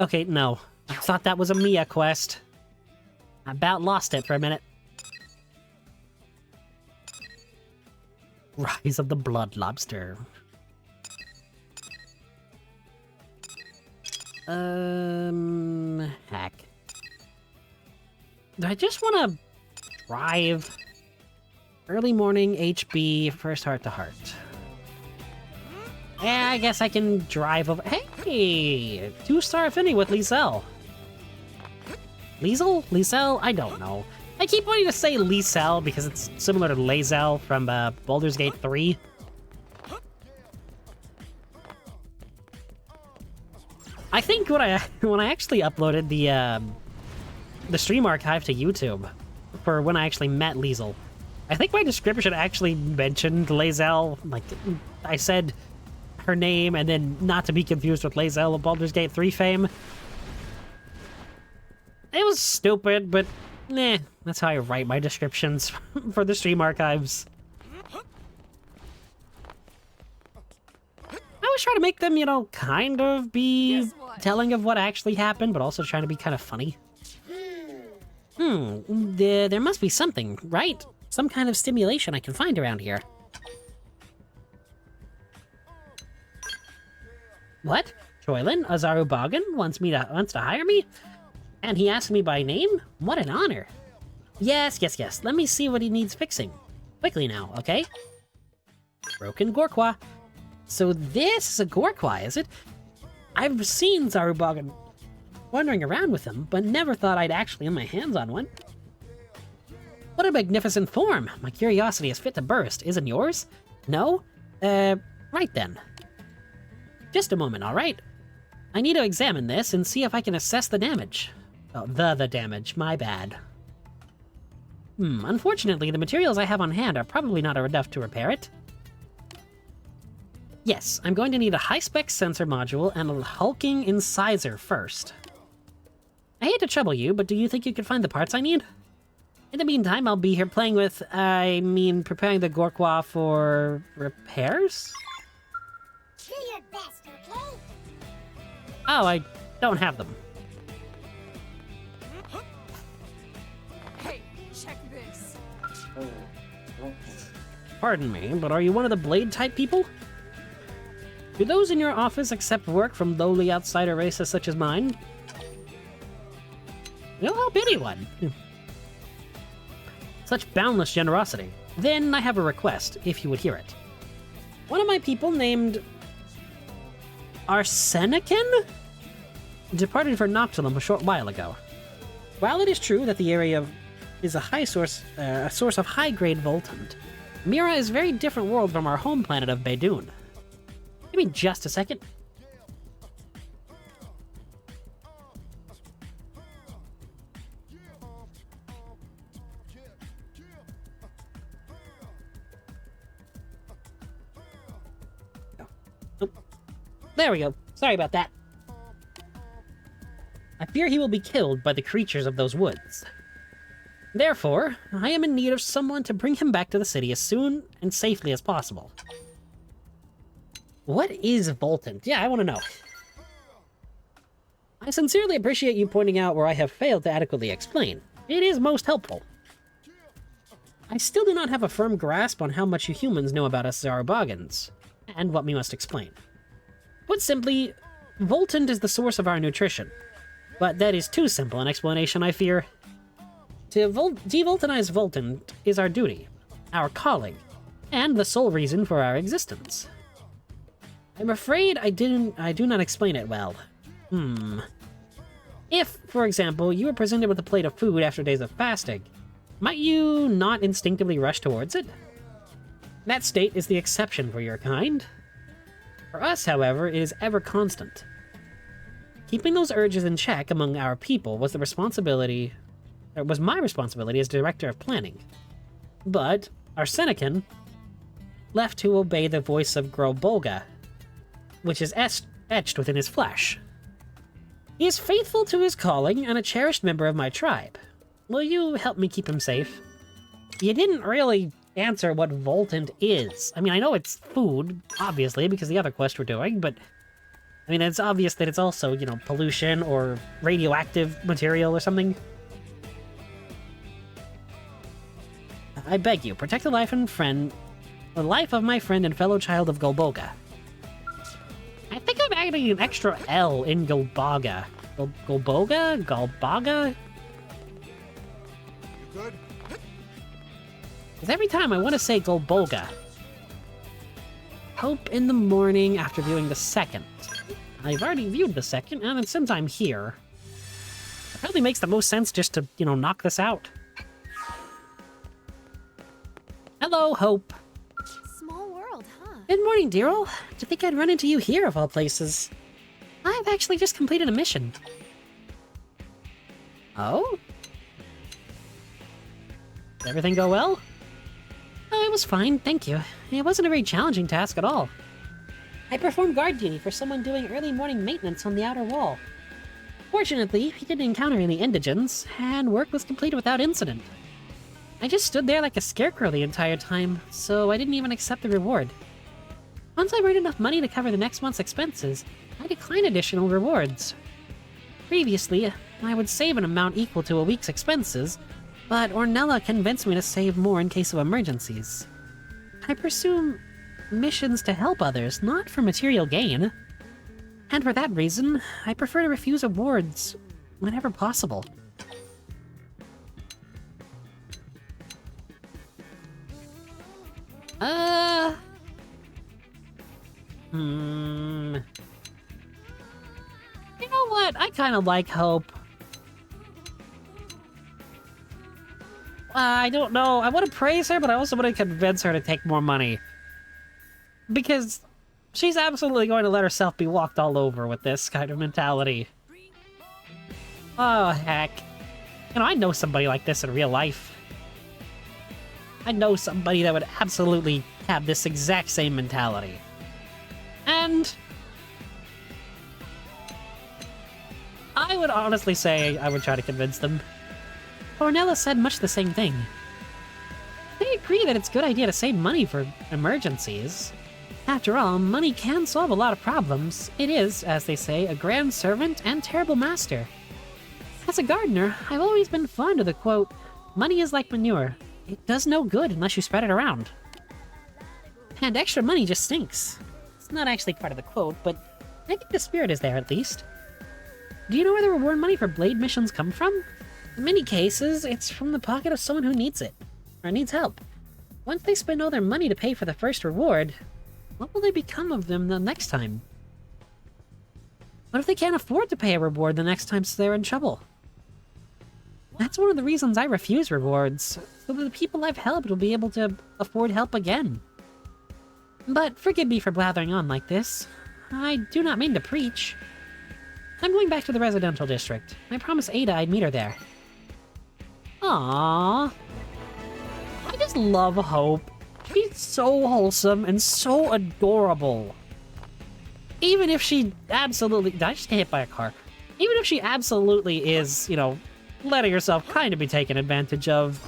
Okay, no. I thought that was a Mia quest. I about lost it for a minute. Rise of the Blood Lobster. Heck. Do I just want to drive? Early morning, HB, first heart to heart. Yeah, I guess I can drive over. Hey! 2-star affinity with Liesel. Liesel? Liesel? I don't know. I keep wanting to say Liesel because it's similar to Lae'zel from Baldur's Gate 3. I think when I actually uploaded the stream archive to YouTube for when I actually met Liesel, I think my description actually mentioned Lae'zel. Like, I said her name and then not to be confused with Lae'zel of Baldur's Gate 3 fame. It was stupid, but nah, that's how I write my descriptions for the stream archives. I always try to make them, you know, kind of be telling of what actually happened, but also trying to be kind of funny. There must be something, right? Some kind of stimulation I can find around here. What? Troylin, Azaru Bogan wants to hire me? And he asked me by name? What an honor. Yes. Let me see what he needs fixing. Quickly now, okay? Broken Gorqua. So this is a Gorqua, is it? I've seen Zaru Bogan wandering around with them, but never thought I'd actually lay my hands on one. What a magnificent form! My curiosity is fit to burst, isn't yours? No? Right then. Just a moment, alright? I need to examine this and see if I can assess the damage. Oh, the damage, my bad. Unfortunately, the materials I have on hand are probably not enough to repair it. Yes, I'm going to need a high-spec sensor module and a hulking incisor first. I hate to trouble you, but do you think you could find the parts I need? In the meantime, I'll be here preparing the Gorqua for repairs? Do your best, okay? Oh, I don't have them. Hey, check this. Pardon me, but are you one of the blade-type people? Do those in your office accept work from lowly outsider races such as mine? You'll help anyone. Such boundless generosity. Then I have a request, if you would hear it. One of my people named Arsenican departed for Noctilum a short while ago. While it is true that the area is a source of high-grade voltant, Mira is a very different world from our home planet of Beidun. Give me just a second. There we go. Sorry about that. I fear he will be killed by the creatures of those woods. Therefore, I am in need of someone to bring him back to the city as soon and safely as possible. What is Voltant? Yeah, I want to know. I sincerely appreciate you pointing out where I have failed to adequately explain. It is most helpful. I still do not have a firm grasp on how much you humans know about us Zarabogans, and what we must explain. Put simply, Voltund is the source of our nutrition. But that is too simple an explanation, I fear. To devoltanize Voltund is our duty, our calling, and the sole reason for our existence. I'm afraid I do not explain it well. If, for example, you were presented with a plate of food after days of fasting, might you not instinctively rush towards it? That state is the exception for your kind. For us, however, it is ever constant. Keeping those urges in check among our people was my responsibility as director of planning. But our Senecan left to obey the voice of Xenobalde, which is etched within his flesh. He is faithful to his calling and a cherished member of my tribe. Will you help me keep him safe? You didn't really answer what Voltund is. I mean, I know it's food, obviously, because the other quest we're doing, but I mean, it's obvious that it's also, you know, pollution or radioactive material or something. I beg you, protect the life of my friend and fellow child of Golboga. I think I'm adding an extra L in Golbaga. Golboga? Golbaga? You good? Because every time I want to say Golboga. Hope in the morning after viewing the second. I've already viewed the second, and since I'm here, it probably makes the most sense just to, you know, knock this out. Hello, Hope. Small world, huh? Good morning, Daryl. To think I'd run into you here, of all places. I've actually just completed a mission. Oh? Did everything go well? Oh, it was fine, thank you. It wasn't a very challenging task at all. I performed guard duty for someone doing early morning maintenance on the outer wall. Fortunately, we didn't encounter any indigents, and work was completed without incident. I just stood there like a scarecrow the entire time, so I didn't even accept the reward. Once I earned enough money to cover the next month's expenses, I declined additional rewards. Previously, I would save an amount equal to a week's expenses, but Ornella convinced me to save more in case of emergencies. I pursue missions to help others, not for material gain. And for that reason, I prefer to refuse awards whenever possible. You know what? I kind of like Hope. I don't know. I want to praise her, but I also want to convince her to take more money. Because she's absolutely going to let herself be walked all over with this kind of mentality. Oh, heck. You know, I know somebody like this in real life. I know somebody that would absolutely have this exact same mentality. And I would honestly say I would try to convince them. Ornella said much the same thing. They agree that it's a good idea to save money for emergencies. After all, money can solve a lot of problems. It is, as they say, a grand servant and terrible master. As a gardener, I've always been fond of the quote, "Money is like manure. It does no good unless you spread it around." And extra money just stinks. It's not actually part of the quote, but I think the spirit is there at least. Do you know where the reward money for blade missions come from? In many cases, it's from the pocket of someone who needs it, or needs help. Once they spend all their money to pay for the first reward, what will they become of them the next time? What if they can't afford to pay a reward the next time so they're in trouble? That's one of the reasons I refuse rewards, so that the people I've helped will be able to afford help again. But forgive me for blathering on like this. I do not mean to preach. I'm going back to the residential district. I promised Ada I'd meet her there. Aww. I just love Hope. She's so wholesome and so adorable. Even if she absolutely... Did I just get hit by a car? Even if she absolutely is, you know, letting herself kind of be taken advantage of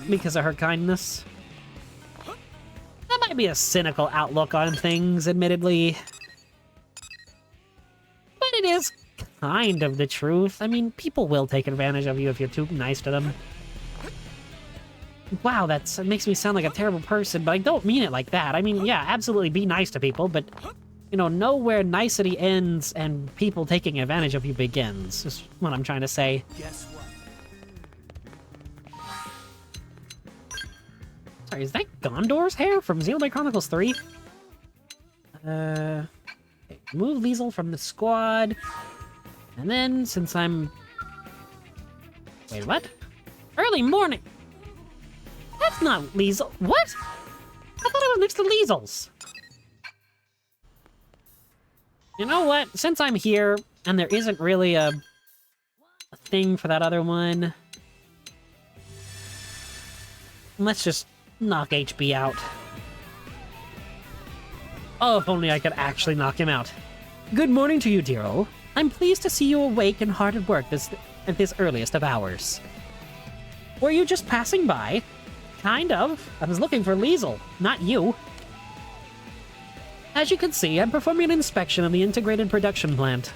because of her kindness. That might be a cynical outlook on things, admittedly. But it is kind of the truth. I mean, people will take advantage of you if you're too nice to them. Wow, that makes me sound like a terrible person, but I don't mean it like that. I mean, yeah, absolutely be nice to people, but, you know where nicety ends and people taking advantage of you begins, is what I'm trying to say. Guess what? Sorry, is that Gondor's hair from Xenobalde Chronicles 3? Okay, move Liesel from the squad. And then, since I'm... Wait, what? Early morning! That's not Liesel. What? I thought it was next to Liesel's. You know what? Since I'm here, and there isn't really a thing for that other one, let's just knock HB out. Oh, if only I could actually knock him out. Good morning to you, Deero. I'm pleased to see you awake and hard at work at this earliest of hours. Were you just passing by? Kind of. I was looking for Liesel, not you. As you can see, I'm performing an inspection of the integrated production plant.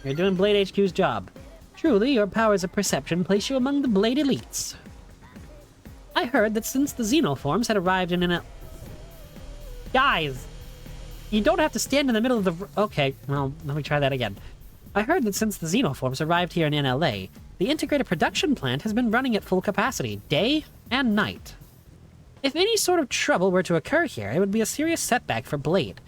You're doing Blade HQ's job. Truly, your powers of perception place you among the Blade elites. I heard that since the Xenoforms had arrived in an... Guys! You don't have to stand in the middle of the... Okay, well, let me try that again. I heard that since the Xenoforms arrived here in NLA, the integrated production plant has been running at full capacity, day and night. If any sort of trouble were to occur here, it would be a serious setback for Blade,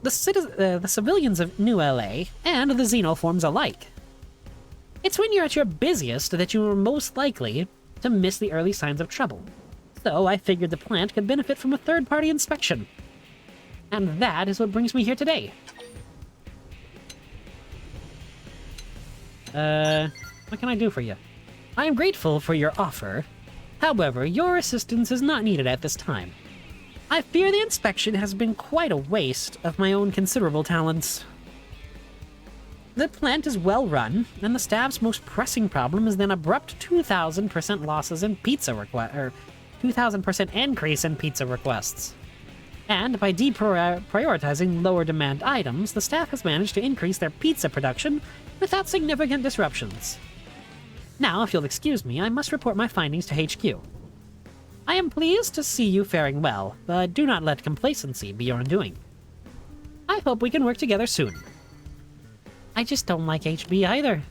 the civilians of New LA, and the Xenoforms alike. It's when you're at your busiest that you are most likely to miss the early signs of trouble. So I figured the plant could benefit from a third-party inspection. And that is what brings me here today. What can I do for you? I am grateful for your offer. However, your assistance is not needed at this time. I fear the inspection has been quite a waste of my own considerable talents. The plant is well run, and the staff's most pressing problem is an abrupt 2,000% losses in pizza requests, or 2,000% increase in pizza requests. And by deprioritizing lower demand items, the staff has managed to increase their pizza production without significant disruptions. Now, if you'll excuse me, I must report my findings to HQ. I am pleased to see you faring well, but do not let complacency be your undoing. I hope we can work together soon. I just don't like HB either.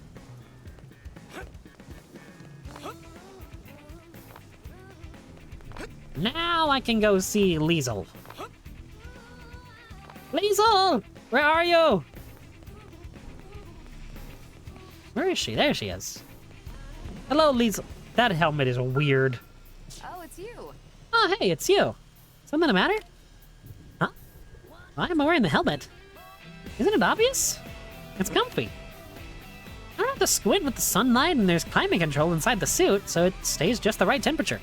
Now I can go see Liesel. Liesel! Where are you? Where is she? There she is. Hello, Liesel. That helmet is weird. Oh, it's you. Oh, hey, it's you. Something the matter? Huh? Why am I wearing the helmet? Isn't it obvious? It's comfy. I don't have to squint with the sunlight, and there's climate control inside the suit, so it stays just the right temperature.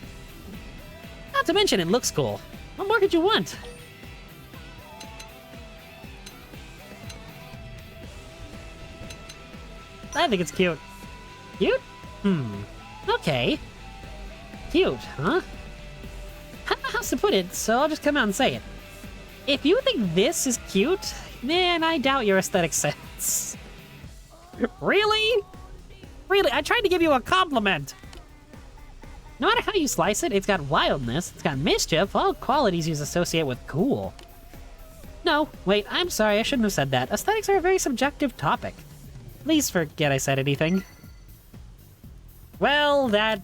Not to mention, it looks cool. What more could you want? I think it's cute. Cute? Okay. Cute, huh? I don't know how else to put it, so I'll just come out and say it. If you think this is cute, then I doubt your aesthetic sense. Really? Really? I tried to give you a compliment. No matter how you slice it, it's got wildness, it's got mischief, all qualities you associate with cool. No, wait, I'm sorry, I shouldn't have said that. Aesthetics are a very subjective topic. Please forget I said anything. Well, that...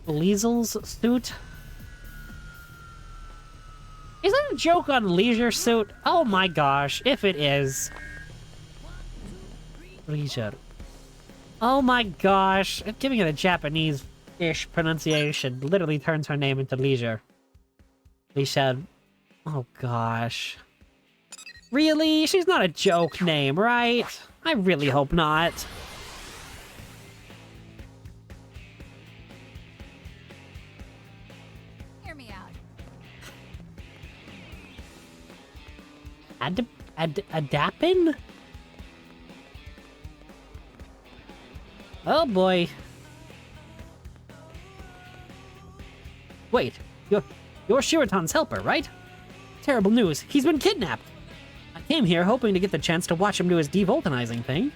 Liesel's suit? Is that a joke on leisure suit? Oh my gosh, if it is. Leisure. Oh my gosh, giving it a Japanese-ish pronunciation literally turns her name into leisure. Leisure. Oh gosh. Really? She's not a joke name, right? I really hope not. Hear me out. Adapin? Oh boy. Wait, you're Shiratan's helper, right? Terrible news, he's been kidnapped! I came here hoping to get the chance to watch him do his devulcanizing thing,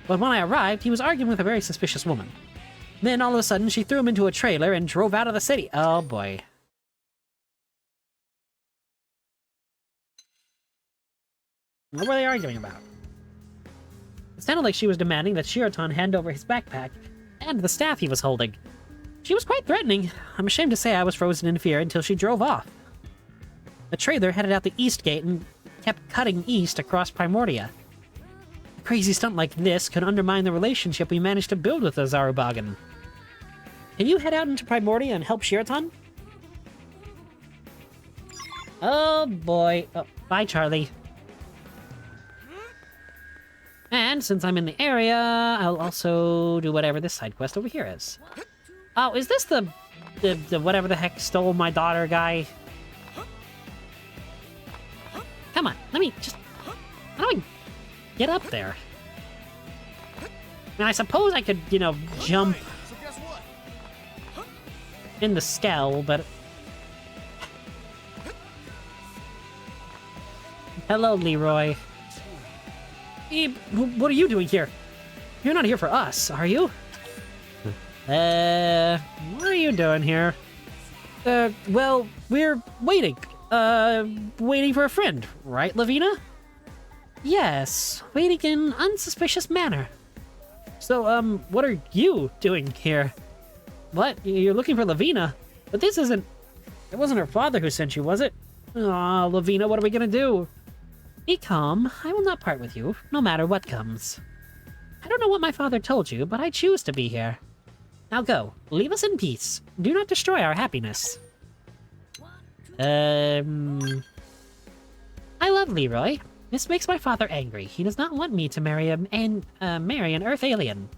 but when I arrived, he was arguing with a very suspicious woman. Then all of a sudden, she threw him into a trailer and drove out of the city. Oh boy. What were they arguing about? It sounded like she was demanding that Shiratan hand over his backpack and the staff he was holding. She was quite threatening. I'm ashamed to say I was frozen in fear until she drove off. The trailer headed out the east gate and kept cutting east across Primordia. A crazy stunt like this could undermine the relationship we managed to build with the Xenobalde. Can you head out into Primordia and help Shiratan? Oh boy. Oh, bye, Charlie. And since I'm in the area, I'll also do whatever this side quest over here is. Oh, is this the whatever the heck stole my daughter guy? Come on, let me just... How do I get up there? And I suppose I could, you know, jump in the skull, but... Hello, Leroy. What are you doing here? You're not here for us, are you? What are you doing here? Well, we're waiting. Waiting for a friend, right, Lavina? Yes, waiting in unsuspicious manner. So, what are you doing here? What? You're looking for Lavina? But this isn't... It wasn't her father who sent you, was it? Aw, Lavina, what are we gonna do? Be calm. I will not part with you, no matter what comes. I don't know what my father told you, but I choose to be here. Now go. Leave us in peace. Do not destroy our happiness. I love Leroy. This makes my father angry. He does not want me to marry an Earth alien.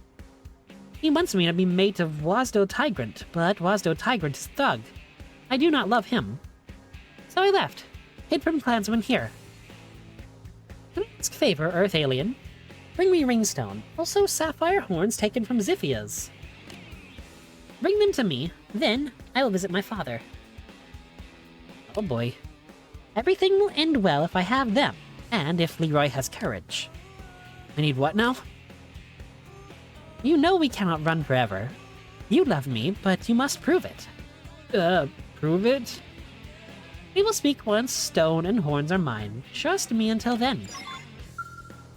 He wants me to be mate of Wasdo Tigrant, but Wasdo Tigrant is a thug. I do not love him. So I left. Hid from clansmen here. Can I ask a favor, Earth alien? Bring me Ringstone, also sapphire horns taken from Ziphia's. Bring them to me, then I will visit my father. Oh boy. Everything will end well if I have them, and if Leroy has courage. I need what now? You know we cannot run forever. You love me, but you must prove it. Prove it? We will speak once stone and horns are mine. Trust me until then.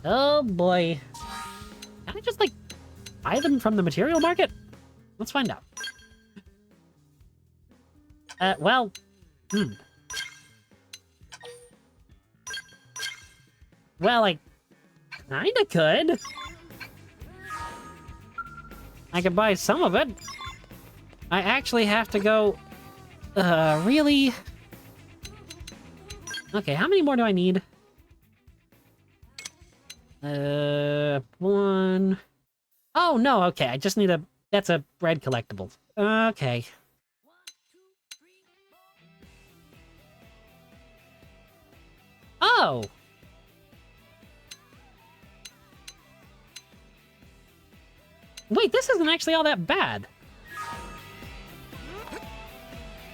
Oh boy. Can I just, like, buy them from the material market? Let's find out. Well... Well, I kinda could. I could buy some of it. I actually have to go... really? Okay, how many more do I need? One... Oh, no, okay, I just need a... That's a red collectible. Okay. Oh! Wait, this isn't actually all that bad.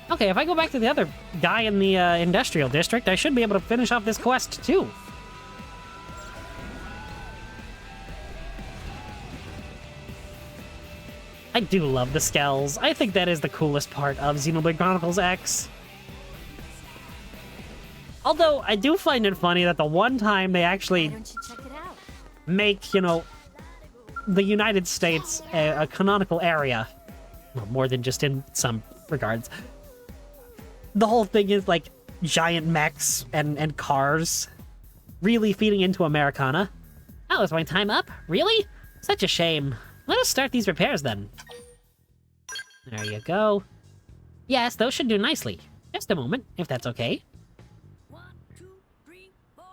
Okay, if I go back to the other guy in the industrial district, I should be able to finish off this quest too. I do love the skells. I think that is the coolest part of Xenoblade Chronicles X. Although, I do find it funny that the one time they actually make, you know, the United States a canonical area, well, more than just in some regards, the whole thing is like giant mechs and cars really feeding into Americana. Oh, is my time up? Really? Such a shame. Let us start these repairs then. There you go. Yes, those should do nicely. Just a moment, if that's okay. 1, 2, 3, 4.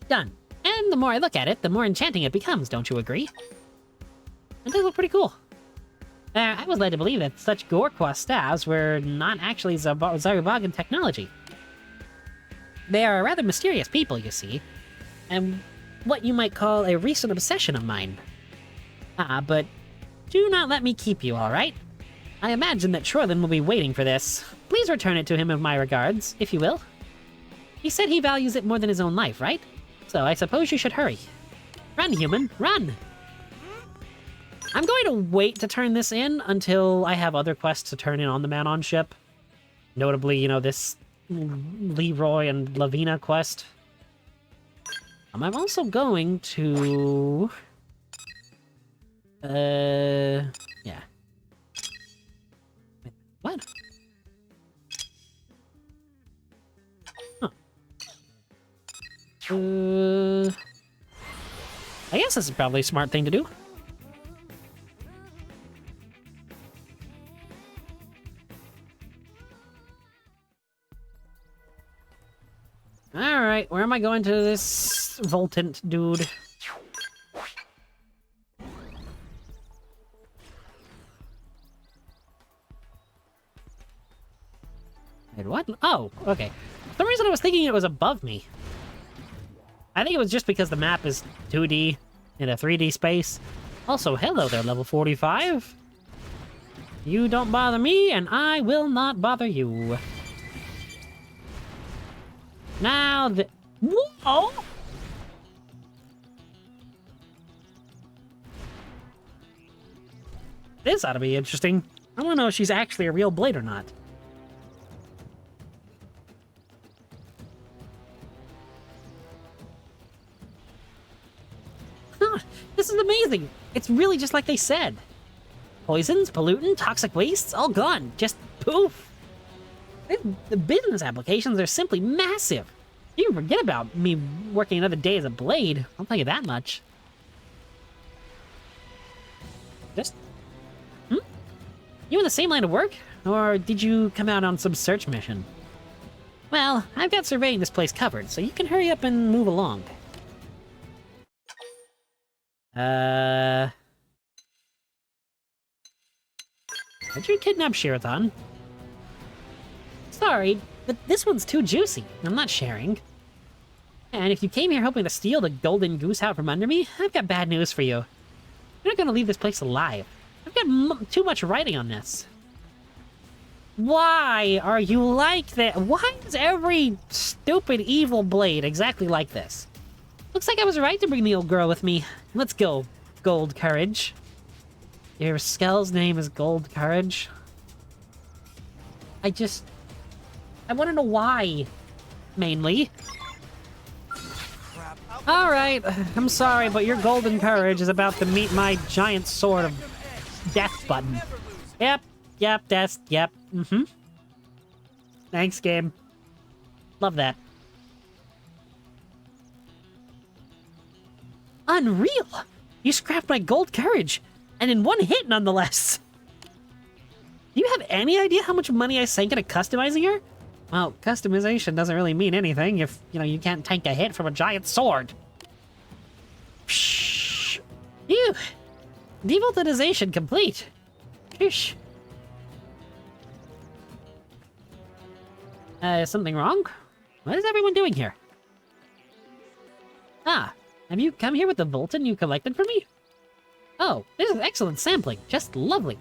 Done. And the more I look at it, the more enchanting it becomes, don't you agree? It does look pretty cool. I was led to believe that such Gorqua staves were not actually Zarubagan technology. They are a rather mysterious people, you see, and what you might call a recent obsession of mine. But do not let me keep you, alright? I imagine that Troylan will be waiting for this. Please return it to him in my regards, if you will. He said he values it more than his own life, right? So I suppose you should hurry. Run, human, run! I'm going to wait to turn this in until I have other quests to turn in on the man-on ship. Notably, you know, this Leroy and Lavina quest. I'm also going to... yeah. Wait, what? Huh. I guess this is probably a smart thing to do. Alright, where am I going to this Voltant dude? Wait, what? Oh, okay. For some reason I was thinking it was above me. I think it was just because the map is 2D in a 3D space. Also, hello there, level 45. You don't bother me, and I will not bother you. Now the... Whoa! This ought to be interesting. I want to know if she's actually a real blade or not. Huh, this is amazing. It's really just like they said. Poisons, pollutant, toxic wastes, all gone. Just poof. The business applications are simply massive. You can forget about me working another day as a blade. I'll tell you that much. Just... You in the same line of work? Or did you come out on some search mission? Well, I've got surveying this place covered, so you can hurry up and move along. Did you kidnap Shirathon? Sorry, but this one's too juicy. I'm not sharing. And if you came here hoping to steal the golden goose out from under me, I've got bad news for you. You're not gonna leave this place alive. I've got too much writing on this. Why are you like that? Why is every stupid evil blade exactly like this? Looks like I was right to bring the old girl with me. Let's go, Gold Courage. Your Skell's name is Gold Courage. I want to know why, mainly. Alright, I'm sorry, but your Golden Courage is about to meet my giant sword of death button. Yep, that's, yep, Thanks, game. Love that. Unreal! You scrapped my Gold Courage, and in one hit, nonetheless. Do you have any idea how much money I sank into customizing her? Well, customization doesn't really mean anything if, you can't tank a hit from a giant sword. Pshh. Phew. Devoltization complete. Psh. Is something wrong? What is everyone doing here? Ah, have you come here with the Volton you collected for me? Oh, this is excellent sampling. Just lovely.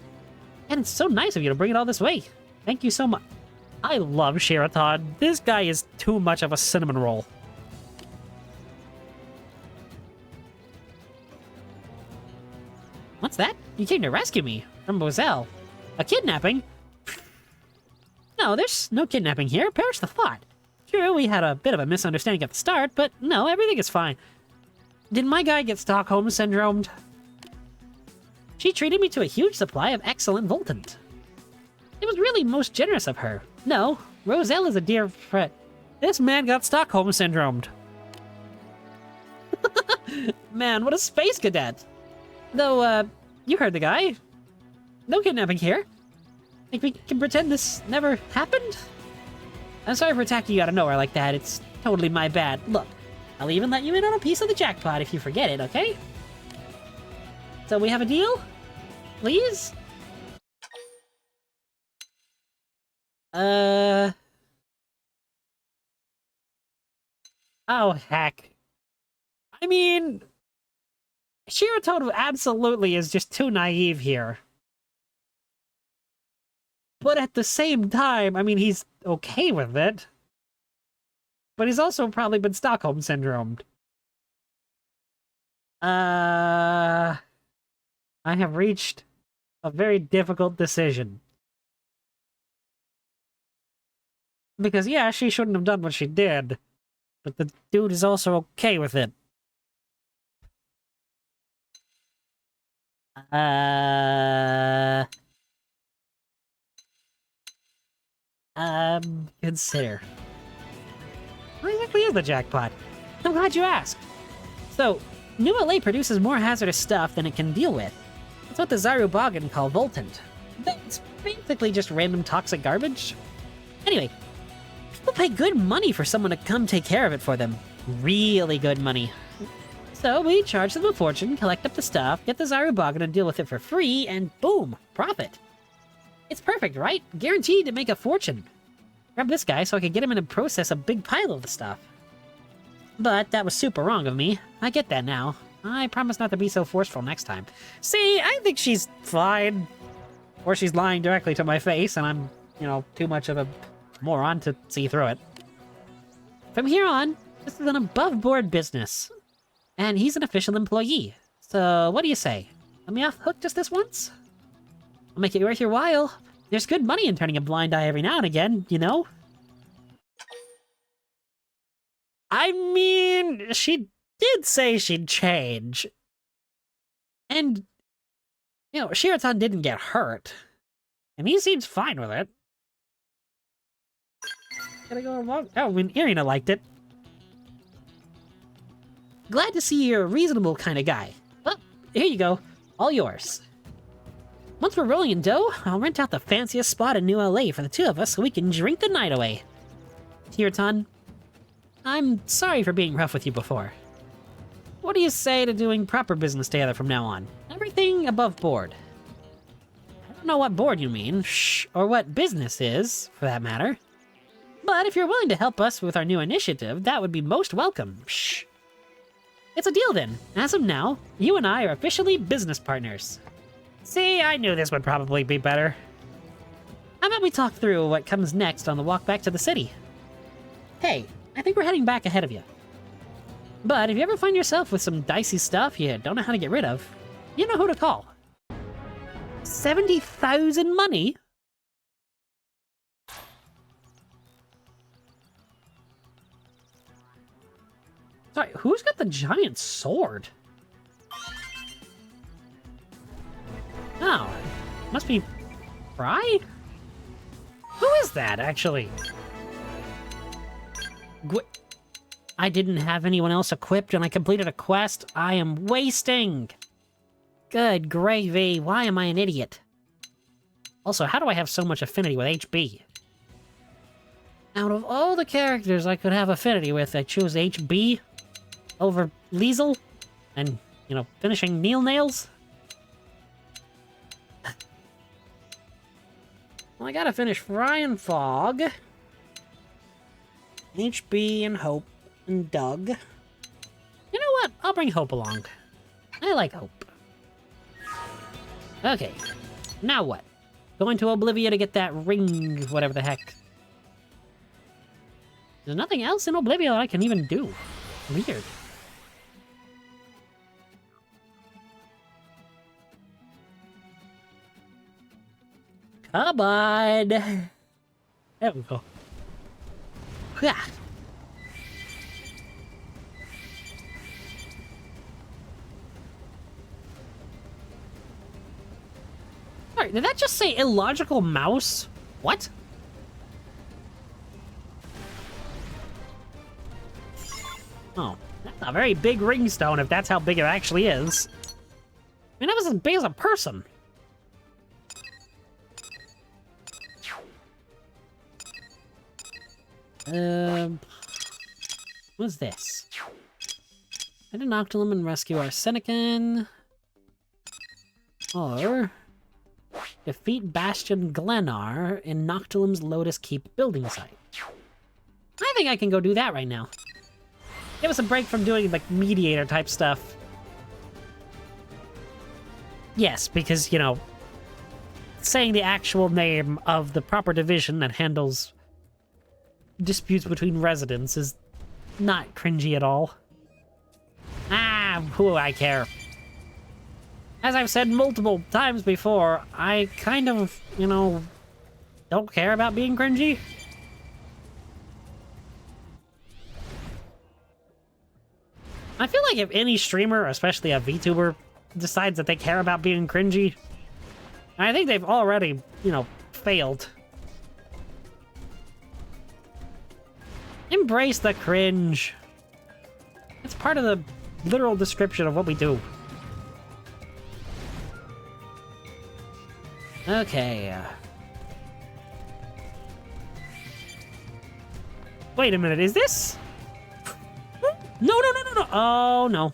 And it's so nice of you to bring it all this way. Thank you so much. I love Shirathon. This guy is too much of a cinnamon roll. What's that? You came to rescue me from Bozell. A kidnapping? No, there's no kidnapping here. Perish the thought. True, we had a bit of a misunderstanding at the start, but no, everything is fine. Did my guy get Stockholm syndromed? She treated me to a huge supply of excellent Voltant. It was really most generous of her. No, Roselle is a dear friend. This man got Stockholm syndromed. Man, what a space cadet. Though, you heard the guy. No kidnapping here. Think we can pretend this never happened? I'm sorry for attacking you out of nowhere like that. It's totally my bad. Look, I'll even let you in on a piece of the jackpot if you forget it, okay? So we have a deal? Please? Oh, heck. I mean... Shiraton absolutely is just too naive here. But at the same time, I mean, he's okay with it. But he's also probably been Stockholm syndromed. I have reached a very difficult decision. Because, yeah, she shouldn't have done what she did. But the dude is also okay with it. Consider. What exactly is the jackpot? I'm glad you asked. So, New LA produces more hazardous stuff than it can deal with. It's what the Xenobalde call voltant. It's basically just random toxic garbage. Anyway, people pay good money for someone to come take care of it for them. Really good money. So we charge them a fortune, collect up the stuff, get the Xenobalde and deal with it for free, and boom, profit. It's perfect, right? Guaranteed to make a fortune. Grab this guy so I can get him in and process a big pile of the stuff. But that was super wrong of me. I get that now. I promise not to be so forceful next time. See, I think she's fine. Or she's lying directly to my face, and I'm, you know, too much of a moron to see through it. From here on, this is an above-board business. And he's an official employee. So, what do you say? Let me off the hook just this once? I'll make it worth your while. There's good money in turning a blind eye every now and again, you know? I mean, she did say she'd change. And, you know, Shiraton didn't get hurt. And he seems fine with it. Gotta go along. Oh, I mean, Irina liked it. Glad to see you're a reasonable kind of guy. Well, here you go. All yours. Once we're rolling in dough, I'll rent out the fanciest spot in New LA for the two of us so we can drink the night away. Shiraton, I'm sorry for being rough with you before. What do you say to doing proper business together from now on? Everything above board. I don't know what board you mean, or what business is, for that matter. But if you're willing to help us with our new initiative, that would be most welcome. It's a deal then. As of now, you and I are officially business partners. See, I knew this would probably be better. How about we talk through what comes next on the walk back to the city? Hey, I think we're heading back ahead of you. But if you ever find yourself with some dicey stuff you don't know how to get rid of, you know who to call. 70,000 money? Sorry, who's got the giant sword? Oh, must be Fry? Who is that, actually? I didn't have anyone else equipped and I completed a quest. I am wasting. Good gravy, why am I an idiot? Also, how do I have so much affinity with HB? Out of all the characters I could have affinity with, I choose HB over Liesel and, you know, finishing Neil Nails. Well, I gotta finish Fry and Fog. HB and Hope and Doug. You know what? I'll bring Hope along. I like Hope. Okay. Now what? Going to Oblivia to get that ring, whatever the heck. There's nothing else in Oblivia that I can even do. Weird. Come on! There we go. Yeah. Alright, did that just say illogical mouse? What? Oh, that's a very big ringstone if that's how big it actually is. I mean, that was as big as a person. What's this? Find an Noctilum and rescue Arsenican. Or defeat Bastion Glenar in Noctilum's Lotus Keep building site. I think I can go do that right now. Give us a break from doing, like, mediator type stuff. Yes, because, you know, saying the actual name of the proper division that handles disputes between residents is not cringy at all. Ah, who do I care? As I've said multiple times before, I kind of, don't care about being cringy. I feel like if any streamer, especially a VTuber, decides that they care about being cringy, I think they've already, failed. Embrace the cringe. It's part of the literal description of what we do. Okay. Wait a minute, is this? No. Oh, no.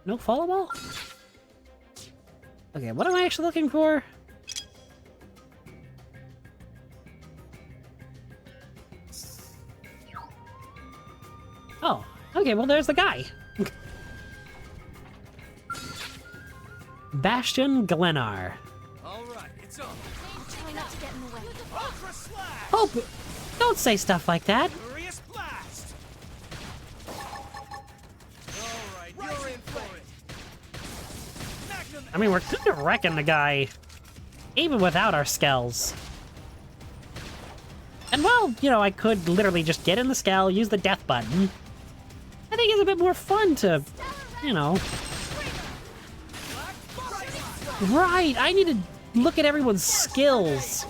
No follow ball? Okay, what am I actually looking for? Oh, okay, well, there's the guy. Bastion Glenar. All right, it's on. Try not to get in the way. Ultra slash. Oh, don't say stuff like that. Furious blast. All right, you're in for it. Magnum. I mean, we're kind of wrecking the guy, even without our skills. And well, I could literally just get in the skull, use the death button. I think it's a bit more fun to, Right, I need to look at everyone's skills.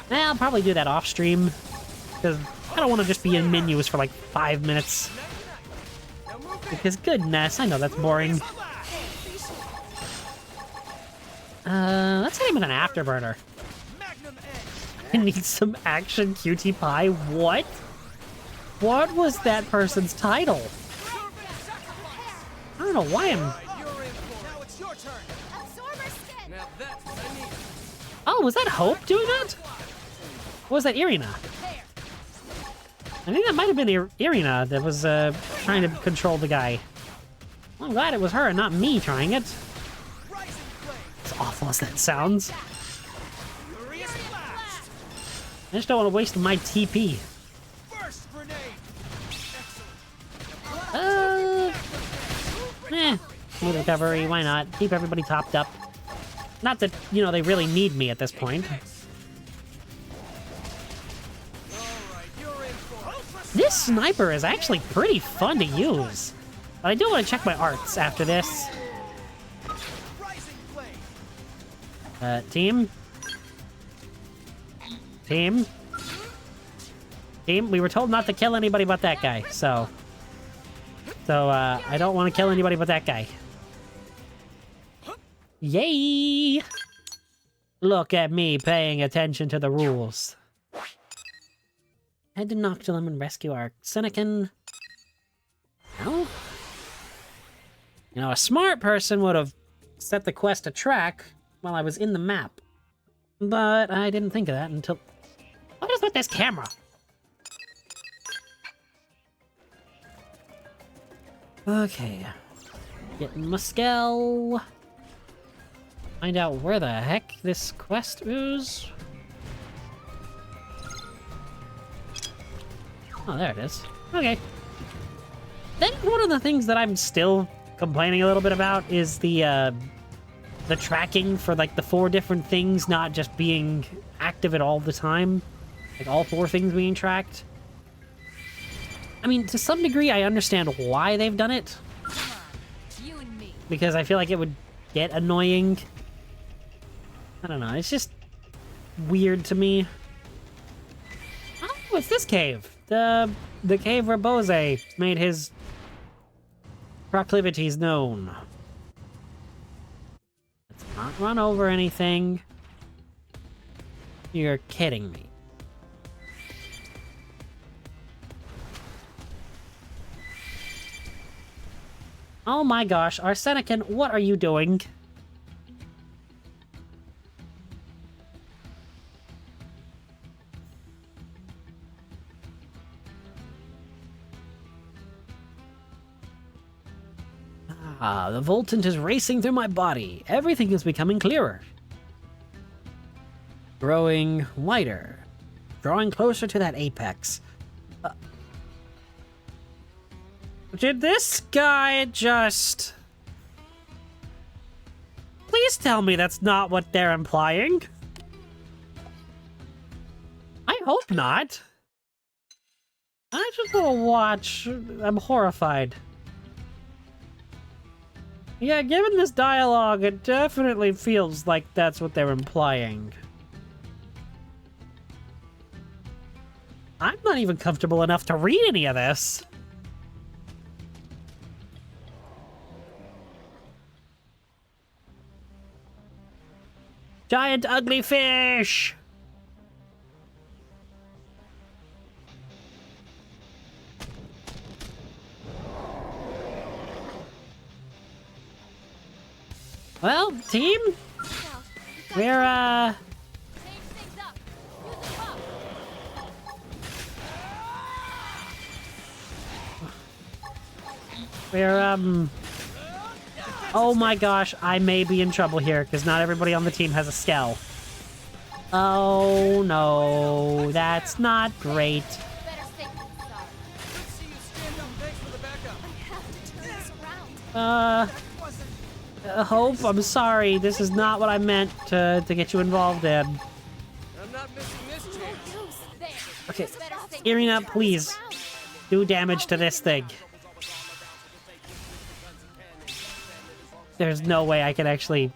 I'll probably do that off stream, because I don't want to just be in menus for like 5 minutes. Because goodness, I know that's boring. Let's hit him with an afterburner. I need some action, cutie pie. What? What was that person's title? I don't know why I'm... Oh, was that Hope doing that? Or was that Irina? I think that might have been Irina that was trying to control the guy. Well, I'm glad it was her and not me trying it. As awful as that sounds. I just don't want to waste my TP. Smooth recovery, why not? Keep everybody topped up. Not that, they really need me at this point. This sniper is actually pretty fun to use. But I do want to check my arts after this. Team? Team? Team? We were told not to kill anybody but that guy, so... I don't want to kill anybody but that guy. Yay! Look at me paying attention to the rules. Head to Noctilum and rescue our Senecan. No? A smart person would have set the quest to track while I was in the map. But I didn't think of that until... What is with this camera? Okay. Getting my skull. Find out where the heck this quest is. Oh, there it is. Okay. Then one of the things that I'm still complaining a little bit about is the tracking for like the 4 different things not just being active at all the time. Like all 4 things being tracked. I mean, to some degree, I understand why they've done it. You and me. Because I feel like it would get annoying. I don't know, it's just weird to me. Oh, it's this cave. The cave where Bose made his proclivities known. Let's not run over anything. You're kidding me. Oh my gosh, Arsenican, what are you doing? Ah, the voltant is racing through my body. Everything is becoming clearer. Growing wider. Drawing closer to that apex. Did this guy just... Please tell me that's not what they're implying. I hope not. I just want to watch. I'm horrified. Yeah, given this dialogue, it definitely feels like that's what they're implying. I'm not even comfortable enough to read any of this. Giant ugly fish! Well, team, we're, oh my gosh, I may be in trouble here, because not everybody on the team has a skell. Oh no, that's not great. Hope, I'm sorry. This is not what I meant to get you involved in. I'm not missing this chance. Okay, Irina, please do damage to this thing. There's no way I can actually...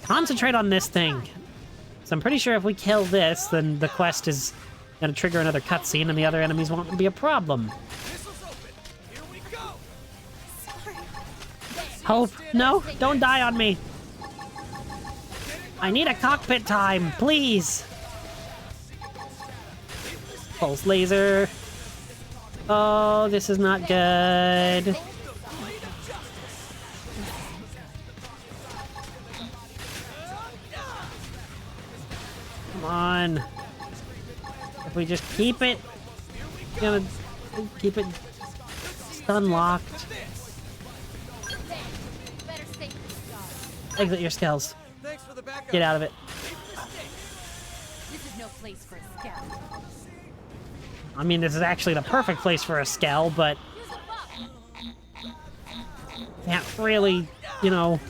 concentrate on this thing. So I'm pretty sure if we kill this, then the quest is gonna trigger another cutscene and the other enemies won't be a problem. Hope, no, don't die on me. I need a cockpit time, please. Pulse laser. Oh, this is not good. Come on. If we just keep it, gonna keep it stun locked. Exit your skells. Get out of it. This is no place for a scout. I mean, this is actually the perfect place for a skell, but can't really, you know.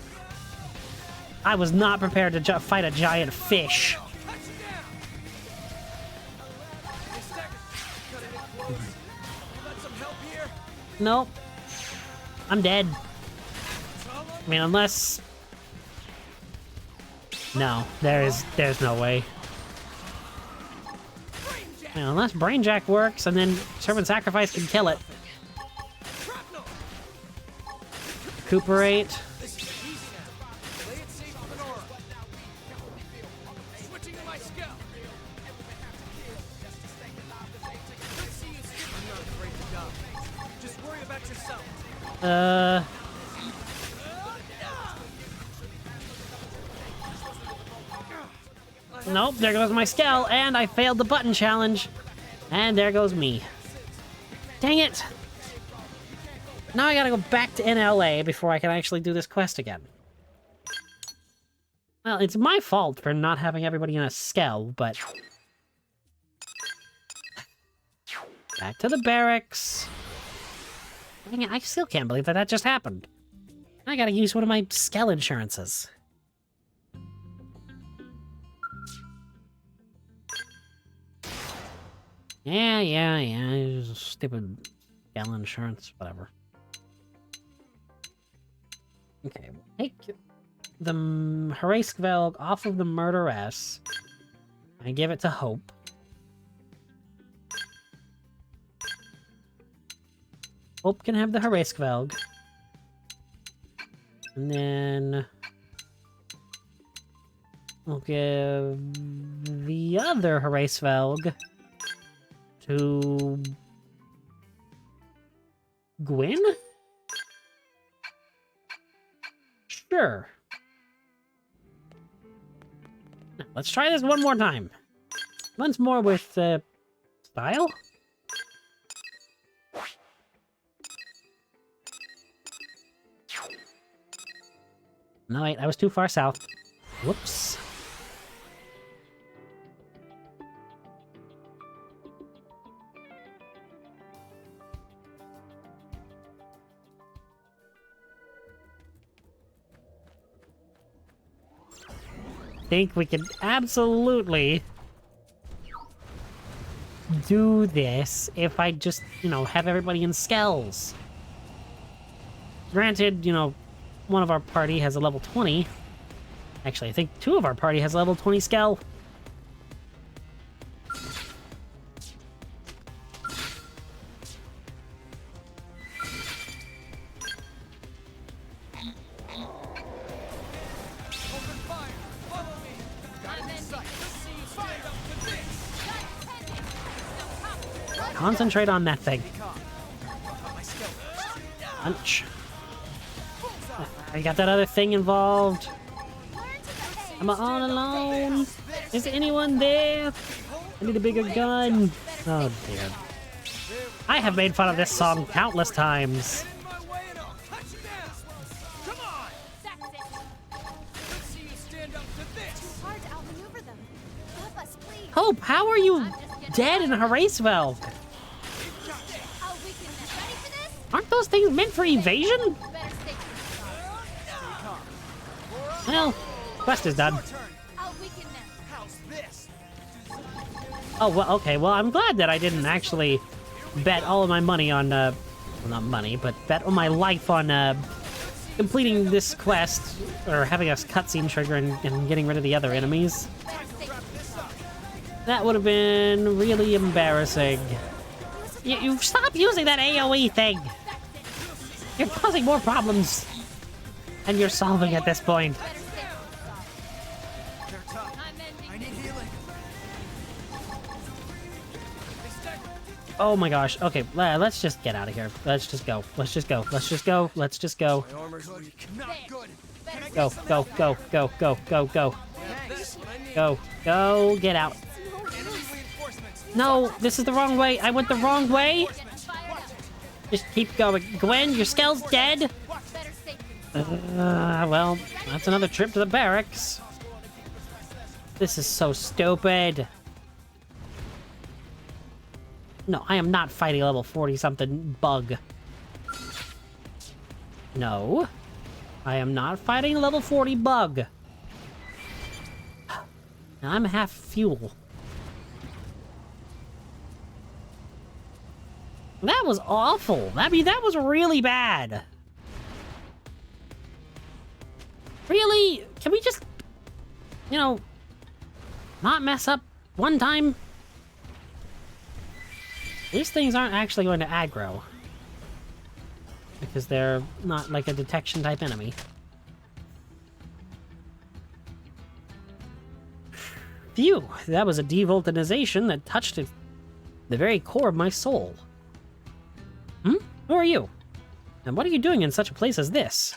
I was not prepared to fight a giant fish. Nope. I'm dead. I mean, unless... No, there's no way. I mean, unless Brainjack works, and then Servant Sacrifice can kill it. Recuperate. Nope, there goes my skell, and I failed the button challenge. And there goes me. Dang it! Now I gotta go back to NLA before I can actually do this quest again. Well, it's my fault for not having everybody in a skell, but... Back to the barracks. Dang it, I still can't believe that just happened. I gotta use one of my skell insurances. Yeah. Stupid skell insurance, whatever. Okay, we'll take the Hraeskvelg off of the Murderess and give it to Hope. Hope can have the Hraeskvelg. And then we'll give the other Hraeskvelg to Gwyn? Sure. Now, let's try this one more time. Once more with style. No, wait, I was too far south. Whoops. Think we can absolutely do this if I just, have everybody in skells. Granted, one of our party has a level 20. Actually, I think 2 of our party has a level 20 skell. Concentrate on that thing. Punch. I got that other thing involved. I'm all alone. Is anyone there? I need a bigger gun. Oh dear. I have made fun of this song countless times. Hope, how are you dead in a race valve? Aren't those things meant for evasion? Well, quest is done. Oh, well, okay. Well, I'm glad that I didn't actually bet all of my money on, well, not money, but bet all my life on, completing this quest, or having a cutscene trigger and getting rid of the other enemies. That would have been really embarrassing. You stop using that AoE thing! You're causing more problems! And you're solving at this point. Oh my gosh. Okay, let's just get out of here. Let's just go. Let's just go. Let's just go. Let's just go. Go, go, go, go, go, go, go. Go, go, get out. No, this is the wrong way. I went the wrong way. Just keep going. Gwen, your skell's dead. Well, that's another trip to the barracks. This is so stupid. No, I am not fighting a level 40-something bug. No. I am not fighting a level 40 bug. I'm half fuel. That was awful. I mean, that was really bad. Really? Can we just, not mess up one time? These things aren't actually going to aggro. Because they're not like a detection type enemy. Phew, that was a devulcanization that touched the very core of my soul. Hmm? Who are you? And what are you doing in such a place as this?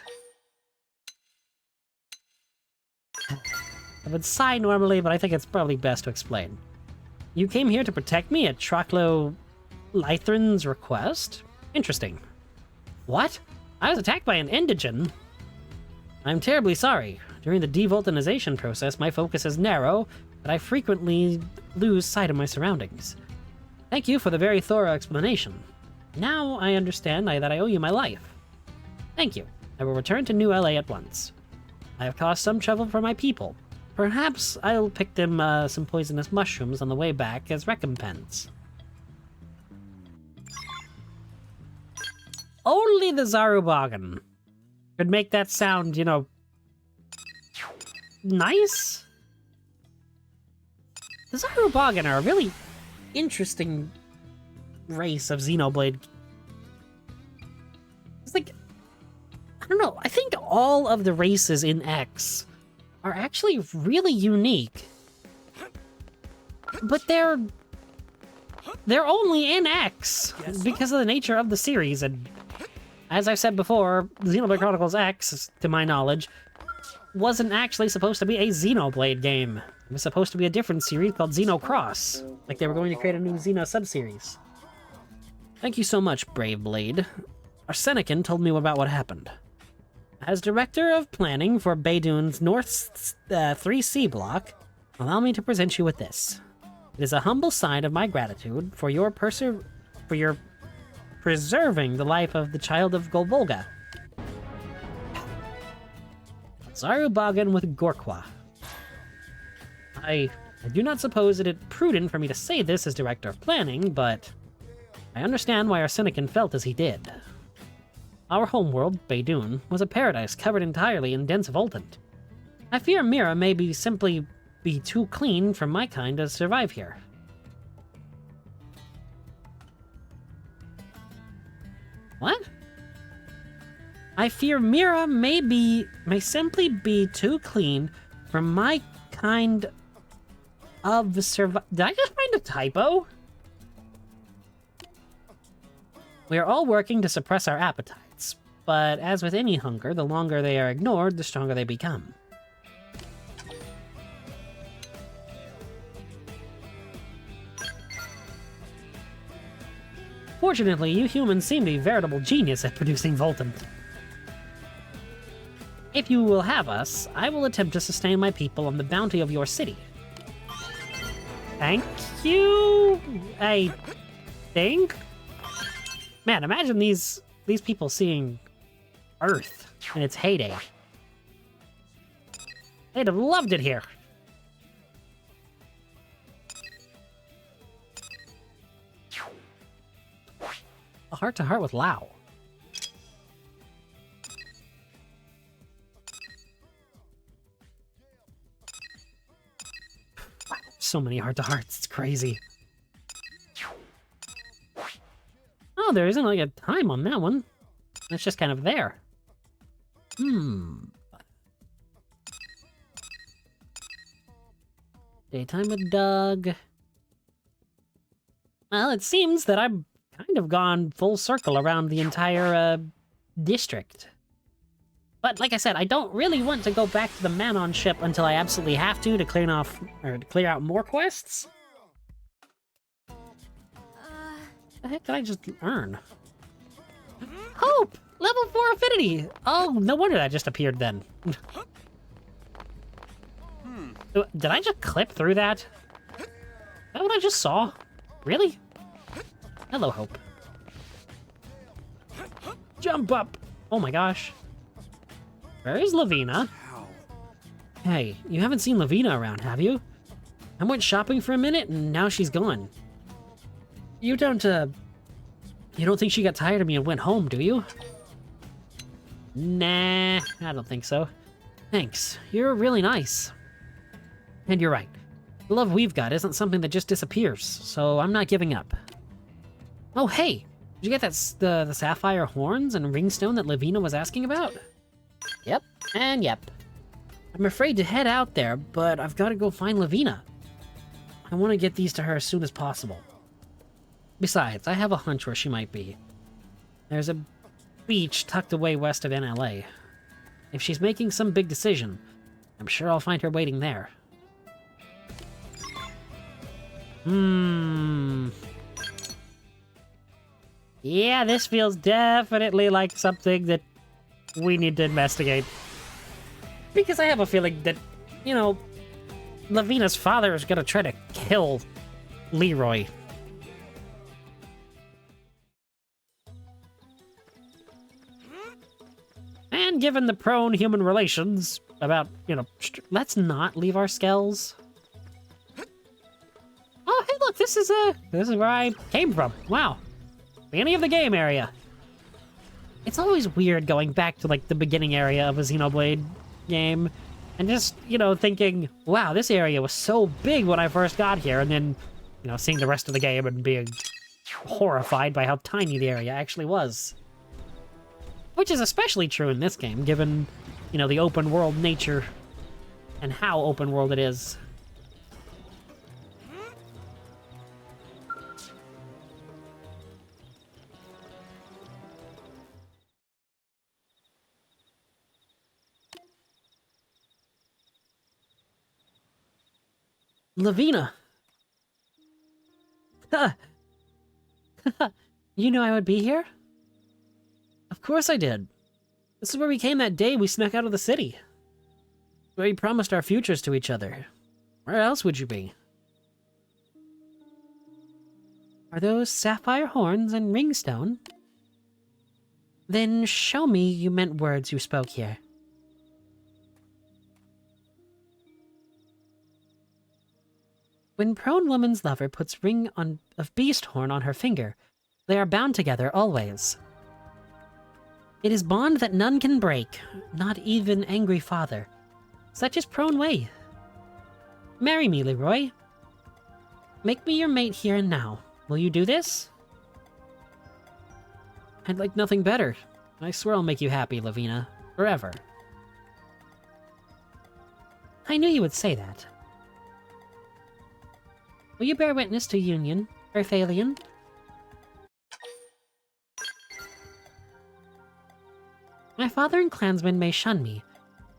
I would sigh normally, but I think it's probably best to explain. You came here to protect me at Troclo Lythrin's request? Interesting. What? I was attacked by an Indigen? I'm terribly sorry. During the devulcanization process, my focus is narrow, but I frequently lose sight of my surroundings. Thank you for the very thorough explanation. Now I understand that I owe you my life. Thank you. I will return to New LA at once. I have caused some trouble for my people. Perhaps I'll pick them some poisonous mushrooms on the way back as recompense. Only the Xenobalde could make that sound, nice? The Xenobalde are a really interesting race of Xenoblade. It's like, I don't know, I think all of the races in X are actually really unique. But they're only in X because of the nature of the series, and as I've said before, Xenoblade Chronicles X, to my knowledge, wasn't actually supposed to be a Xenoblade game. It was supposed to be a different series called Xenocross. Like they were going to create a new Xeno sub-series. Thank you so much, Brave Blade. Arsenican told me about what happened. As Director of Planning for Baydoon's North 3C block, allow me to present you with this. It is a humble sign of my gratitude for your preserving the life of the child of Golvolga. Zarubagan with Gorkwa. I do not suppose it prudent for me to say this as Director of Planning, but I understand why Arsenican felt as he did. Our homeworld, Baydoon, was a paradise covered entirely in dense voltant. I fear Mira may simply be too clean for my kind to survive here. What? I fear Mira may simply be too clean for my kind of survive. Did I just find a typo? We are all working to suppress our appetites, but as with any hunger, the longer they are ignored, the stronger they become. Fortunately, you humans seem to be veritable genius at producing Voltant. If you will have us, I will attempt to sustain my people on the bounty of your city. Thank you, I think? Man, imagine these people seeing Earth in its heyday. They'd have loved it here. A heart-to-heart with Lao. So many heart-to-hearts, it's crazy. Oh, there isn't like a time on that one. It's just kind of there. Daytime with Doug. Well, it seems that I've kind of gone full circle around the entire, district. But like I said, I don't really want to go back to the Manon ship until I absolutely have to clear out more quests. The heck did I just earn? Hope! Level 4 affinity! Oh, no wonder that just appeared then. Did I just clip through that? Is that what I just saw? Really? Hello, Hope. Jump up! Oh my gosh. Where is Lavina? Hey, you haven't seen Lavina around, have you? I went shopping for a minute and now she's gone. You don't think she got tired of me and went home, do you? Nah, I don't think so. Thanks, you're really nice. And you're right. The love we've got isn't something that just disappears, so I'm not giving up. Oh, hey! Did you get the sapphire horns and ringstone that Lavina was asking about? Yep, and yep. I'm afraid to head out there, but I've got to go find Lavina. I want to get these to her as soon as possible. Besides, I have a hunch where she might be. There's a beach tucked away west of NLA. If she's making some big decision, I'm sure I'll find her waiting there. Yeah, this feels definitely like something that we need to investigate. Because I have a feeling that, you know, Lavina's father is gonna try to kill Leroy. And given the prone human relations about, you know, let's not leave our skells. Oh, hey, look, this is where I came from. Wow. Beginning of the game area. It's always weird going back to, like, the beginning area of a Xenoblade game and just, you know, thinking, wow, this area was so big when I first got here, and then, you know, seeing the rest of the game and being horrified by how tiny the area actually was. Which is especially true in this game, given, you know, the open world nature and how open world it is. Lavina! You knew I would be here? Of course I did. This is where we came that day we snuck out of the city. Where we promised our futures to each other. Where else would you be? Are those sapphire horns and ringstone? Then show me you meant words you spoke here. When prone woman's lover puts ring of beast horn on her finger, they are bound together always. It is bond that none can break, not even angry father. Such is prone way. Marry me, Leroy. Make me your mate here and now. Will you do this? I'd like nothing better. I swear I'll make you happy, Lavina. Forever. I knew you would say that. Will you bear witness to union, Earth alien? My father and clansmen may shun me,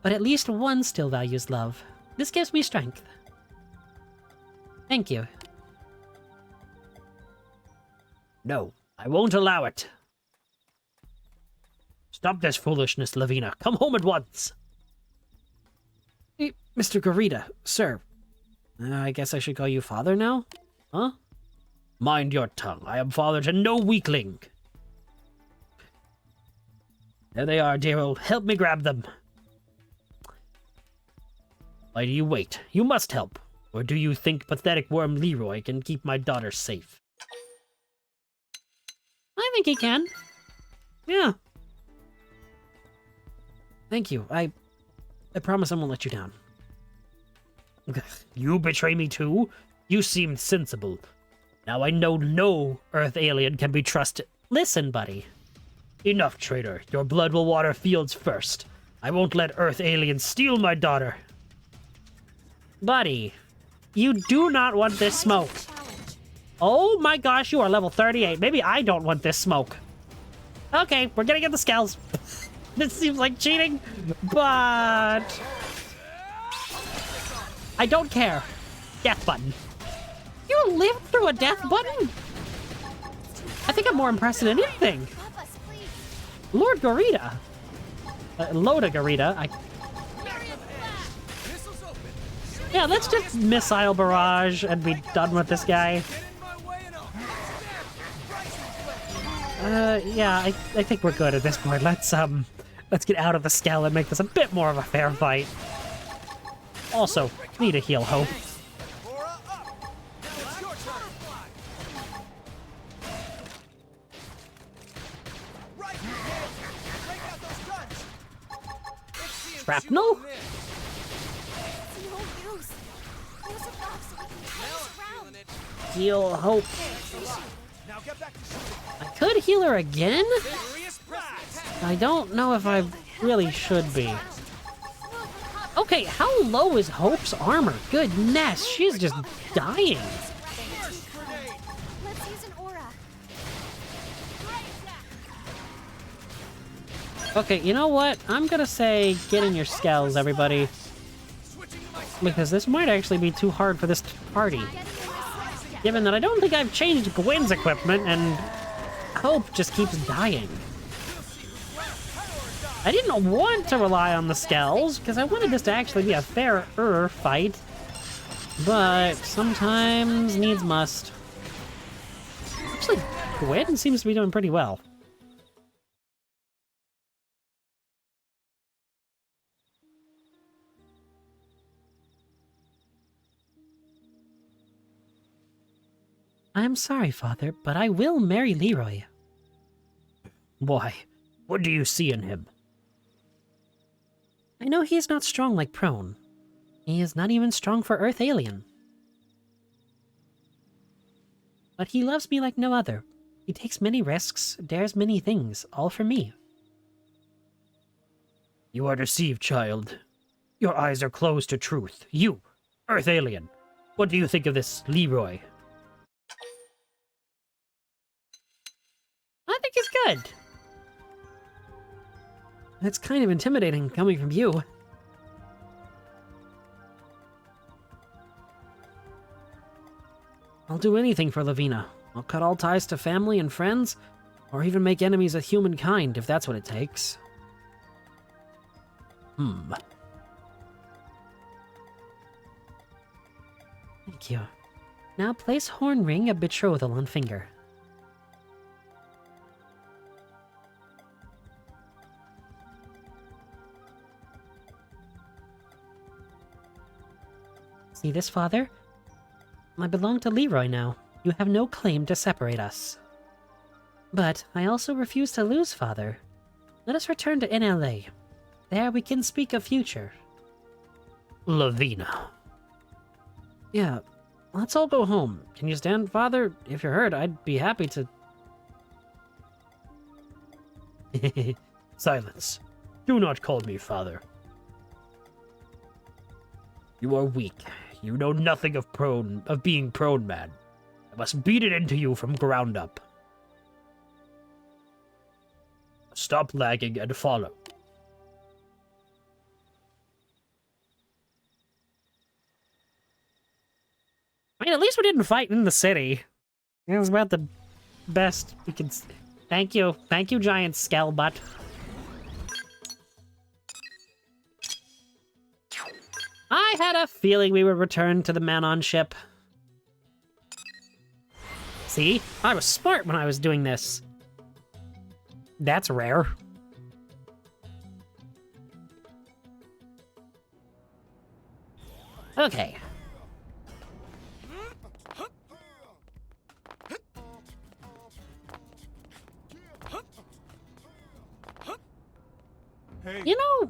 but at least one still values love. This gives me strength. Thank you. No, I won't allow it. Stop this foolishness, Lavina. Come home at once. Hey, Mr. Garita, sir. I guess I should call you father now? Huh? Mind your tongue. I am father to no weakling. There they are, Daryl. Help me grab them. Why do you wait? You must help. Or do you think pathetic worm Leroy can keep my daughter safe? I think he can. Yeah. Thank you. I promise I won't let you down. You betray me too? You seemed sensible. Now I know no Earth alien can be trusted. Listen, buddy. Enough, traitor. Your blood will water fields first. I won't let Earth aliens steal my daughter. Buddy, you do not want this smoke. Oh my gosh, you are level 38. Maybe I don't want this smoke. Okay, we're gonna get the scales. This seems like cheating, but I don't care. Death button. You lived through a death button? I think I'm more impressed than anything. Lord Garita. Loda Garita. Yeah, let's just missile barrage and be done with this guy. Yeah, I think we're good at this point. Let's get out of the scale and make this a bit more of a fair fight. Also, need a heal, Hope. Shrapnel? Heal Hope. I could heal her again? I don't know if I really should be. Okay, how low is Hope's armor? Goodness, she's just dying. Let's use an aura. Okay, you know what? I'm gonna say get in your skells, everybody. Because this might actually be too hard for this party. Given that I don't think I've changed Gwen's equipment, and Hope just keeps dying. I didn't want to rely on the skells, because I wanted this to actually be a fairer fight. But sometimes needs must. Actually, Gwen seems to be doing pretty well. I'm sorry, Father, but I will marry Leroy. Why? What do you see in him? I know he is not strong like Prone. He is not even strong for Earth Alien. But he loves me like no other. He takes many risks, dares many things, all for me. You are deceived, child. Your eyes are closed to truth. You, Earth Alien. What do you think of this Leroy? I think he's good. It's kind of intimidating coming from you. I'll do anything for Lavina. I'll cut all ties to family and friends, or even make enemies of humankind if that's what it takes. Thank you. Now place horn ring of betrothal on finger. See this, Father? I belong to Leroy now. You have no claim to separate us. But I also refuse to lose, Father. Let us return to NLA. There we can speak of future. Lavina. Yeah, let's all go home. Can you stand, Father? If you're hurt, I'd be happy to... Silence. Do not call me father. You are weak. You know nothing of being prone man. I must beat it into you from ground up. Stop lagging and follow. I mean, at least we didn't fight in the city. It was about the best we could... Thank you. Thank you, giant scale butt. I had a feeling we would return to the Manon ship. See? I was smart when I was doing this. That's rare. Okay. Hey, You know,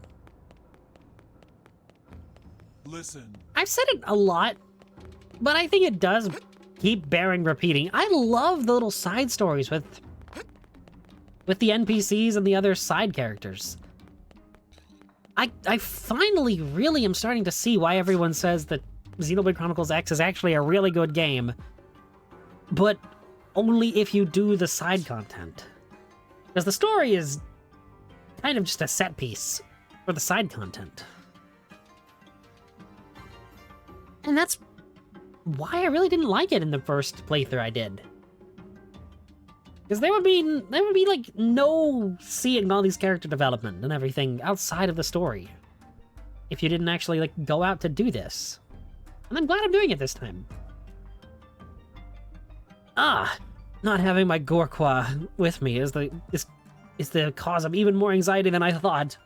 listen. I've said it a lot, but I think it does keep bearing repeating. I love the little side stories with the NPCs and the other side characters. I finally really am starting to see why everyone says that Xenoblade Chronicles X is actually a really good game, but only if you do the side content. Because the story is kind of just a set piece for the side content. And that's why I really didn't like it in the first playthrough I did. Because there would be like no seeing all these character development and everything outside of the story if you didn't actually like go out to do this. And I'm glad I'm doing it this time. Not having my Gorqua with me is the cause of even more anxiety than I thought.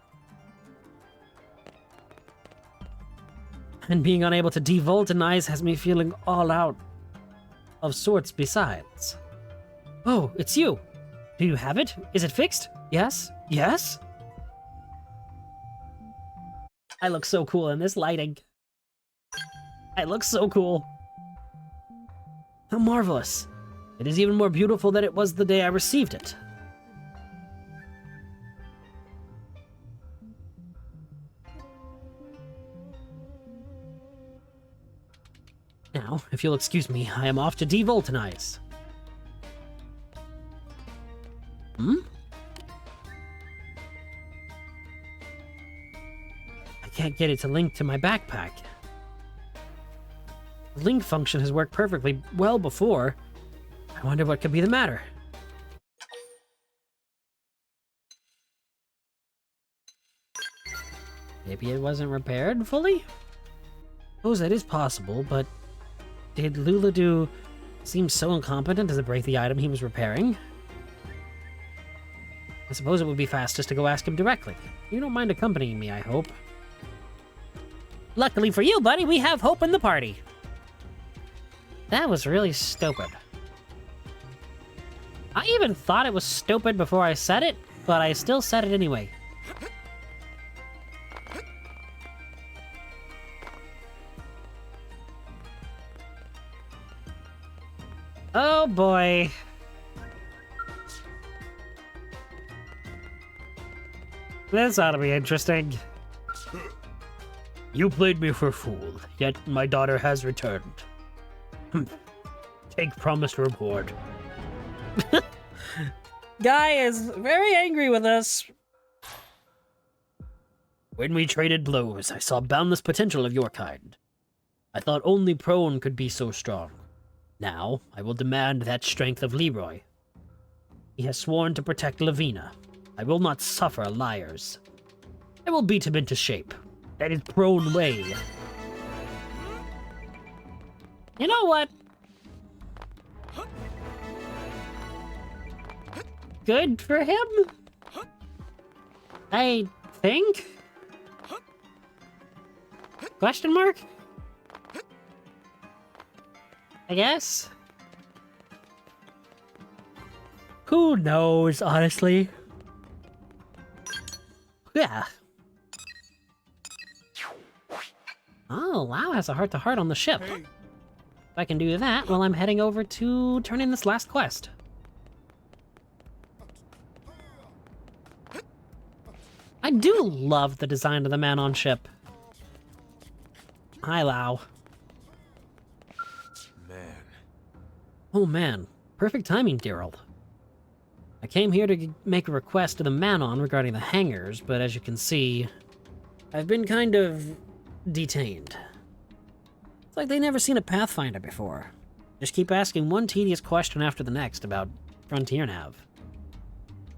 And being unable to devulcanize has me feeling all out of sorts besides. Oh, it's you. Do you have it? Is it fixed? Yes? Yes? I look so cool in this lighting. I look so cool. How marvelous. It is even more beautiful than it was the day I received it. Now, if you'll excuse me, I am off to devulcanize. I can't get it to link to my backpack. The link function has worked perfectly well before. I wonder what could be the matter. Maybe it wasn't repaired fully? Suppose that is possible, but did Luladu seem so incompetent as to break the item he was repairing? I suppose it would be fastest to go ask him directly. You don't mind accompanying me, I hope. Luckily for you, buddy, we have hope in the party. That was really stupid. I even thought it was stupid before I said it, but I still said it anyway. Oh boy. This ought to be interesting. You played me for a fool, yet my daughter has returned. Take promised reward. Guy is very angry with us. When we traded blows, I saw boundless potential of your kind. I thought only prone could be so strong. Now, I will demand that strength of Leroy. He has sworn to protect Lavina. I will not suffer liars. I will beat him into shape. That is prone way. You know what? Good for him? I think? Question mark? I guess? Who knows, honestly? Yeah. Oh, Lau has a heart-to-heart on the ship. If I can do that while I'm heading over to turn in this last quest. I do love the design of the man on ship. Hi, Lau. Man. Oh man, perfect timing, Daryl. I came here to make a request to the Manon regarding the hangars, but as you can see, I've been kind of detained. It's like they've never seen a Pathfinder before. Just keep asking one tedious question after the next about Frontier Nav.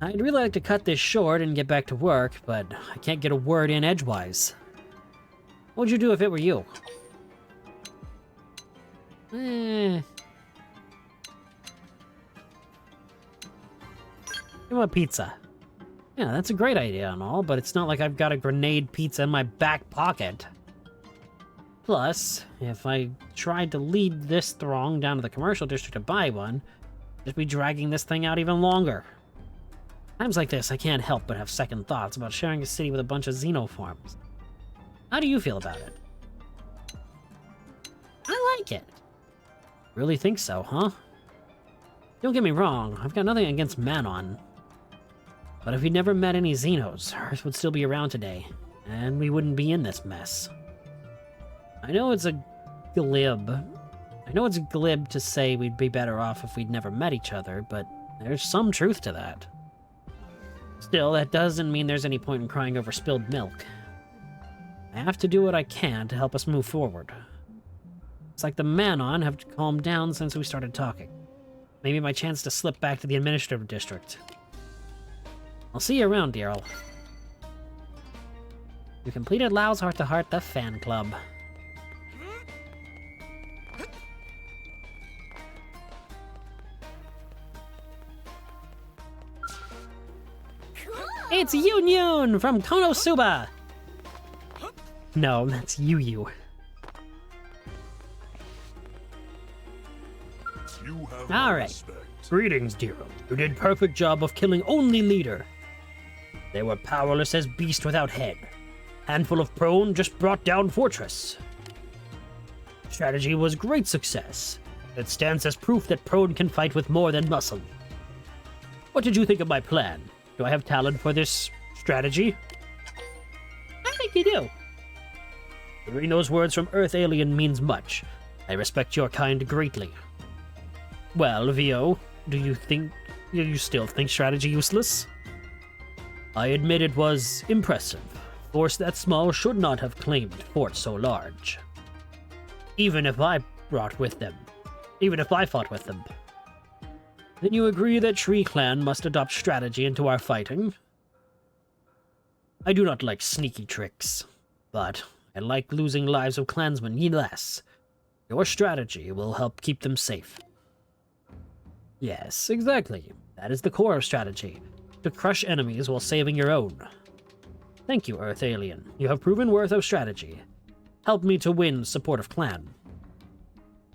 I'd really like to cut this short and get back to work, but I can't get a word in edgewise. What would you do if it were you? How about pizza? Yeah, that's a great idea and all, but it's not like I've got a grenade pizza in my back pocket. Plus, if I tried to lead this throng down to the commercial district to buy one, I'd just be dragging this thing out even longer. Times like this, I can't help but have second thoughts about sharing a city with a bunch of xenoforms. How do you feel about it? I like it. Really think so, huh? Don't get me wrong, I've got nothing against Manon. But if we'd never met any Xenos, Earth would still be around today, and we wouldn't be in this mess. I know it's glib to say we'd be better off if we'd never met each other, but there's some truth to that. Still, that doesn't mean there's any point in crying over spilled milk. I have to do what I can to help us move forward. It's like the Manon have calmed down since we started talking. Maybe my chance to slip back to the administrative district. I'll see you around, Daryl. You completed Lau's Heart-to-Heart, the fan club. It's Yun from Konosuba! No, that's Yu. You have All my right. respect. Greetings, Daryl. You did perfect job of killing only leader. They were powerless as beast without head. Handful of prone just brought down fortress. Strategy was great success. It stands as proof that prone can fight with more than muscle. What did you think of my plan? Do I have talent for this strategy? I think you do. Hearing those words from Earth Alien means much. I respect your kind greatly. Well, Vio, do you still think strategy useless? I admit it was impressive. Force that small should not have claimed fort so large. Even if I fought with them. Then you agree that Tree Clan must adopt strategy into our fighting? I do not like sneaky tricks, but I like losing lives of clansmen less. Your strategy will help keep them safe. Yes, exactly. That is the core of strategy. To crush enemies while saving your own. Thank you, Earth Alien. You have proven worth of strategy. Help me to win support of clan.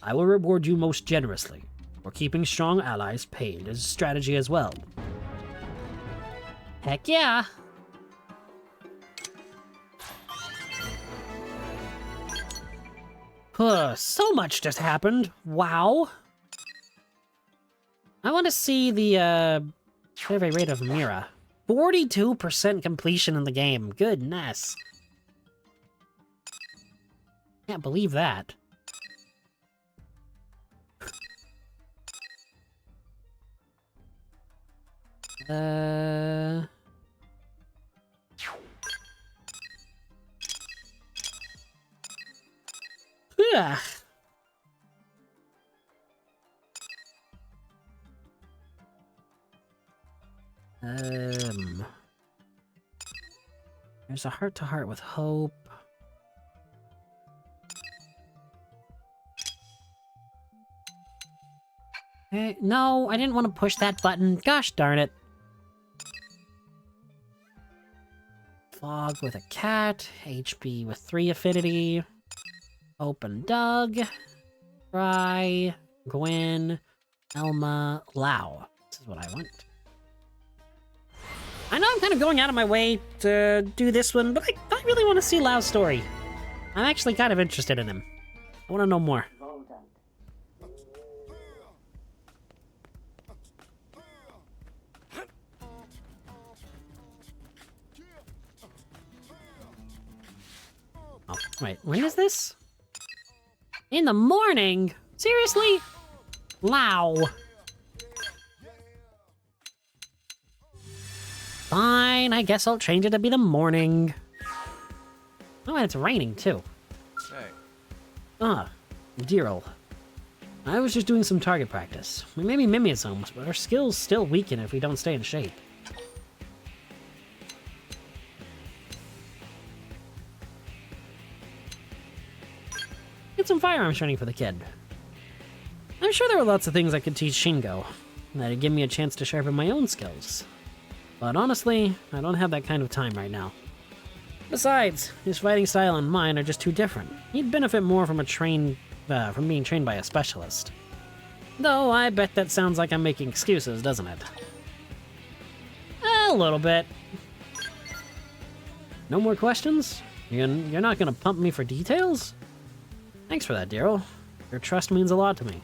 I will reward you most generously for keeping strong allies paid as strategy as well. Heck yeah! So much just happened. Wow. I want to see the survey rate of Mira. 42% completion in the game. Goodness. Can't believe that. Yeah. There's a heart-to-heart with Hope. Hey, no, I didn't want to push that button. Gosh darn it. Fog with a cat. HB with 3 affinity. Hope and Doug. Fry. Gwen. Elma. Lau. This is what I want. I know I'm kind of going out of my way to do this one, but I really want to see Lau's story. I'm actually kind of interested in him. I want to know more. Oh, wait, when is this? In the morning? Seriously? Lau. Fine, I guess I'll change it to be the morning. Oh, and it's raining, too. Hey. Ah, Deerl. I was just doing some target practice. We may be mimizomes, but our skills still weaken if we don't stay in shape. Get some firearms training for the kid. I'm sure there are lots of things I could teach Shingo that'd give me a chance to sharpen my own skills. But honestly, I don't have that kind of time right now. Besides, his fighting style and mine are just too different. He'd benefit more from from being trained by a specialist. Though I bet that sounds like I'm making excuses, doesn't it? A little bit. No more questions? You're not gonna pump me for details? Thanks for that, Daryl. Your trust means a lot to me.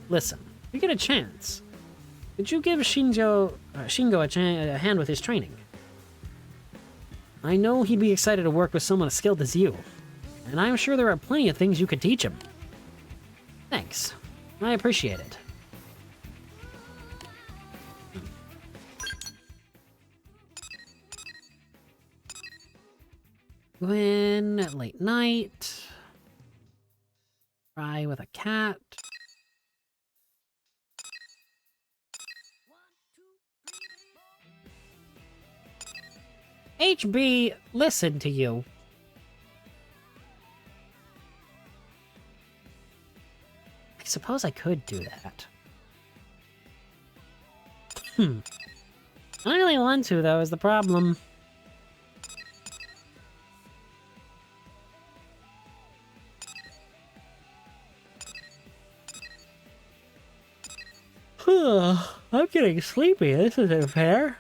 Listen, if you get a chance, could you give Shingo a hand with his training? I know he'd be excited to work with someone as skilled as you, and I'm sure there are plenty of things you could teach him. Thanks. I appreciate it. Gwen at late night. Fry with a cat. HB, listen to you. I suppose I could do that. I don't really want to, though, is the problem. I'm getting sleepy. This isn't fair.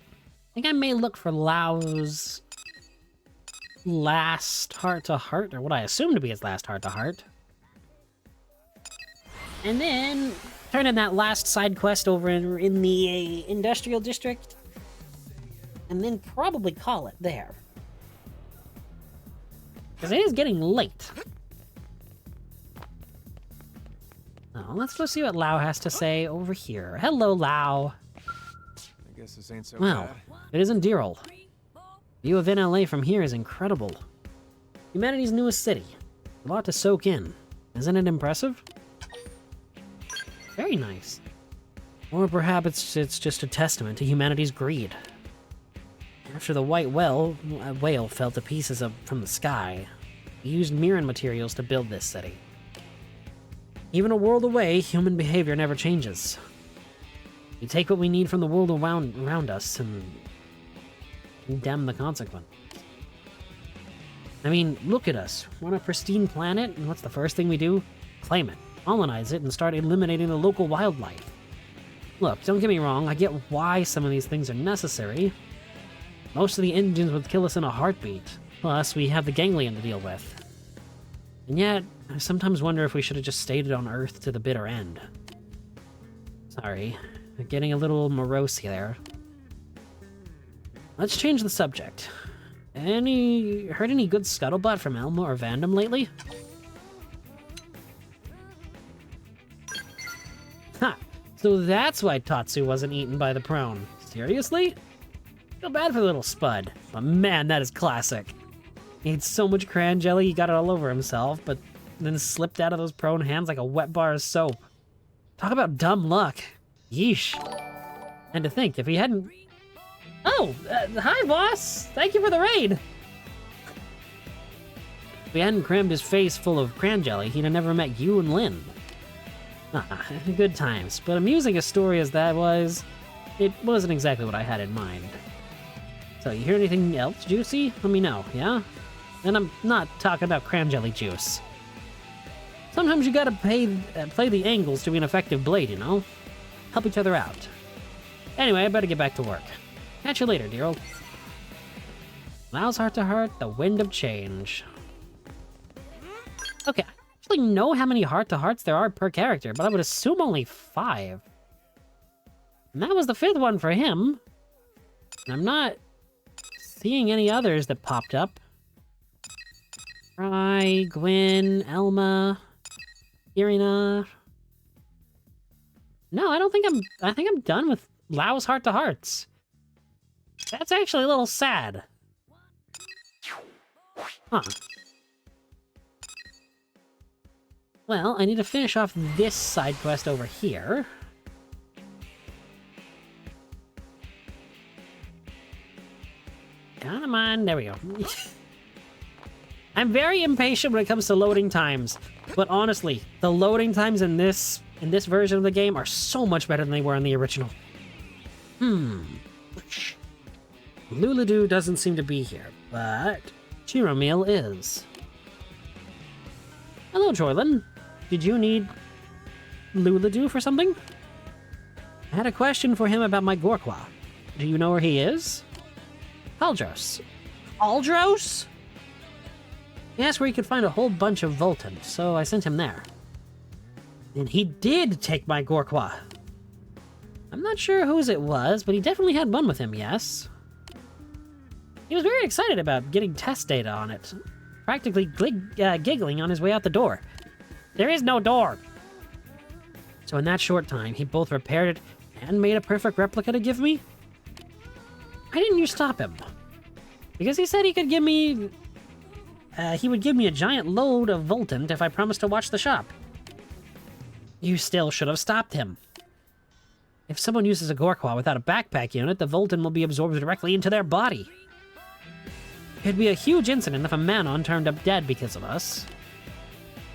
I think I may look for Lau's last heart-to-heart, or what I assume to be his last heart-to-heart. And then turn in that last side quest over in the industrial district. And then probably call it there. Because it is getting late. Now, let's go see what Lau has to say over here. Hello, Lau. I guess this ain't so Well, bad. it isn't Deerl. View of NLA from here is incredible. Humanity's newest city. A lot to soak in. Isn't it impressive? Very nice. Or perhaps it's just a testament to humanity's greed. After the white whale fell to pieces from the sky, we used Mirren materials to build this city. Even a world away, human behavior never changes. We take what we need from the world around us and condemn the consequence. I mean, look at us. We're on a pristine planet, and what's the first thing we do? Claim it, colonize it, and start eliminating the local wildlife. Look, don't get me wrong, I get why some of these things are necessary. Most of the engines would kill us in a heartbeat. Plus, we have the ganglion to deal with. And yet, I sometimes wonder if we should have just stayed on Earth to the bitter end. Sorry, I'm getting a little morose there. Let's change the subject. Heard any good scuttlebutt from Elma or Vandam lately? Ha! So that's why Tatsu wasn't eaten by the prone. Seriously? Feel bad for the little spud, but man, that is classic. He ate so much cran jelly he got it all over himself, but then slipped out of those prone hands like a wet bar of soap. Talk about dumb luck. Yeesh. And to think, if he hadn't Oh, hi, boss! Thank you for the raid! If we hadn't crammed his face full of cran jelly, he'd have never met you and Lynn. Ah, good times. But amusing a story as that was, it wasn't exactly what I had in mind. So, you hear anything else juicy? Let me know, yeah? And I'm not talking about cran jelly juice. Sometimes you gotta play the angles to be an effective blade, you know? Help each other out. Anyway, I better get back to work. Catch you later, dear old. Lao's heart to heart, the wind of change. Okay, I don't actually know how many heart to hearts there are per character, but I would assume only 5. And that was the 5th one for him. And I'm not seeing any others that popped up. Fry, Gwyn, Elma, Irina. No, I think I'm done with Lao's heart to hearts. That's actually a little sad. Huh. Well, I need to finish off this side quest over here. Come on, there we go. I'm very impatient when it comes to loading times, but honestly, the loading times in this version of the game are so much better than they were in the original. Luladu doesn't seem to be here, but Chiromil is. Hello, Joylin. Did you need Luladu for something? I had a question for him about my Gorqua. Do you know where he is? Aldros. Aldros? He asked where he could find a whole bunch of Voltons, so I sent him there. And he did take my Gorqua. I'm not sure whose it was, but he definitely had one with him, yes. He was very excited about getting test data on it, practically giggling on his way out the door. There is no door! So in that short time, he both repaired it and made a perfect replica to give me? Why didn't you stop him? Because he said he could give me... he would give me a giant load of Voltant if I promised to watch the shop. You still should have stopped him. If someone uses a Gorqua without a backpack unit, the Voltant will be absorbed directly into their body. It'd be a huge incident if a Manon turned up dead because of us.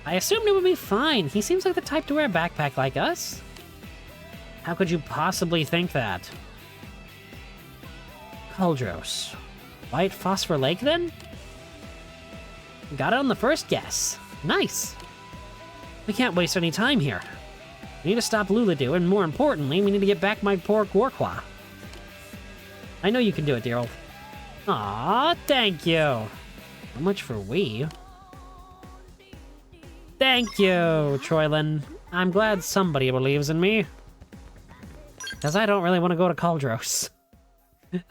I assumed it would be fine. He seems like the type to wear a backpack like us. How could you possibly think that? Kuldros. White Phosphor Lake, then? Got it on the first guess. Nice. We can't waste any time here. We need to stop Luladu, and more importantly, we need to get back my poor Gorqua. I know you can do it, dear old. Aw, thank you. How much for we? Thank you, Troylin. I'm glad somebody believes in me. Because I don't really want to go to Kuldros.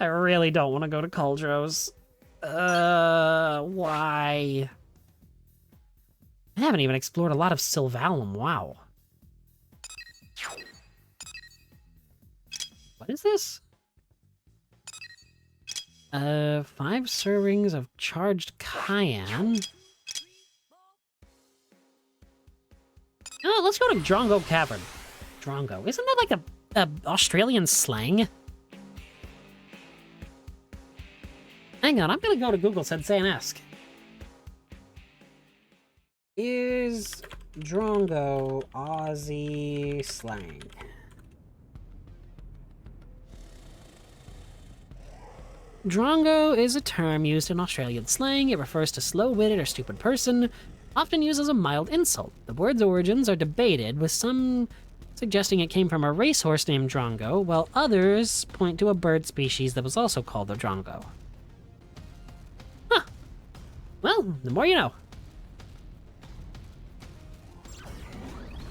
I really don't want to go to Kuldros. Why? I haven't even explored a lot of Sylvalum, wow. What is this? 5 servings of charged cayenne. Oh, let's go to Drongo Cavern. Drongo. Isn't that like a Australian slang? Hang on, I'm gonna go to Google Sensei and ask. Is Drongo Aussie slang? Drongo is a term used in Australian slang. It refers to slow-witted or stupid person, often used as a mild insult. The word's origins are debated, with some suggesting it came from a racehorse named Drongo, while others point to a bird species that was also called the Drongo. Huh. Well, the more you know.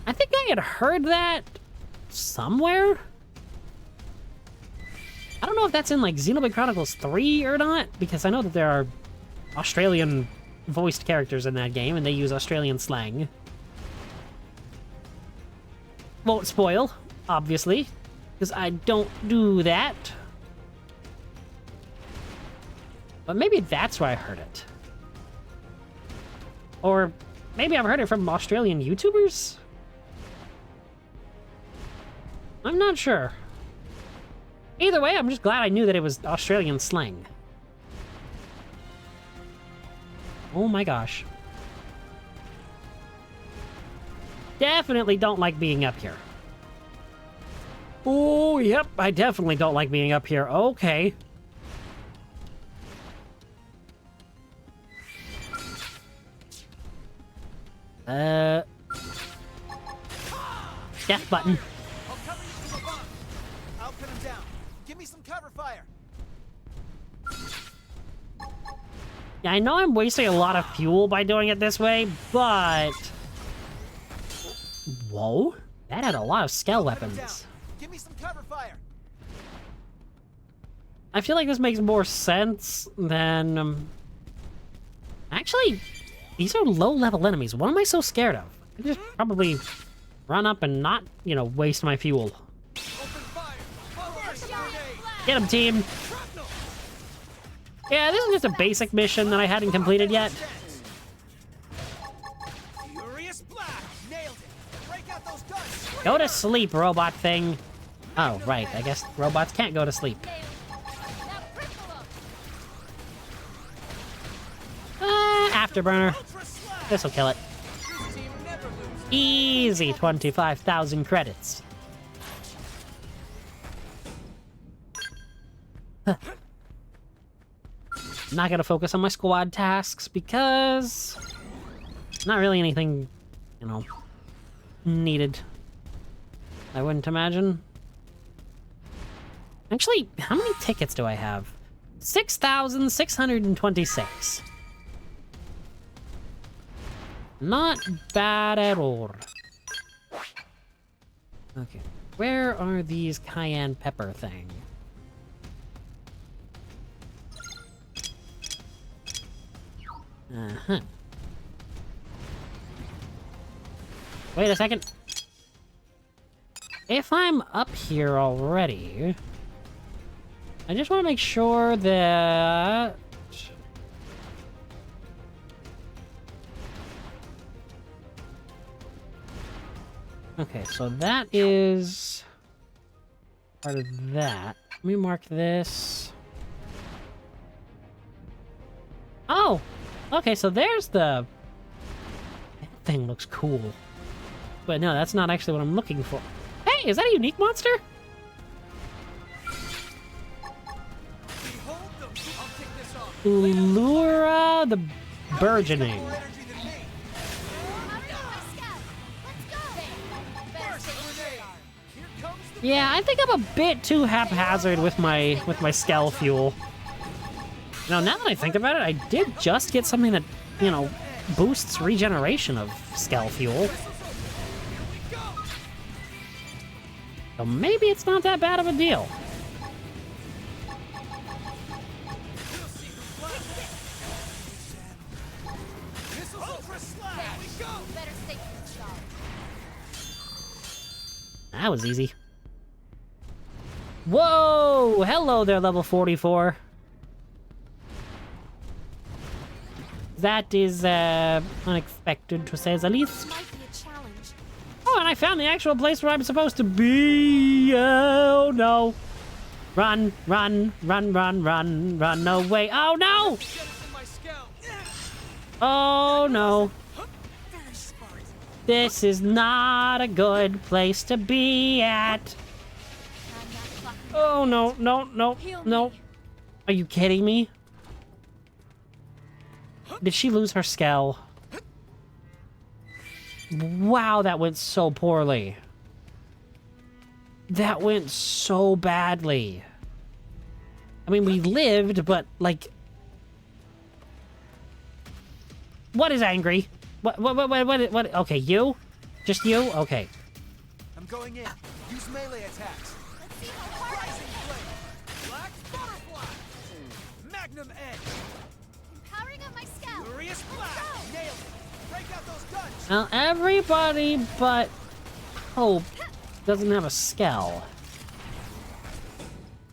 I think I had heard that somewhere. I don't know if that's in, like, Xenobalde Chronicles 3 or not, because I know that there are Australian voiced characters in that game, and they use Australian slang. Won't spoil, obviously, because I don't do that. But maybe that's where I heard it. Or maybe I've heard it from Australian YouTubers? I'm not sure. Either way, I'm just glad I knew that it was Australian slang. Oh my gosh. Definitely don't like being up here. Oh, yep, I definitely don't like being up here. Okay. Death button. I'll cover you from above. I'll pin him down. Give me some cover fire. Yeah, I know I'm wasting a lot of fuel by doing it this way, but... Whoa, that had a lot of scale weapons. Give me some cover fire. I feel like this makes more sense than... Actually, these are low-level enemies. What am I so scared of? I just probably run up and not, you know, waste my fuel. Open fire. First grenade. Get him, team! Yeah, this is just a basic mission that I hadn't completed yet. Furious blast. Nailed it. Break out those guns. Go to sleep, robot thing. Oh, right. I guess robots can't go to sleep. Afterburner. This'll kill it. This team never loses. Easy 25,000 credits. Not gonna focus on my squad tasks because not really anything, you know, needed. I wouldn't imagine. Actually, how many tickets do I have? 6,626. Not bad at all. Okay, where are these cayenne pepper thing? Uh-huh. Wait a second. If I'm up here already, I just want to make sure that... Okay, so that is part of that. Let me mark this. Oh! Okay, so there's the... That thing looks cool. But no, that's not actually what I'm looking for. Hey, is that a unique monster? Behold them. I'll kick this off. Lura the Burgeoning. More energy than me. First grenade. Here comes the Yeah, I think I'm a bit too haphazard with my Skell fuel. You know, now that I think about it, I did just get something that, you know, boosts regeneration of Skell fuel. So maybe it's not that bad of a deal. That was easy. Whoa! Hello there, level 44. That is, unexpected, to say the least. Might be a challenge. Oh, and I found the actual place where I'm supposed to be! Oh, no. Run, run, run, run, run, run away. Oh, no! Oh, no. This is not a good place to be at. Oh, no, no, no, no. Are you kidding me? Did she lose her Skell? Wow, that went so poorly. That went so badly. I mean, we lived, but, like... What is angry? What, okay, you? Just you? Okay. I'm going in. Use melee attacks. Let's see how hard I Rising can. flame. Black butterfly. Magnum edge. Empowering of my scout. Furious blast. Nailed it. Break out those guns. Now, everybody but Hope doesn't have a Skell.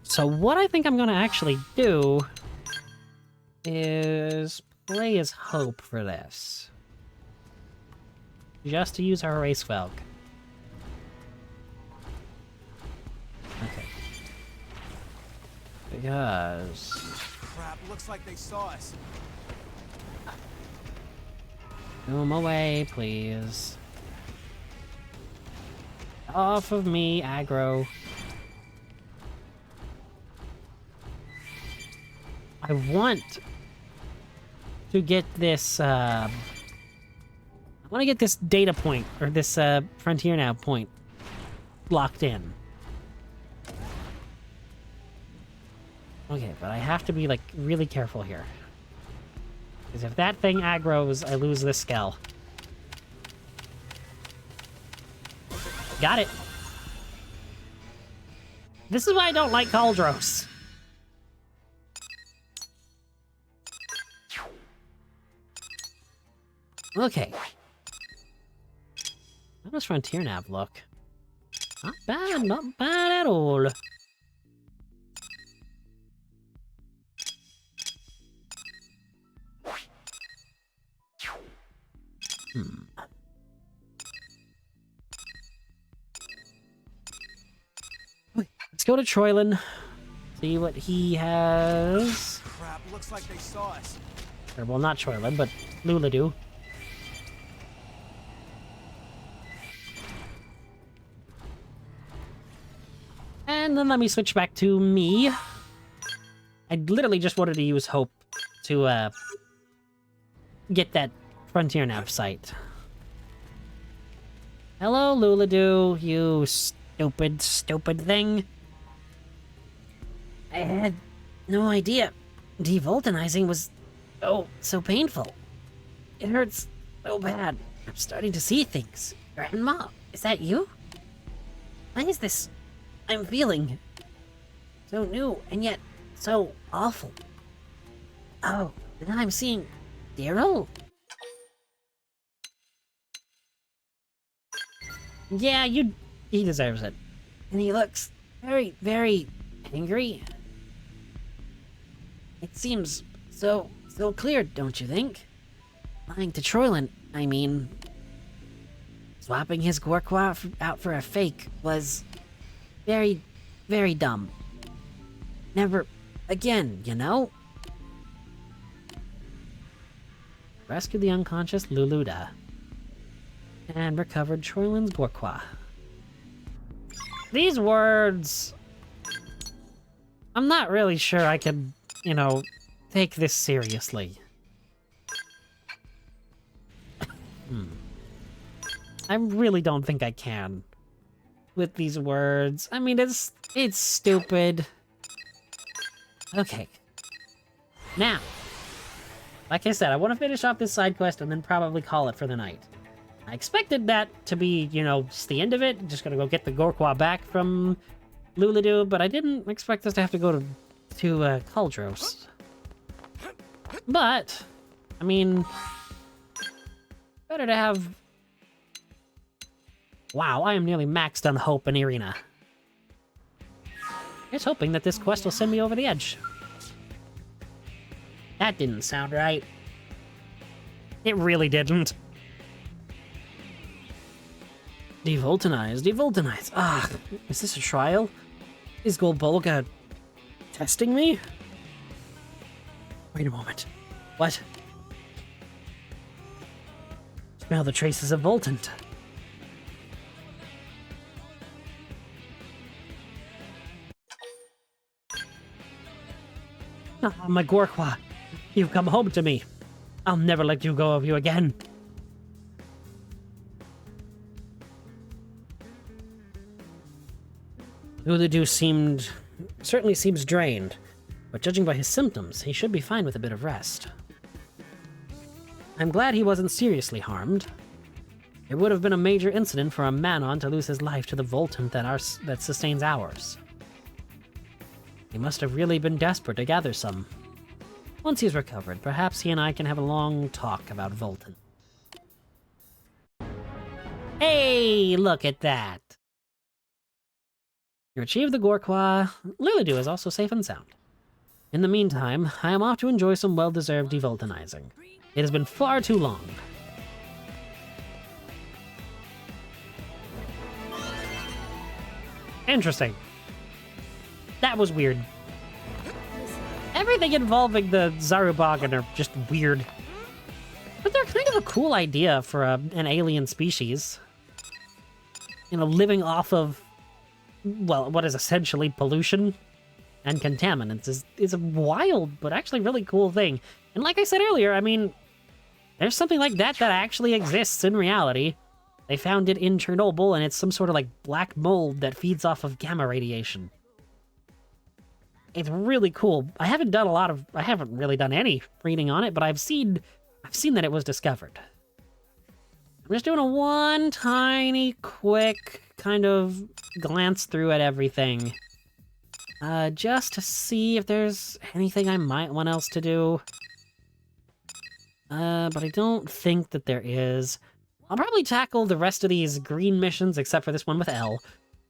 So what I think I'm gonna actually do is play as Hope for this. Just to use her Race Valk. Okay. Because... Crap, looks like they saw us. Zoom away, please. Off of me, aggro. I want to get this, I want to get this data point, or this, Frontier Nav point locked in. Okay, but I have to be, like, really careful here. Because if that thing aggroes, I lose this Skell. Got it. This is why I don't like Cauldros. Okay. How does Frontier Nav look? Not bad, not bad at all. Let's go to Troylan. See what he has. Crap, looks like they saw us. Or, well, not Troylan, but Luladu. And then let me switch back to me. I literally just wanted to use Hope to get that Frontier Nav site. Hello, Luladu, you stupid, stupid thing. I had no idea devulcanizing was so painful. It hurts so bad. I'm starting to see things. Grandma, is that you? Why is this I'm feeling so new and yet so awful? Oh, now I'm seeing Daryl? Yeah, he deserves it. And he looks very, very angry. It seems so clear, don't you think? Lying to Troylan, I mean. Swapping his Gorqua out for a fake was very, very dumb. Never again, you know? Rescued the unconscious Luluda. And recovered Troylan's Gorqua. These words... I'm not really sure I could, you know, take this seriously. I really don't think I can. With these words. I mean, it's stupid. Okay. Now. Like I said, I want to finish off this side quest and then probably call it for the night. I expected that to be, you know, just the end of it. Just gonna go get the Gorqua back from Luladu, but I didn't expect us to have to go to Cauldros. But, I mean, better to have... Wow, I am nearly maxed on Hope and Irina. Just hoping that this quest will send me over the edge. That didn't sound right. It really didn't. Devulcanize. Ah, is this a trial? Is Golbolga testing me? Wait a moment. What? Smell the traces of Voltant. Ah, my Gorqua. You've come home to me. I'll never let you go of you again. Luladu certainly seems drained, but judging by his symptoms, he should be fine with a bit of rest. I'm glad he wasn't seriously harmed. It would have been a major incident for a Manon to lose his life to the Voltant that sustains ours. He must have really been desperate to gather some. Once he's recovered, perhaps he and I can have a long talk about Voltant. Hey, look at that! You achieved the Gorqua. Luladu is also safe and sound. In the meantime, I am off to enjoy some well-deserved devulcanizing. It has been far too long. Interesting. That was weird. everything involving the Zarubagan are just weird. But they're kind of a cool idea for an alien species. You know, living off of, well, what is essentially pollution and contaminants is a wild, but actually really cool thing. And like I said earlier, I mean, there's something like that that actually exists in reality. They found it in Chernobyl, and it's some sort of like black mold that feeds off of gamma radiation. It's really cool. I haven't really done any reading on it, but I've seen that it was discovered. I'm just doing one tiny, quick kind of glance through at everything. Just to see if there's anything I might want else to do. But I don't think that there is. I'll probably tackle the rest of these green missions, except for this one with L,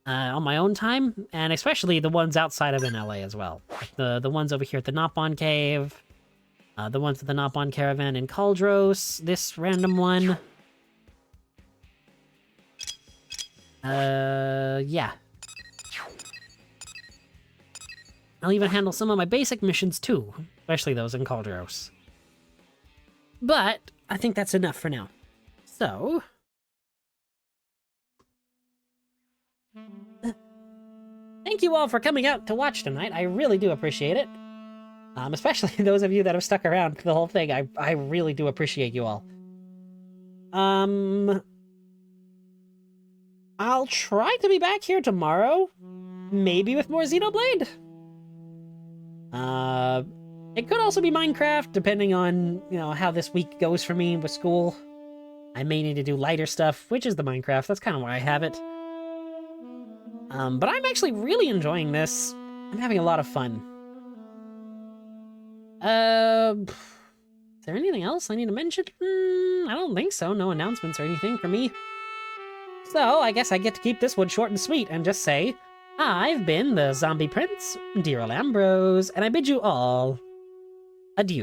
on my own time, and especially the ones outside of NLA as well. The ones over here at the Nopon Cave, the ones at the Nopon Caravan in Caldros, this random one. Yeah. I'll even handle some of my basic missions too, especially those in Caldros. But I think that's enough for now. So... thank you all for coming out to watch tonight. I really do appreciate it. Especially those of you that have stuck around the whole thing. I really do appreciate you all. I'll try to be back here tomorrow. Maybe with more Xenoblade. It could also be Minecraft, depending on, you know, how this week goes for me with school. I may need to do lighter stuff, which is the Minecraft. That's kind of why I have it. But I'm actually really enjoying this. I'm having a lot of fun. Is there anything else I need to mention? I don't think so. No announcements or anything for me. So, I guess I get to keep this one short and sweet and just say, I've been the Zombie Prince, Dear Old Ambrose, and I bid you all adieu.